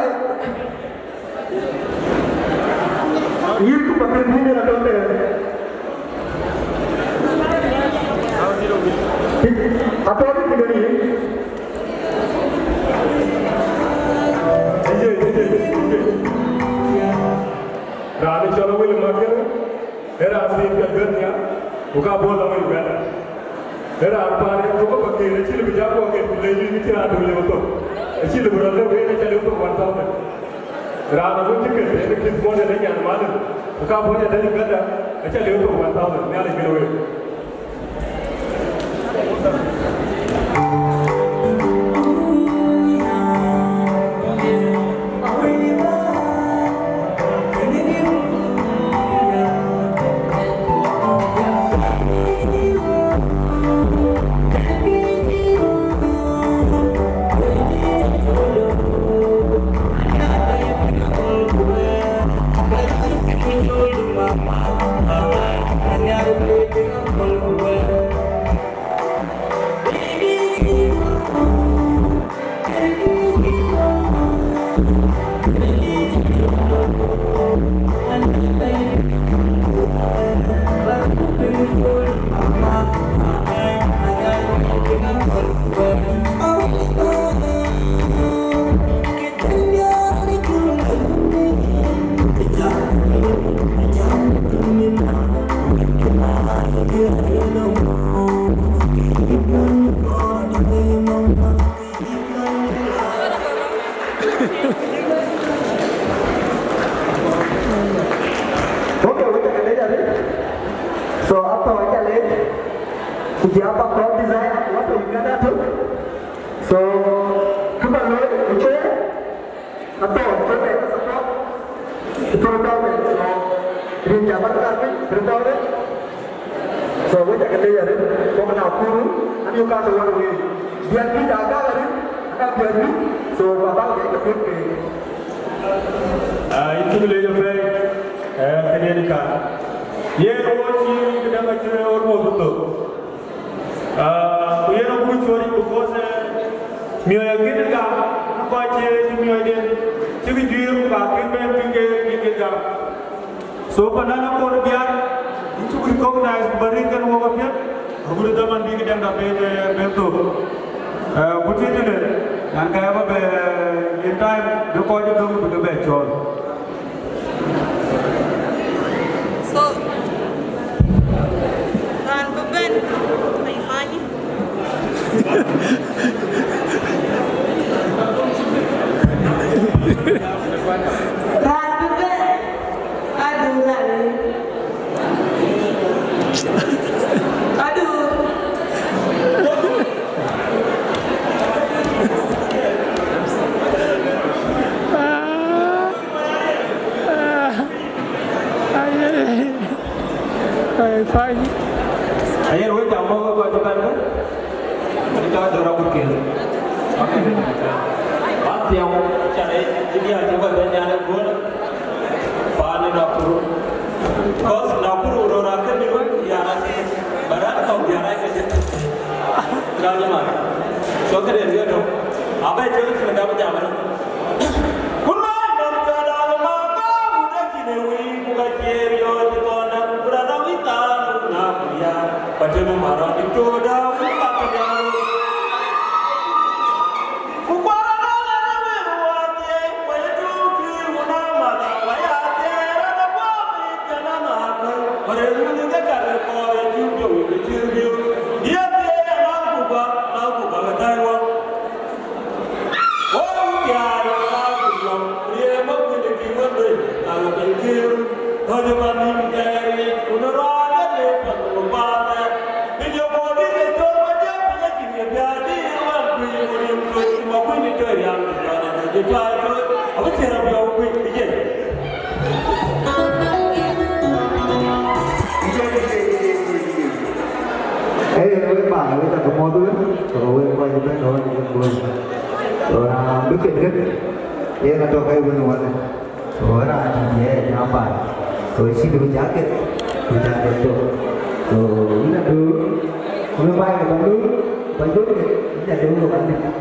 itu pakai bunyi atau tidak? Apa itu tidak ini? Rani chalo will makan, era asin kerja, buka bola will bela. Era apa ni? Buka pakai recil bijak pakai lagi ni tiada dulu itu. Recil berada weh recil itu 1000. Rana pun juga, ini kis pun ada yang mana, bukan pun ada yang ada, macam dia tu 1000, ni ada kilo. So apa macam ni? Siapa crowd design? What you gonna do? So kita lalu macam atau coba support itu tahu ni. So ini jabat kami beritahu ni. So kita kena jadi kau kena Nakuru, ani uka seorang ni. Dia ni jaga lagi, akan dia ni. So bapa kita pergi. Itu boleh jadi pendidikan. Ye roji kita macam orang betul. Ye nak buat curi because miaya kita kan, apa je miaya dia, ciri jual kakek pergi ke. So pandang aku biar itu recognize berikan orang biar, aku dah zaman di kita dah bentuk. Bukan je le, yang kaya apa in time dekor je dulu betul betul. So, ran beban, mai fani. Ran beban, aduh lari. Aduh. Fine. Ayah rujuk mau kau jual kan? Kita ada orang bukil. Apa yang cari dia juga banyak pun. Panen Nakuru. Kos Nakuru orang kan juga ya nasi. Jami Ma. So can you go? Abai tell you the Jami. Patemu marah itu dah bukan yang kukuara nala ni beruatnya, wajib kirimuna mana wajib ada buat jangan apa, mereka juga kerja kau juga berjudi, dia dia lagu Taiwan, oh biar lagu dia mungkin dikirim lagu berkirim, hanya main dari kunara lepas lupa. Với bà với ta có mô tôi rồi quay cho cái rồi rồi biết kiện hết thế là cho cây bên ngoài này rồi là nhẹ nhau bài rồi xin được giá kiện người ta được rồi là đưa bay người ta đưa bay rút nhà đưa được anh này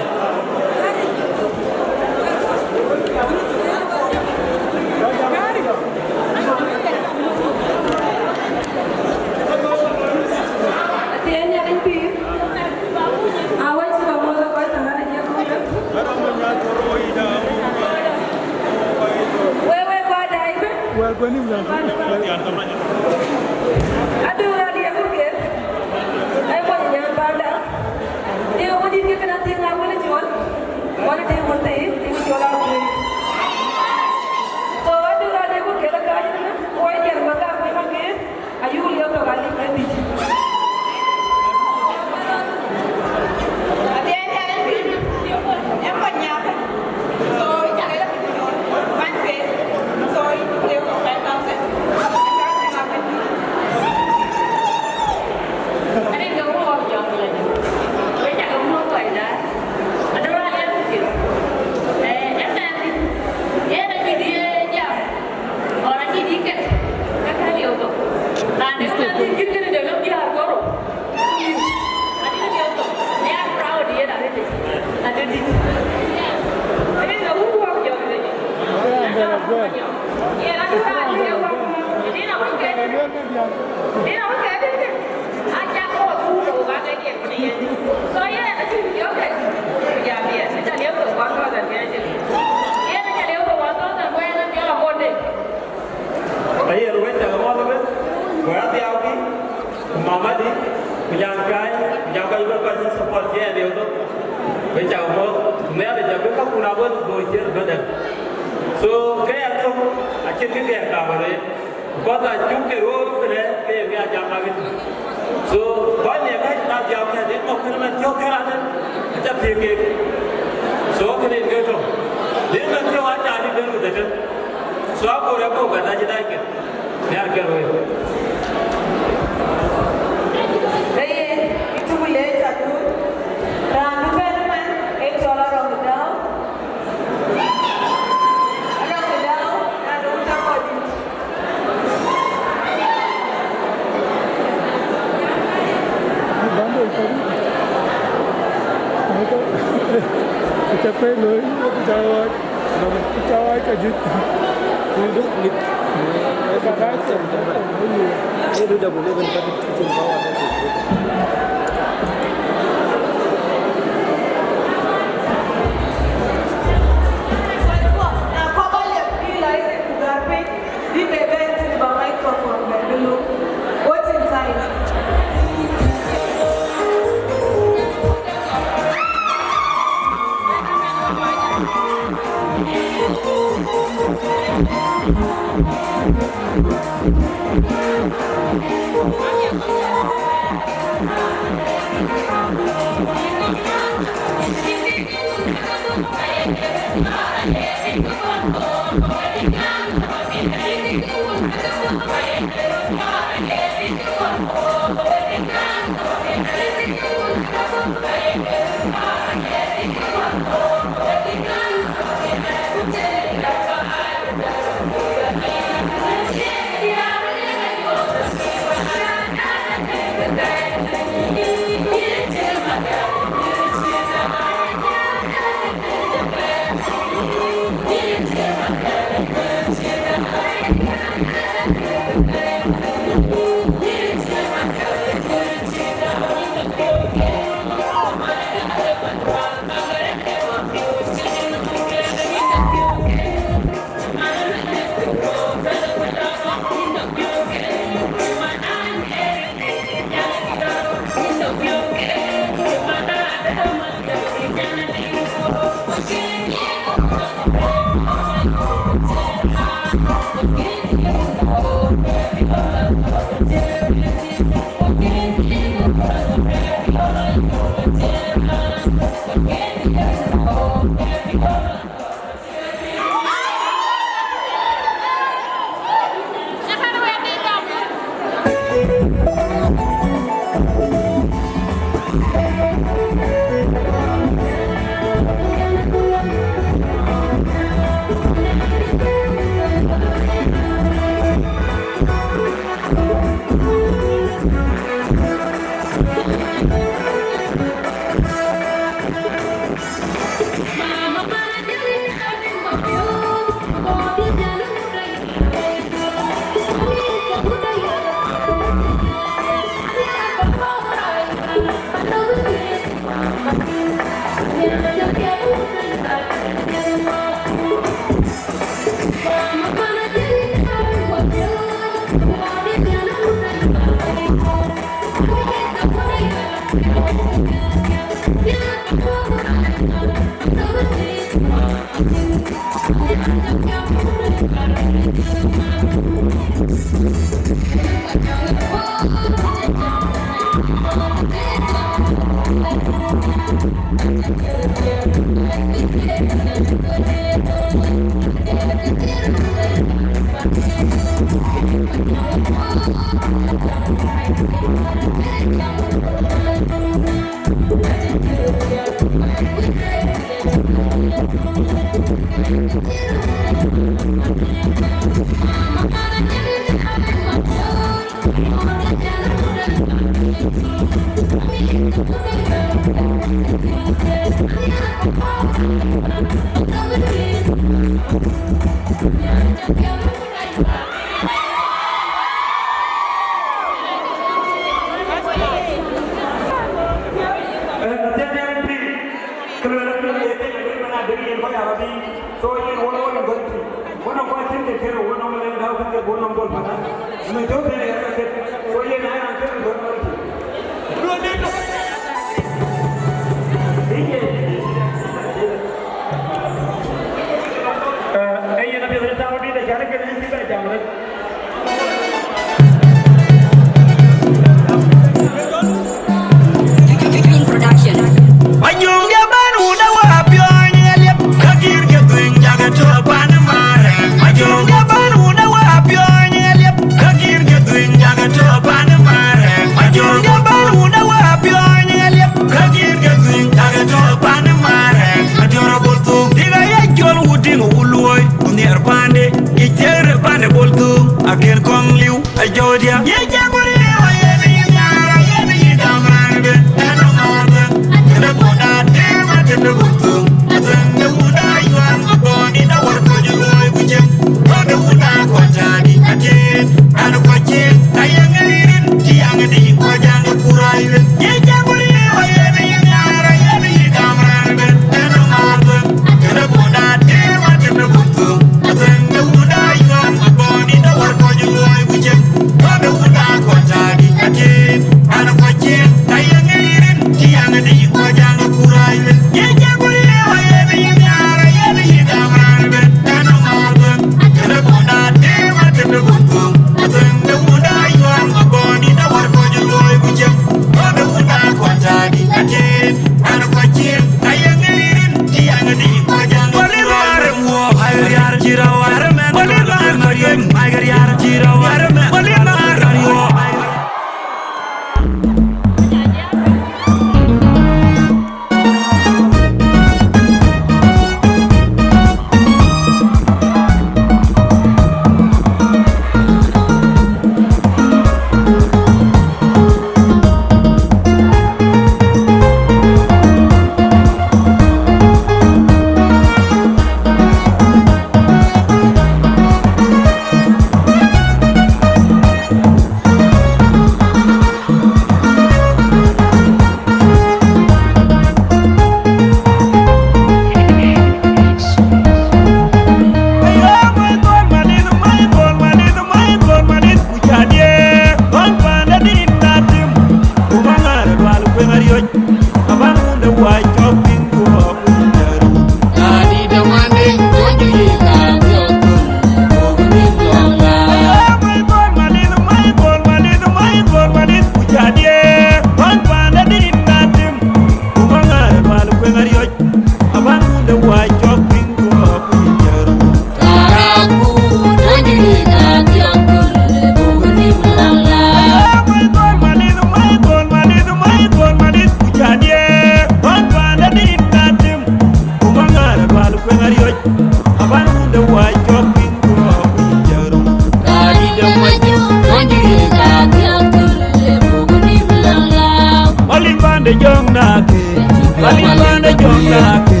jongake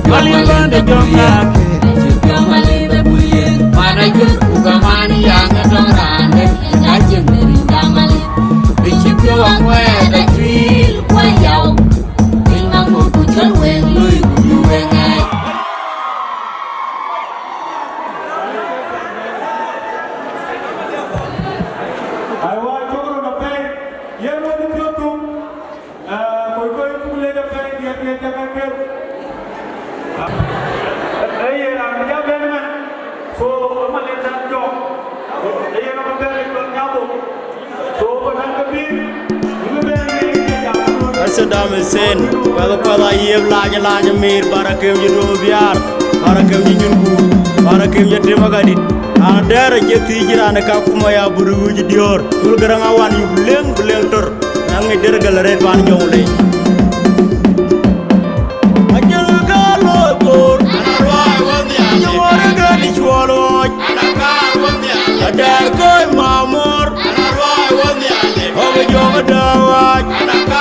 Malibanda jongake Jomalibe buyen Manajur ugamani yang adorande Ngajeng dari damali Bichipyo wangweda twil kwa yau Ingang mukuchan weng lui kudu wengai Saddam Hussein, pada yeb laja mir para kem jiru biar, para kem jinjungu, para kem terima gadit. Ada rejeki jiran kakuma ya buru jidior, tul gerang awan yu beleng ter, nangi dergalare pan jongle. Ajal galo bor, anarwai wanya, jomore gani chualo, anakar wanya, ada koi mamor, anarwai wanya, oge jonga dawaj, anakar.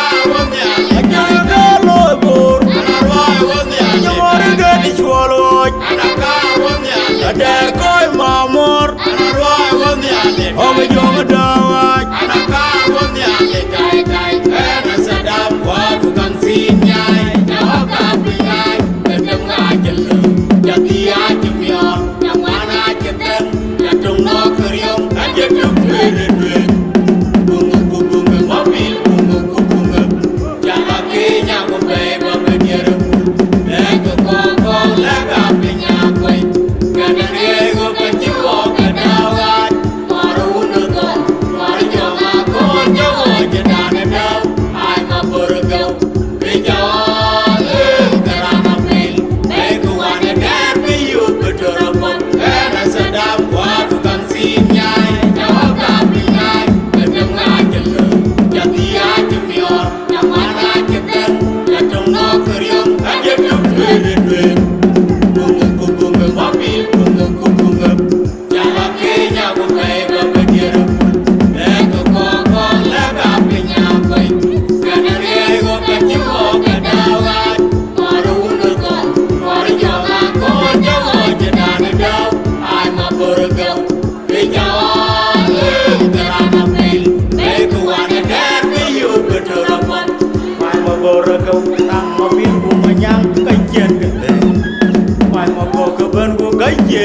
Ada koi mamor, anarwai wanyane. Oge jonga dawaj, anakar wanyane. Kai, ena Saddam wadu kan sinyai. Jaga pingai, kedeng ngajelu. Jadi aja mior, yang mana kedeng. Jadung no keryong, aja duk bunga mobil, bunga. Jaga Kenya ku beba menyeru. Lego kokong, lega pingai koi.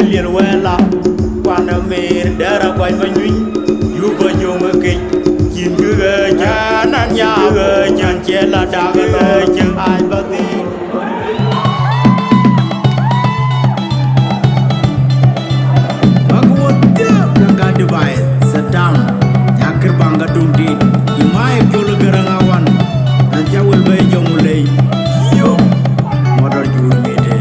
Lian wela wana mir dara kwai manyuin yu ba jong ke kin ge janan ya ge jan chela da ge che ai ba ti bagwot ga device Saddam yakir banga dungti imai kol garangawan na jawul bay jomulay yo modor jur mete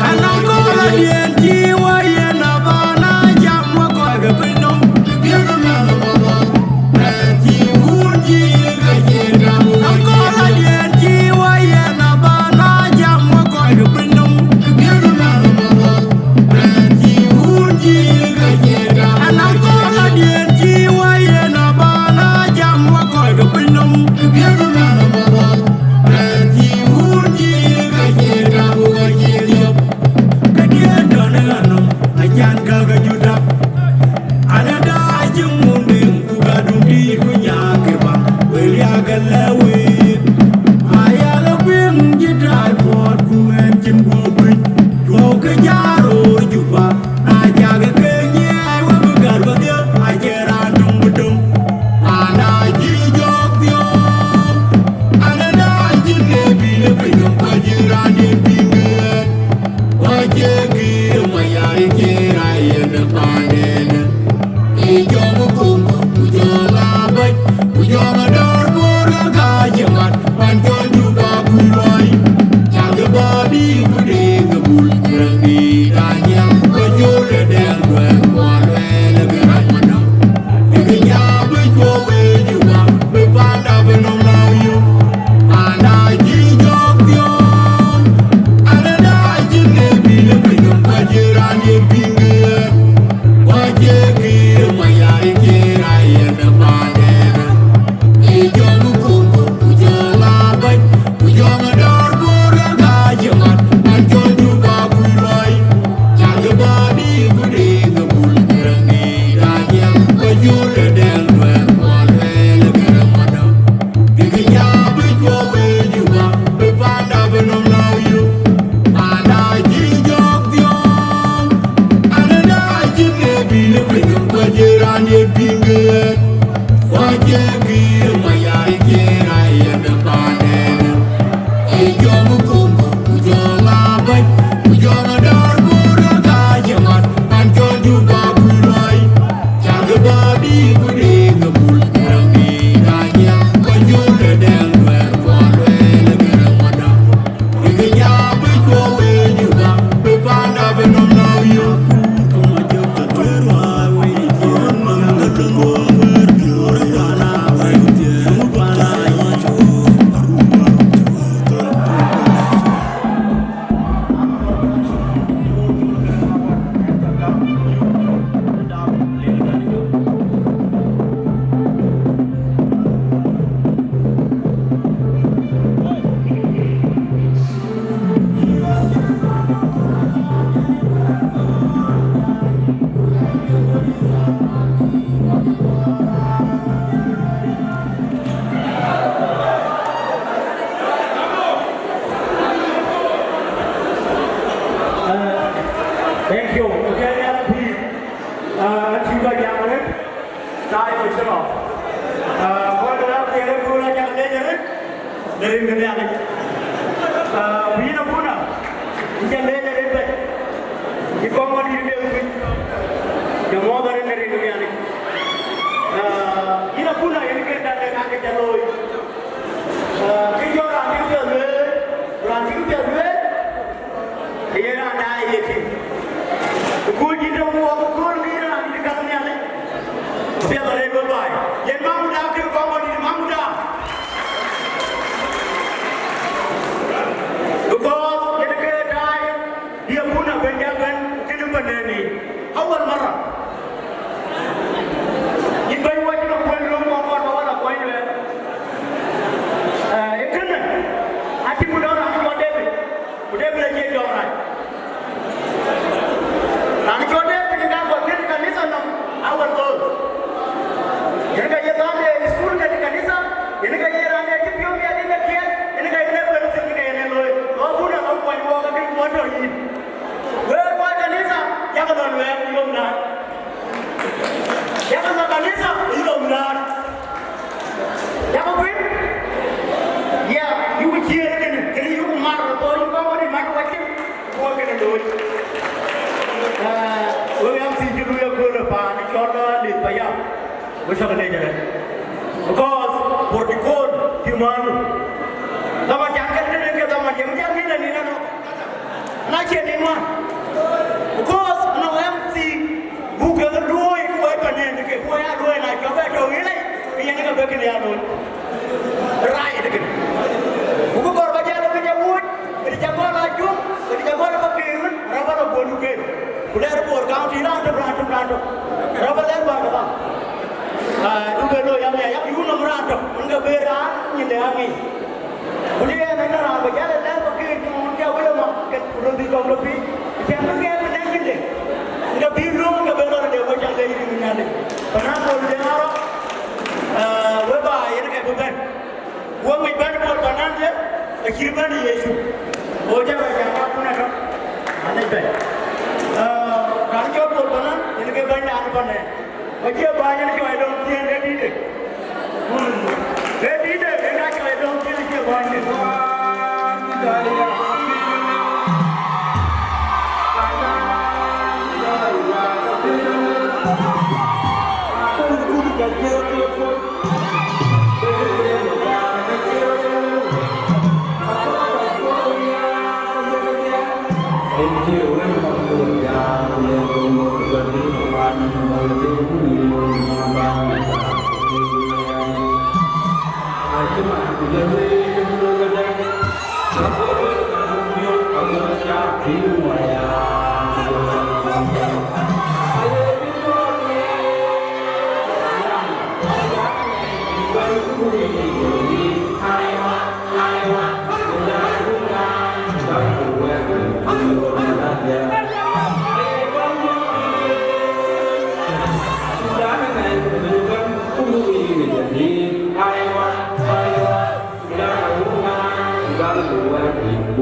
I know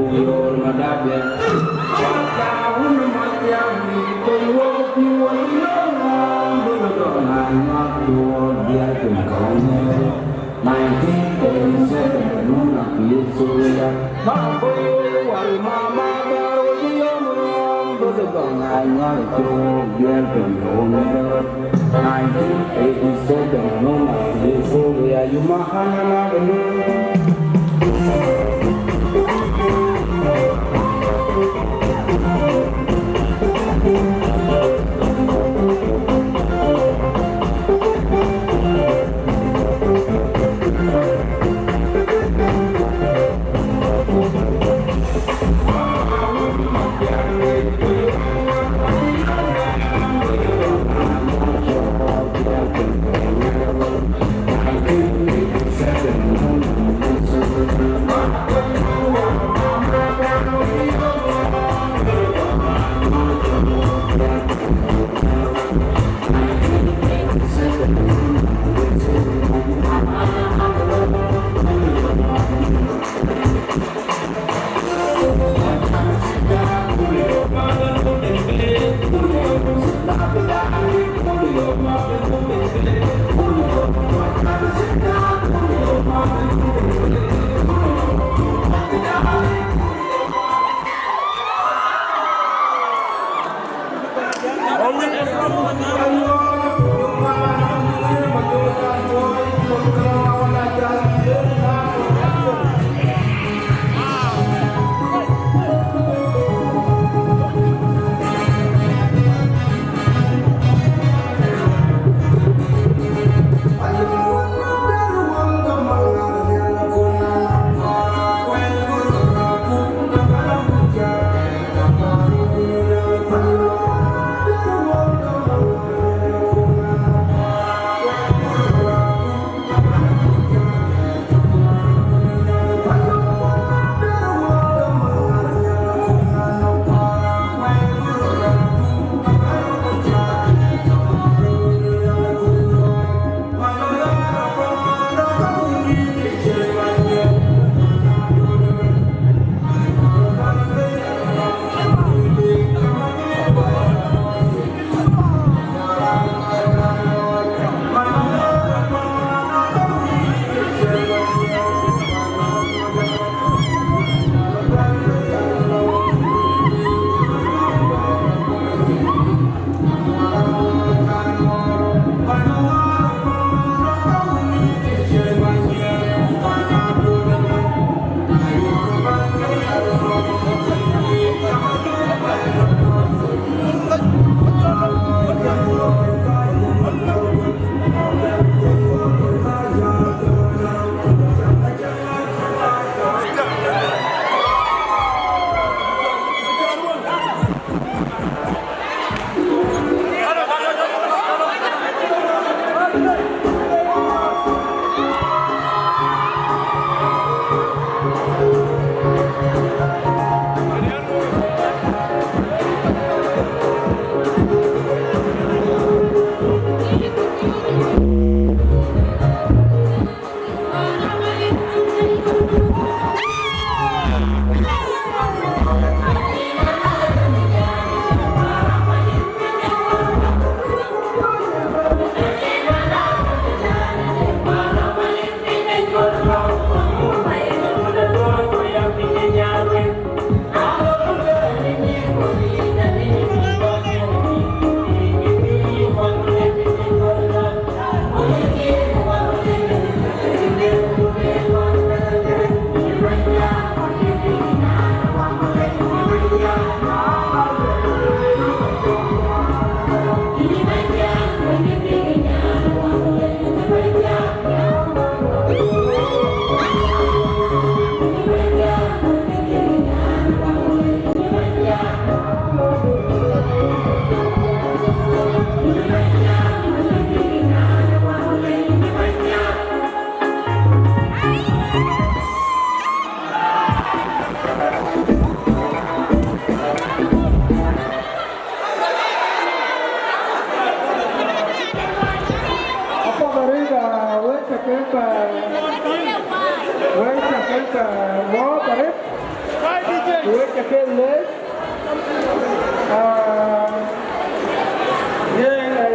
buyor madade waka una matiami koyo piwa ilona bulo na matu dia kone 1987 nuna pisoya mambo wal mama baro diom bulo na matu dia kone 1987 nuna pisoya yumahana na benu Where's the Wait a minute. Yeah, I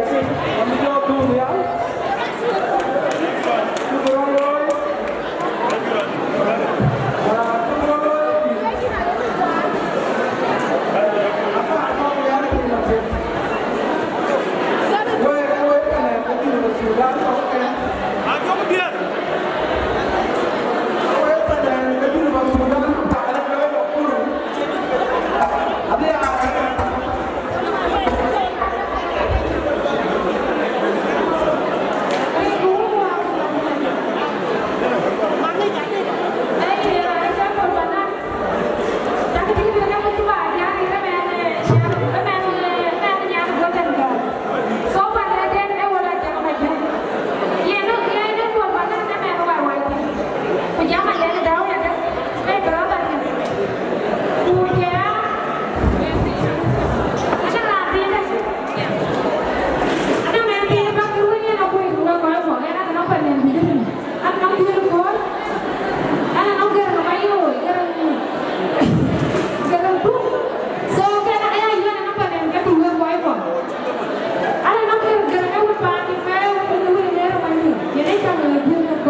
think I'm going to do the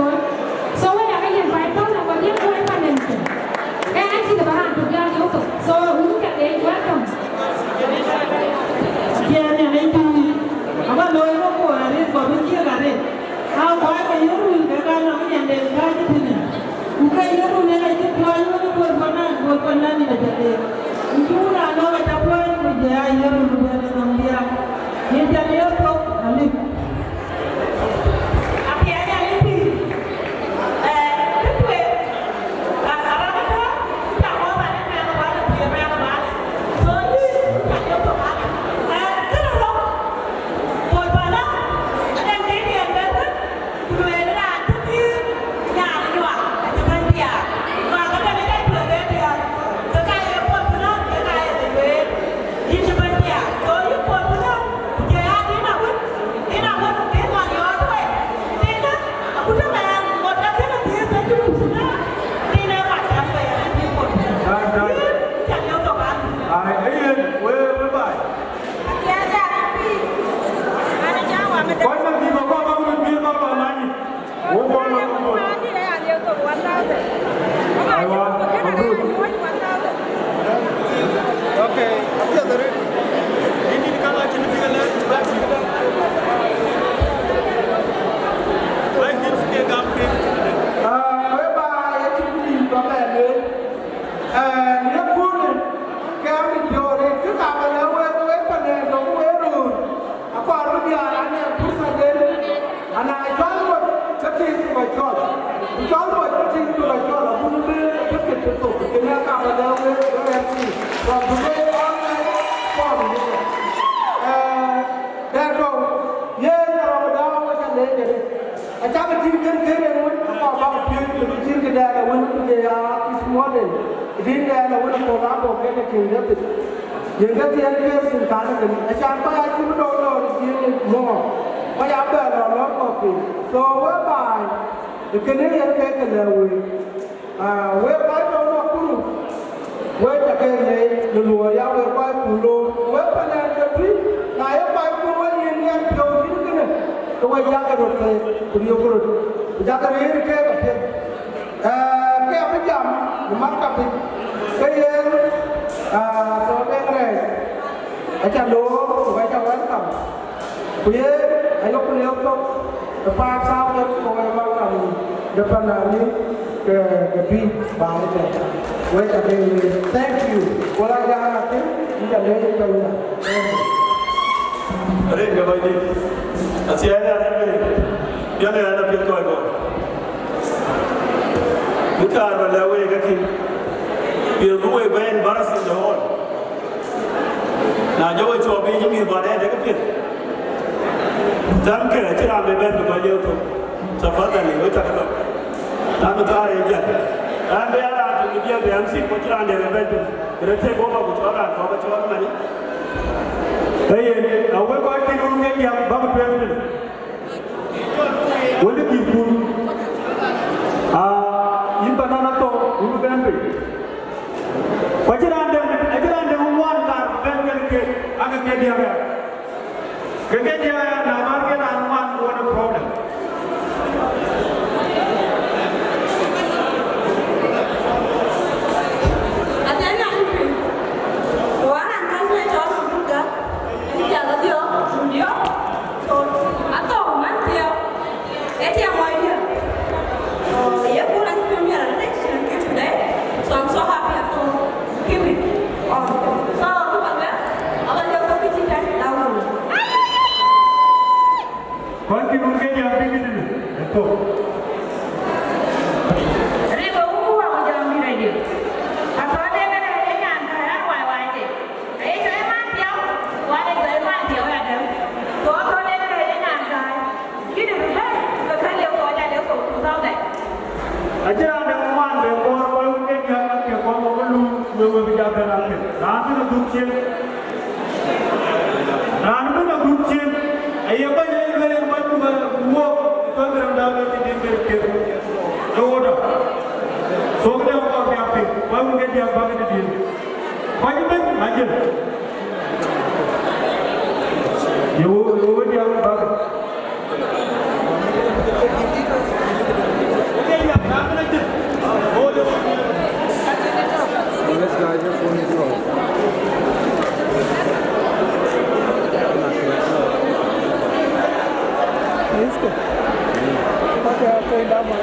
Nakuru-Kenya pigi ni. Athok. Riba uku wa ujambi radio. Apa dia kena kena antara wai deh. Saya mati ya. Wai saya mati ya ada. Kau dia kena kena antara. Kita berapa? Kalau dia kau jadi kau tahu deh. Aja ada man bekor baru Kenya ke kau malu berbicara lagi. Nanti nak dukcin. Nanti nak dukcin. Ayah banyak yang bantu buat program dalam ini berkir. Jodoh. Soalnya orang biasa, baru Kenya bagai dia. Banyak aja. Yo dia bagai. Let's go, your phone is off. Let's go. Okay, I'm going down my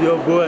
Your boy.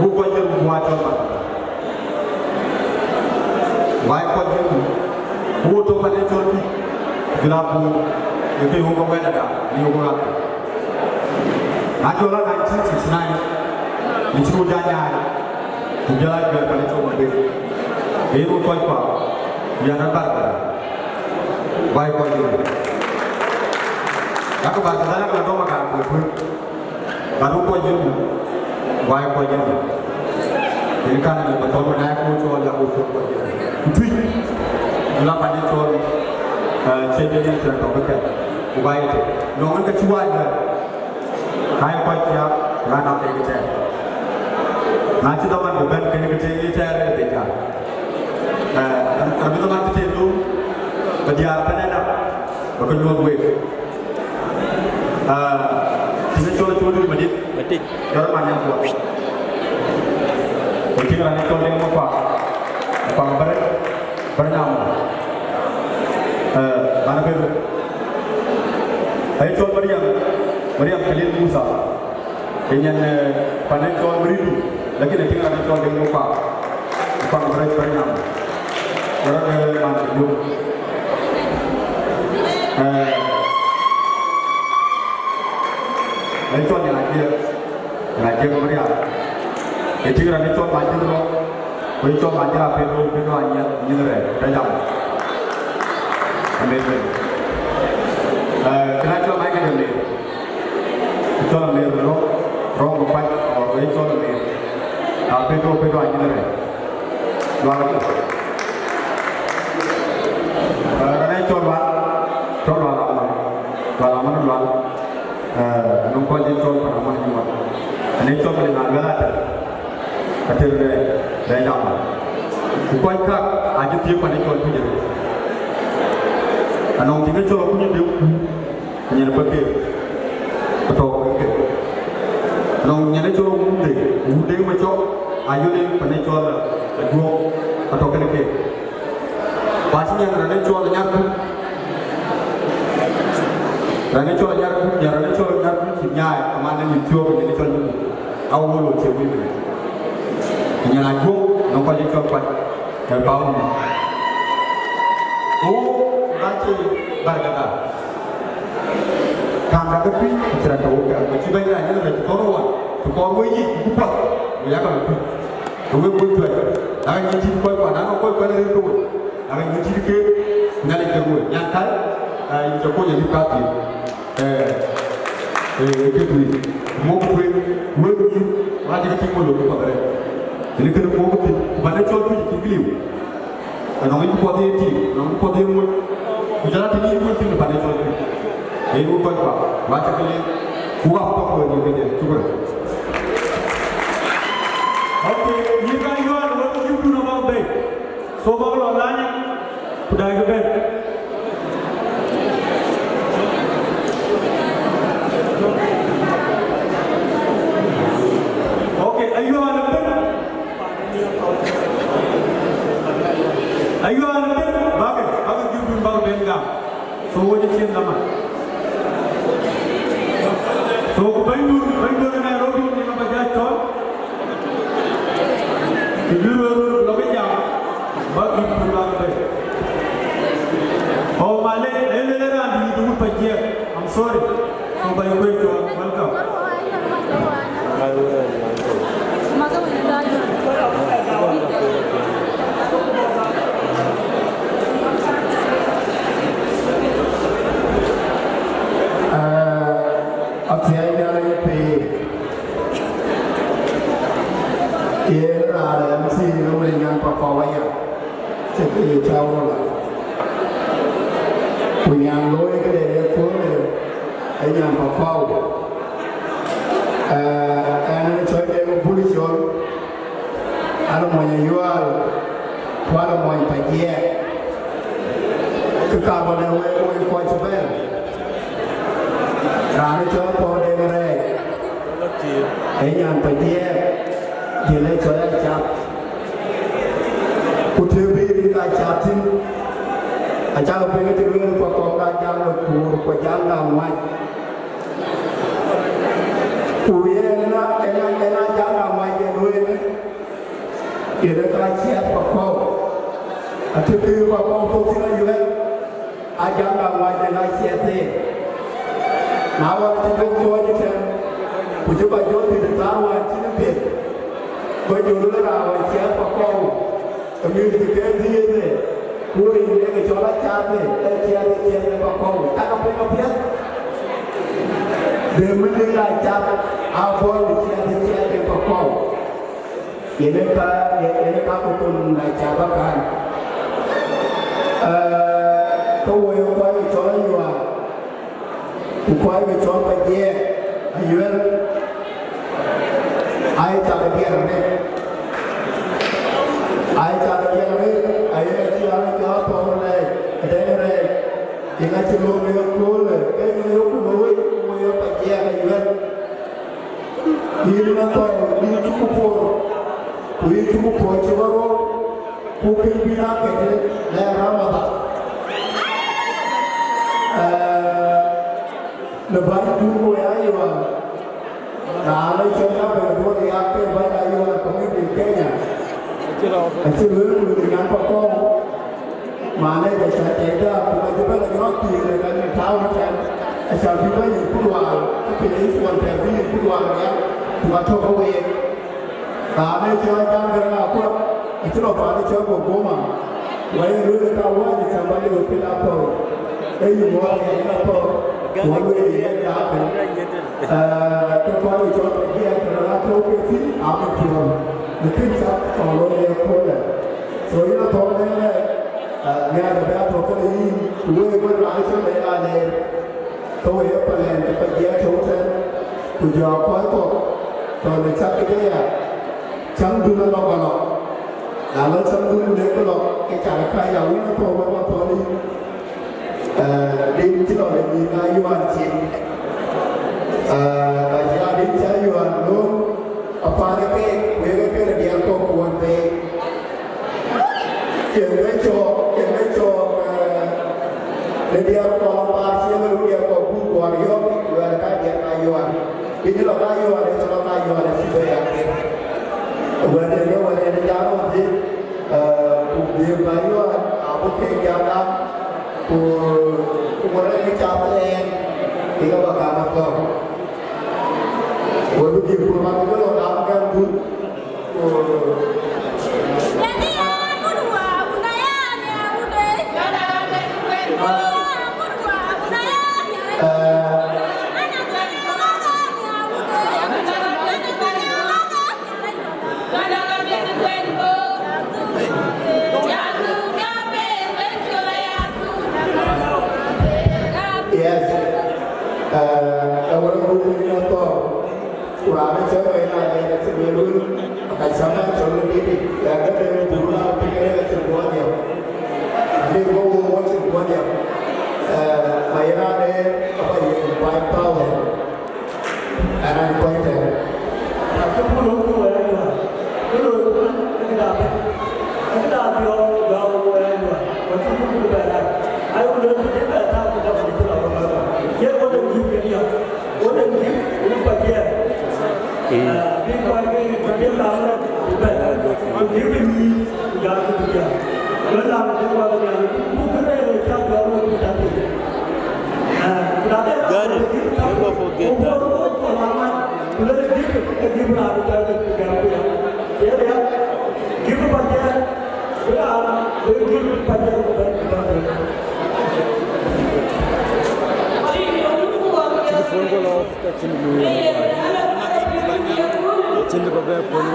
who was the water. Why was who took an entry? Grabu, if you go where you go up. Natura 1969, which would die. To be like a little bit. They will quite far. We are not bad. Why for you? Aku bahasa saya kalau kau makan pun, baru kau jadi, why kau jadi? Ini kan ada betul naik muncul yang muncul kau jadi. Tweet, dalam banyak soal, jadi cerita kau betul, why itu? Nongan kecuali, naik kau siap, rana pergi cek. Nanti teman depan kena kecil cek betul. Tapi teman kecil tu, kerja apa nak? Berkeluar duit. Kita coba di masjid, orang mana yang buat? Mungkin orang itu yang apa bernama, mana beru? Saya coba Maryam Khalil Musa, ini panen coba beribu, lagi nanti orang itu yang apa bernama, orang mana beru? Itu yang lagi Maria. Itu kan itu macam tu, itu macam apa itu hanya ini rejam. Amazing. Kenapa cuma macam ni? Itu orang ni orang bukan orang itu orang ni. Apa itu hanya ni. Luar biasa. Kerana itu luar. Numpang jengkol pernah juga. Ini tu paling agak kata rejam. Bukan kak, aja tiap paling jengkol tu je. Anong tinggal jengkol punya dia, punya pergi, atau pergi. Anong nyala jengkol muda macam ayu ni paling jengkol dua atau pergi. Pasnya kerana jengkol nyatu. Rani coba nyari nyai, kemana ni coba jadi coba awal lo coba ni. Nyai aku, nampak dia coba terbau ni. Oh, nanti berkata, kamera kepi cerita orang. Cuba ni aja lah, tukar ni buka, dia akan buka. Dua buka, akan nyuci buka, nak buka ni tu, akan nyuci ke, nyali ke buka, nyakal, itu pun jadi kaki. Kedui, mau kue, wajib kita mulu tu pada. Jadi kalau mau kue, pada jual tu jadi beliau. Orang itu pada itu, orang pada itu, jalan ini pun tu pada jual tu. Ini bukan apa, wajib kali, buat apa pun dia kerja, cuba. Okay, ni kan jual, orang tu jual nama baik. So bagus online, sudah ikut. Ayo anak, bagai jubin baru bengkak, so wajib cium nama. So Bangalore ni Nairobi ni nampak jatuh. Jujur lebih jauh, bagi pulang baik. Oh Malay, lelera di dulu pajak. I'm sorry, so baik welcome. Yang loy ke dia pun, yang papau. Ane coy dia polis jual, ada mana jual, ada mana pajak. Kekabar dia way kuat sebel. Ane coy pun dia merek. Yang pajak, dia le coy cap. Kutebi kita capin. Acara pengen tidur kwa kongga jangan kur kwa jangan mai. Kuye na jangan mai je doi Yere ka chia pa ko. Ate pe pa ko to sila yule. Aja ka wa de na chia te. Na wa ti ko ko ni te. Ku je ba jo ti ta wa chi ni pe. Ko jo lu ra wa chia pa ko. Kami ti ke di ye. Ku ri ni ke jo la cha te. Chia pa ko. Ta ka pe ko pia. De men ni la cha a bo ni chia pa ko. Ini ka pun na chaba kan ko wo yo kwa ni cho ni wa ku kwa ni cho pa je ayuel ai ta de ya ne ai ta de ya ne ai ne chi ala ka pa ne de ne inga chi lo me ko le ke ni yo ku wo yo pa je ayuel ni na to ni ku po Kuitu kuchewaro kukibina kete le ramada lebar dulu ya iwa na chena berdo ya ke bana iwa pemimpin Kenya acilur dengan pokok mana desa ceda tiba-tiba lagi roti dengan tahu kan asal tiba yang keluar tapi ini suan terbi keluar ya buat coba Kami jangan berapa, itu loh pada coba goma. Wahai dulu kawan di sambil itu apa? Mau yang apa? Mau yang apa? Kepada coba dia terlalu terkesi, apa pun. Mungkin kalau dia kola. Soalnya kalau dia ada berapa kali ini, dua berlalu sampai ada. Kau yang paling cepat dia coba, tujuh kali tu, kalau macam dia. Chẳng đủ là bao lâu, là nó chẳng đủ để có lo cái trả khai giàu nó thôi mà thôi đi, đi chỉ lo để nhìn ai yêu anh chị, tại gia đình saya yêu anh luôn, apa cái là dia có quan về, chuyện đấy cho, để dia có ba chị em dia có buôn quan yêu, là cái dia yêu anh, ini lo yêu anh, cho lo yêu anh thì bây giờ Wajah jauh sih, dia bayu apa kegiatan, kemudian dicapai, tiga bakal masuk. Waktu di rumah itu lo dapat tu. Jadi aku dua budaya ya udah. Aku dua budaya. Yes, orang rumah itu kurang cewek lah, sebelum sama cewek ini, yang ada dulu pikirnya semuanya, ada mau semuanya, mainan apa yang baik tahu, anak baik tahu. Aku pun orang tua, dulu kita gaul orang tua, macam tu berada. Aku dulu kita tahu kita begitu lah. Dia orang gini, orang gini, orang pakai. Dia pakai lama, dia beli jangan dia. Benar dia orang yang bukan yang cakap orang kita tu. Gari, never forget that. Benar dia benar dia dia. Dia give pakai. Benar dia give pakai phone call off catching blue chin the babe phone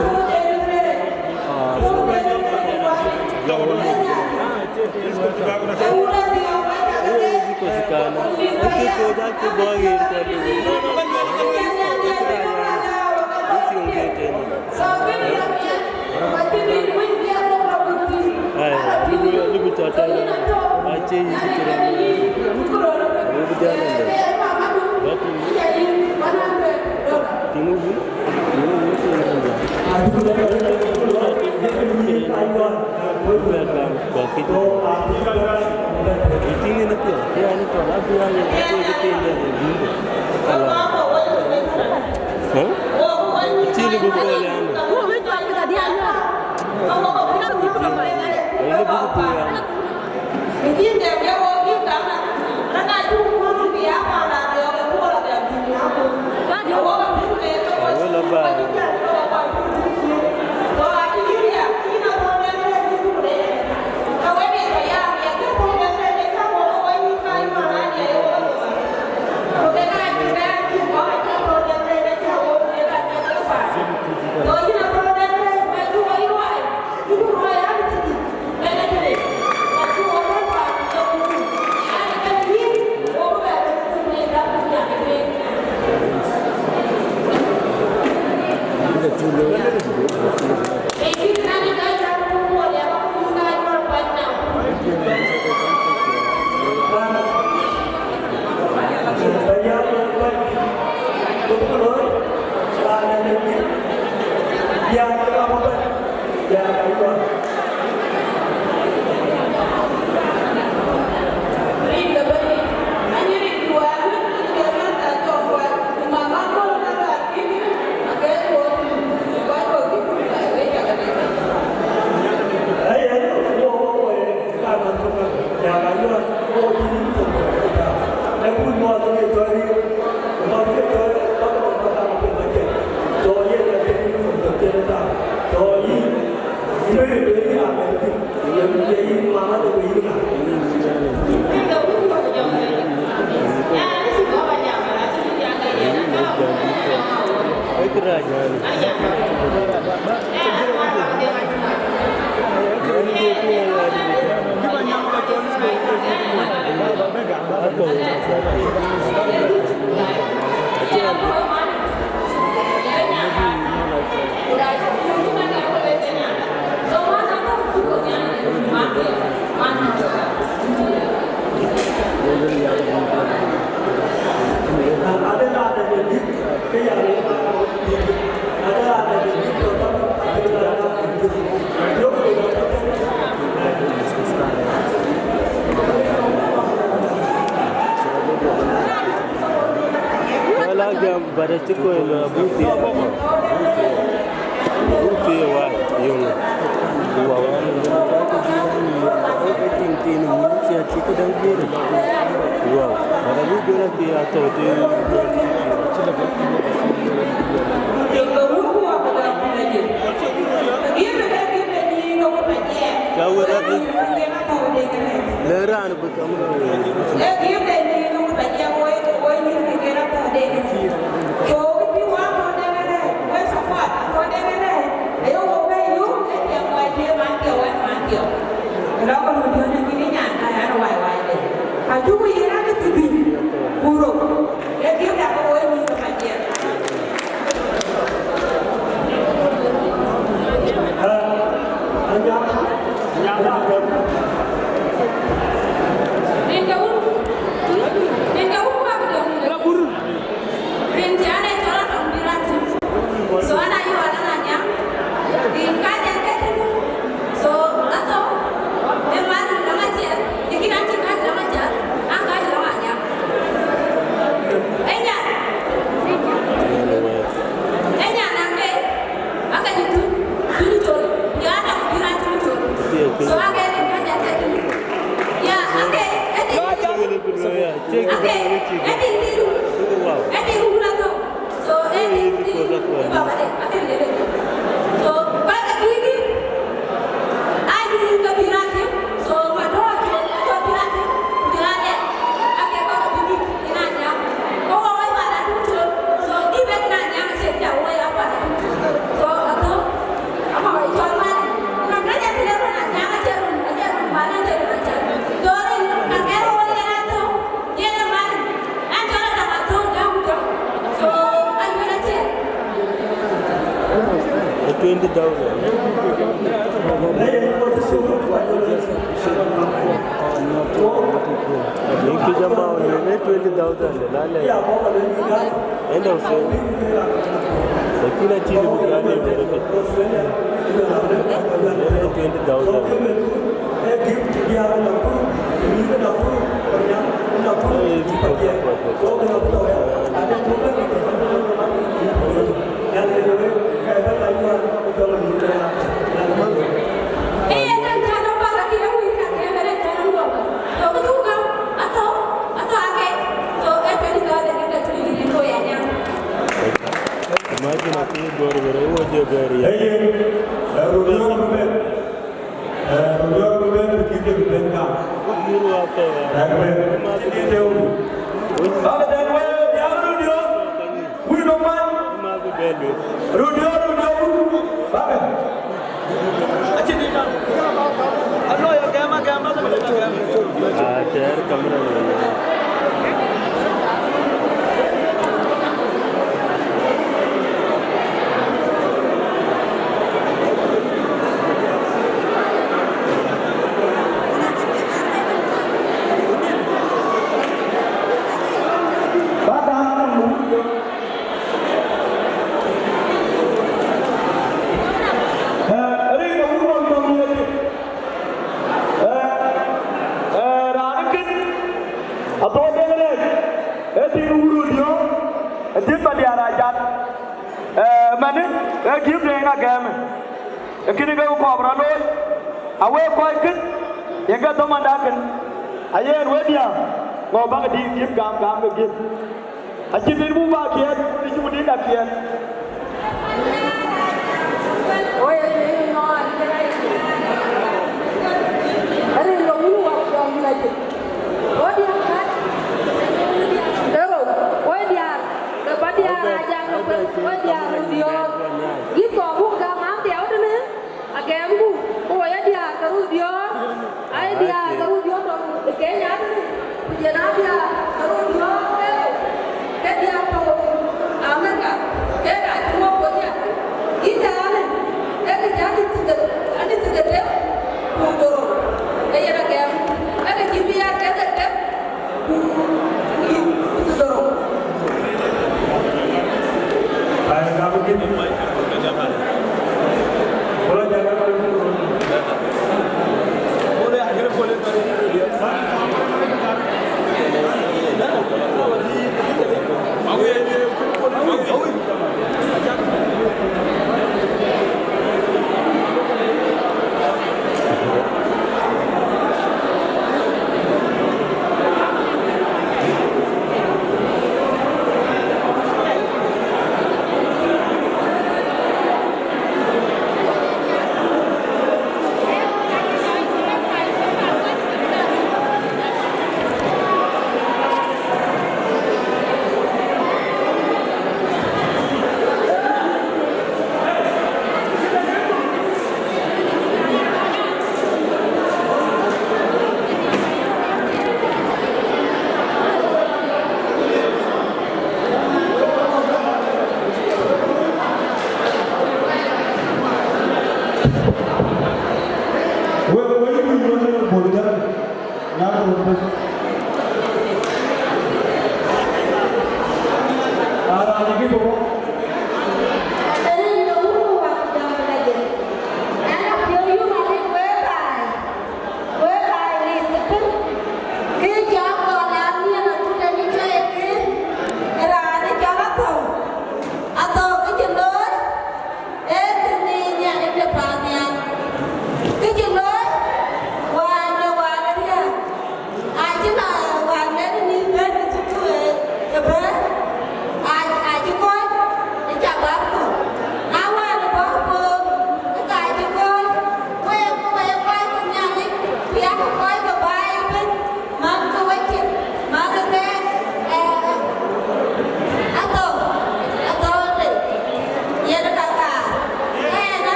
Hah? Cili buku yang dit ba dia rajat mane give Deng agam kini ga ko bralo awe ko kit yenga to mandakan ayen wedia ngo ba di give gam ga give ajibir bu ba kiat di judi da kiat oye no ari lo ulu wa dom lagi odia kan dero odia ke badia raja no odia rudio gitu bu ga mam dia udah ne agam bu oya dia rudio ai dia rudio to Kenya dia dia rudio ke dia to Amerika ke ga cuma punya kita ale ke jadi tidak ada tidak mundur ya agam ada kibia ke ada itu dorong ay kamu gini boleh jaga boleh akhirnya boleh dia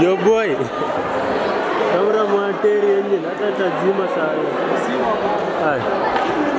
Yo boy. Kamera materi engine hata tazima sana. Hai.